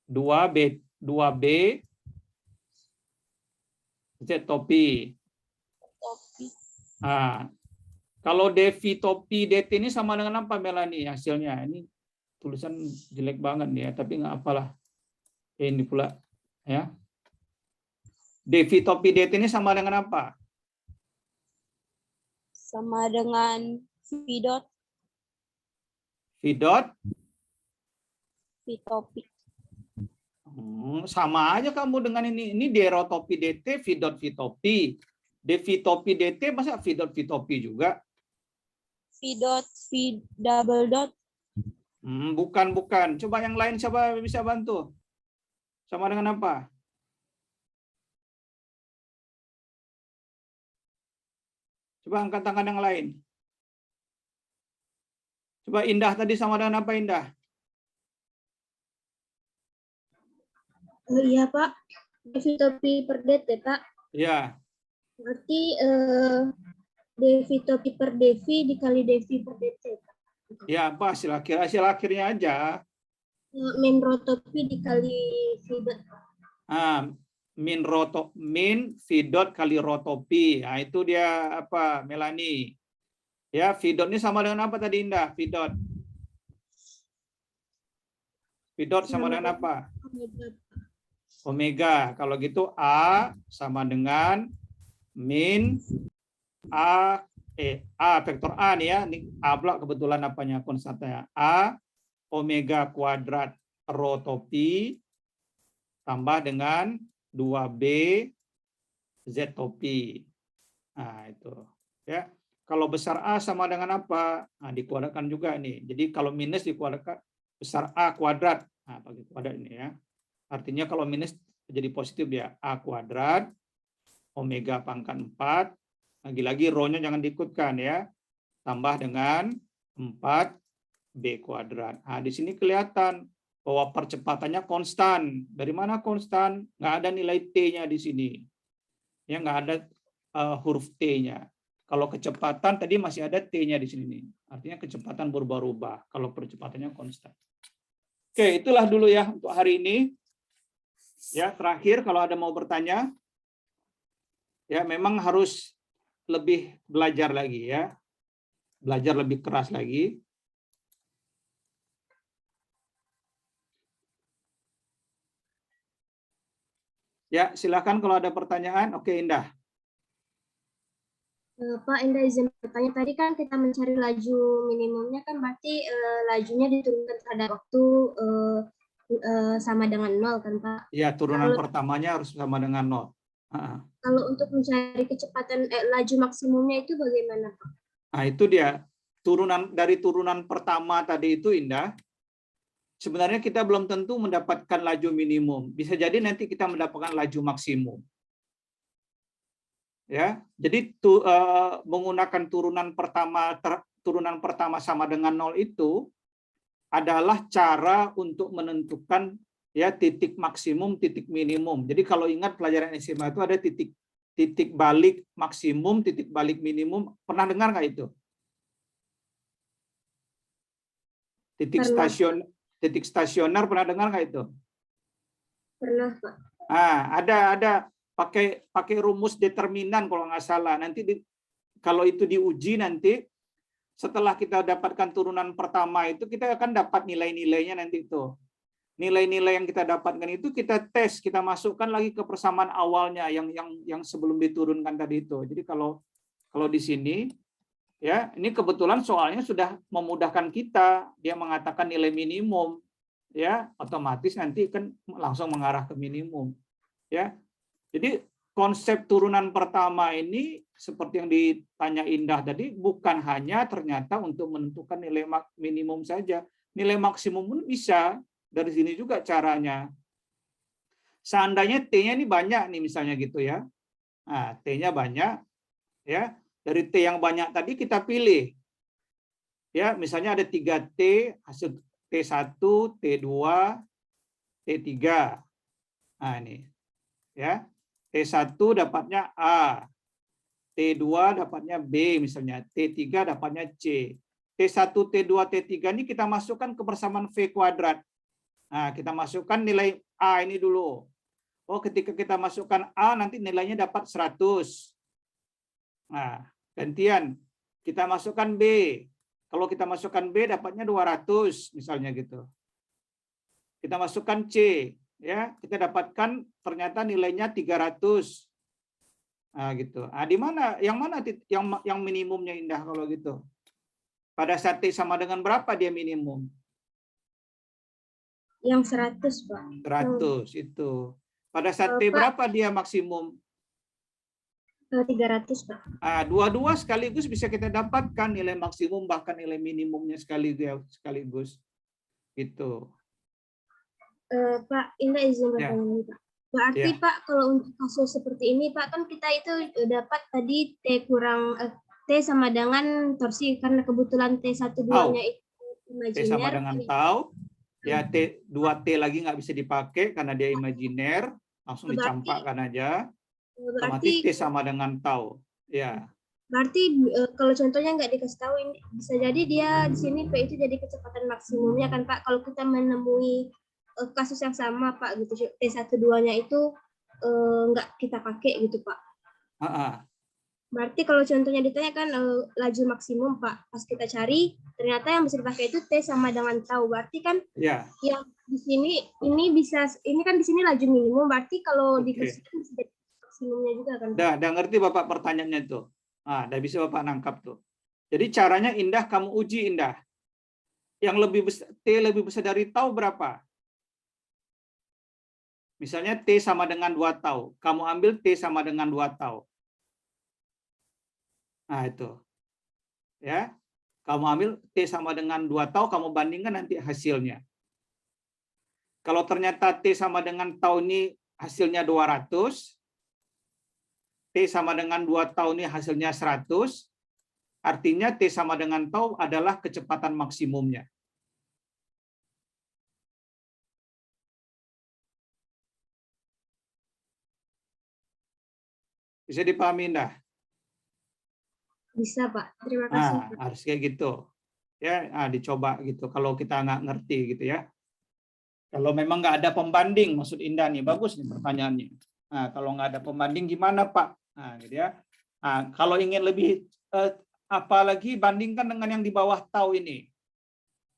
2B Z topi. Topi. Nah, kalau Devi topi DT ini sama dengan apa Melani hasilnya? Ini tulisan jelek banget nih ya, tapi nggak apalah. Ini pula ya. Devi topi DT ini sama dengan apa? Sama dengan V dot, V dot. V topi. Sama aja kamu dengan ini. Ini Dero topi DT, V dot V topi. Devi topi DT masa V dot V topi juga? V dot, V double dot. Bukan. Coba yang lain siapa bisa bantu? Sama dengan apa? Coba angkat tangan yang lain. Coba Indah tadi sama dengan apa Indah? Oh iya Pak, Devi topi per DT Pak. Ya, Berarti Devi topi per Devi dikali Devi per DT Pak. ya apa hasil akhirnya aja. Min rho topi dikali V dot. Min V dot kali rho topi. Nah, itu dia apa Melani? Ya, V dot ini sama dengan apa tadi Indah? V dot. V dot sama dengan apa? Omega. Kalau gitu A sama dengan min A vektor A nih ya. Ini A pula kebetulan apanya konstantanya. A omega kuadrat rho topi tambah dengan 2B Z topi. Nah, itu. Ya. Kalau besar A sama dengan apa? Nah, dikuadratkan juga nih. Jadi kalau minus dikuadratkan besar A kuadrat. Nah, pakai kuadrat ini ya. Artinya kalau minus jadi positif ya. A kuadrat omega pangkat 4. Lagi-lagi rho-nya jangan diikutkan ya. Tambah dengan 4B kuadrat. Nah, di sini kelihatan bahwa percepatannya konstan. Dari mana konstan? Nggak ada nilai T-nya di sini. Ya, nggak ada huruf T-nya. Kalau kecepatan tadi masih ada T-nya di sini. Artinya kecepatan berubah-ubah. Kalau percepatannya konstan. Oke, itulah dulu ya untuk hari ini. Ya, terakhir kalau ada mau bertanya, ya memang harus lebih belajar lagi ya. Belajar lebih keras lagi. Ya, silakan kalau ada pertanyaan. Oke, Indah. Pak, Indah izin bertanya, tadi kan kita mencari laju minimumnya kan berarti lajunya diturunkan terhadap waktu sama dengan 0 kan Pak? Ya, turunan pertamanya harus sama dengan 0. Kalau untuk mencari kecepatan laju maksimumnya itu bagaimana Pak? Nah, itu dia. Dari turunan pertama tadi itu Indah. Sebenarnya kita belum tentu mendapatkan laju minimum. Bisa jadi nanti kita mendapatkan laju maksimum. Ya, jadi menggunakan turunan pertama sama dengan 0 itu adalah cara untuk menentukan ya titik maksimum, titik minimum. Jadi kalau ingat pelajaran SMA itu ada titik balik maksimum, titik balik minimum. Pernah dengar nggak itu? Titik stasioner pernah dengar nggak itu? Pernah Pak. Ada pakai rumus determinan kalau nggak salah. Nanti kalau itu diuji nanti setelah kita dapatkan turunan pertama itu kita akan dapat nilai-nilainya nanti itu. Nilai-nilai yang kita dapatkan itu kita tes, kita masukkan lagi ke persamaan awalnya yang sebelum diturunkan tadi itu. Jadi kalau di sini ya, ini kebetulan soalnya sudah memudahkan kita. Dia mengatakan nilai minimum, ya, otomatis nanti kan langsung mengarah ke minimum, ya. Jadi konsep turunan pertama ini seperti yang ditanya Indah tadi bukan hanya ternyata untuk menentukan nilai minimum saja, nilai maksimum pun bisa dari sini juga caranya. Seandainya T-nya ini banyak nih misalnya gitu ya, nah, T-nya banyak, ya. Dari T yang banyak tadi kita pilih. Ya, misalnya ada 3T, hasil T1, T2, T3. Nah, ini. Ya. T1 dapatnya A. T2 dapatnya B misalnya, T3 dapatnya C. T1, T2, T3 ini kita masukkan ke persamaan V kuadrat. Nah, kita masukkan nilai A ini dulu. Oh, ketika kita masukkan A, nanti nilainya dapat 100. Nah, gantian. Kita masukkan B. Kalau kita masukkan B, dapatnya 200, misalnya gitu. Kita masukkan C. Ya, kita dapatkan ternyata nilainya 300. Nah, gitu. Nah, di mana? Yang mana yang minimumnya Indah kalau gitu? Pada saat T sama dengan berapa dia minimum? Yang 100, Pak. 100 itu. Pada saat T Pak. berapa dia maksimum? 300, Pak. Ah, dua-dua sekaligus bisa kita dapatkan nilai maksimum bahkan nilai minimumnya sekaligus. Itu. Pak, Indah izin Ya. bertanya nih, Pak. Berarti Ya. Pak, kalau untuk kasus seperti ini Pak, kan kita itu dapat tadi T sama dengan torsi karena kebetulan T1-2-nya itu T sama imajiner. dengan tau. Ya, T2T lagi nggak bisa dipakai karena dia imajiner. Langsung dicampakkan aja. Otomatis T sama dengan tau. Ya. Berarti kalau contohnya nggak dikasih tahu, ini bisa jadi dia di sini P itu jadi kecepatan maksimumnya kan Pak. Kalau kita menemui kasus yang sama Pak gitu, T1-2-nya itu nggak kita pakai gitu Pak. Berarti kalau contohnya ditanya kan laju maksimum Pak, pas kita cari ternyata yang bisa dipakai itu T sama dengan tau. Berarti kan ya. yang di sini ini kan di sini laju minimum, berarti kalau dikasih bisa jadi maksimumnya juga kan Pak. Udah ngerti Bapak pertanyaannya tuh. Nah, udah bisa Bapak nangkap tuh. Jadi caranya Indah kamu uji Indah. Yang lebih besar, T lebih besar dari tau berapa? Misalnya T sama dengan 2 tau. Kamu ambil T sama dengan 2 tau. Nah, itu. Ya. Kamu ambil T sama dengan 2 tau, kamu bandingkan nanti hasilnya. Kalau ternyata T sama dengan tau ini hasilnya 200, T sama dengan 2 tau ini hasilnya 100, artinya T sama dengan tau adalah kecepatan maksimumnya. Bisa dipahami Indah? Bisa Pak, terima kasih. Nah, harus kayak gitu. Ya, dicoba gitu. Kalau kita nggak ngerti gitu ya. Kalau memang nggak ada pembanding, maksud Indah nih, bagus nih pertanyaannya. Nah, kalau nggak ada pembanding gimana Pak? Nah, gitu ya. Nah, kalau ingin lebih apalagi bandingkan dengan yang di bawah tau ini.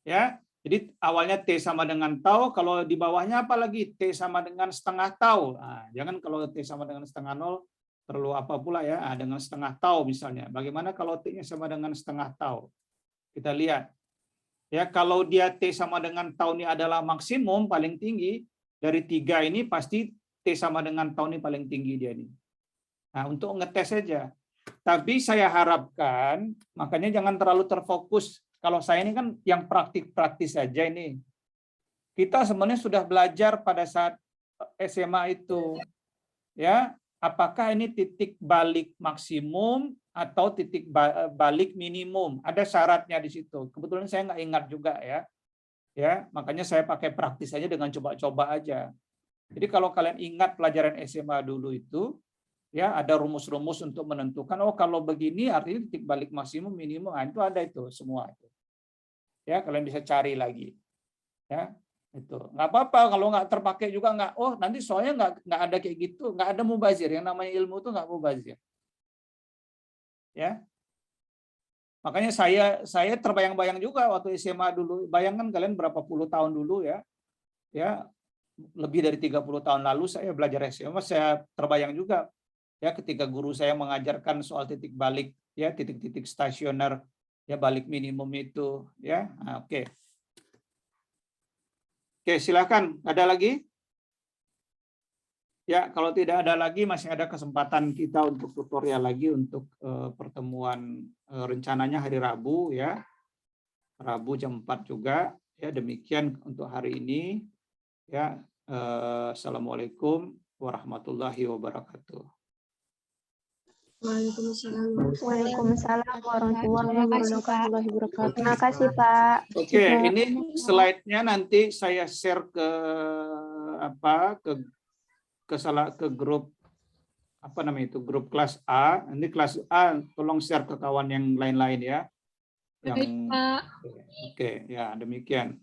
Ya, jadi awalnya T sama dengan tau, kalau di bawahnya apalagi T sama dengan setengah tau. Nah, jangan kalau T sama dengan setengah nol perlu apa pula ya, dengan setengah tau misalnya. Bagaimana kalau T-nya sama dengan setengah tau? Kita lihat. Ya, kalau dia T sama dengan tau ini adalah maksimum paling tinggi, dari 3 ini pasti T sama dengan tau ini paling tinggi dia nih. Nah, untuk ngetes saja. Tapi saya harapkan, makanya jangan terlalu terfokus. Kalau saya ini kan yang praktis saja ini. Kita sebenarnya sudah belajar pada saat SMA itu. Ya, apakah ini titik balik maksimum atau titik balik minimum? Ada syaratnya di situ. Kebetulan saya nggak ingat juga ya. Ya, makanya saya pakai praktis aja dengan coba-coba aja. Jadi kalau kalian ingat pelajaran SMA dulu itu, ya ada rumus-rumus untuk menentukan. Oh, kalau begini artinya titik balik maksimum minimum. Nah, itu ada itu semua itu. Ya, kalian bisa cari lagi. Ya. Itu nggak apa-apa kalau nggak terpakai juga nggak. Oh nanti soalnya nggak ada kayak gitu, nggak ada mubazir. Yang namanya ilmu itu nggak mubazir. Ya, makanya saya terbayang-bayang juga waktu SMA dulu. Bayangkan kalian berapa puluh tahun dulu ya, lebih dari 30 tahun lalu saya belajar SMA. Saya terbayang juga ya ketika guru saya mengajarkan soal titik balik ya, titik-titik stasioner ya, balik minimum itu ya. Nah, oke. Oke, silakan. Ada lagi? Ya, kalau tidak ada lagi, masih ada kesempatan kita untuk tutorial lagi untuk pertemuan rencananya hari Rabu ya. Rabu jam 4 juga. Ya, demikian untuk hari ini. Ya, assalamualaikum warahmatullahi wabarakatuh. Waalaikumsalam warahmatullahi wabarakatuh. Terima kasih Pak. Oke, ini slide-nya nanti saya share ke grup grup kelas A. Ini kelas A tolong share ke kawan yang lain-lain ya. Baik, yang Pak. oke ya demikian.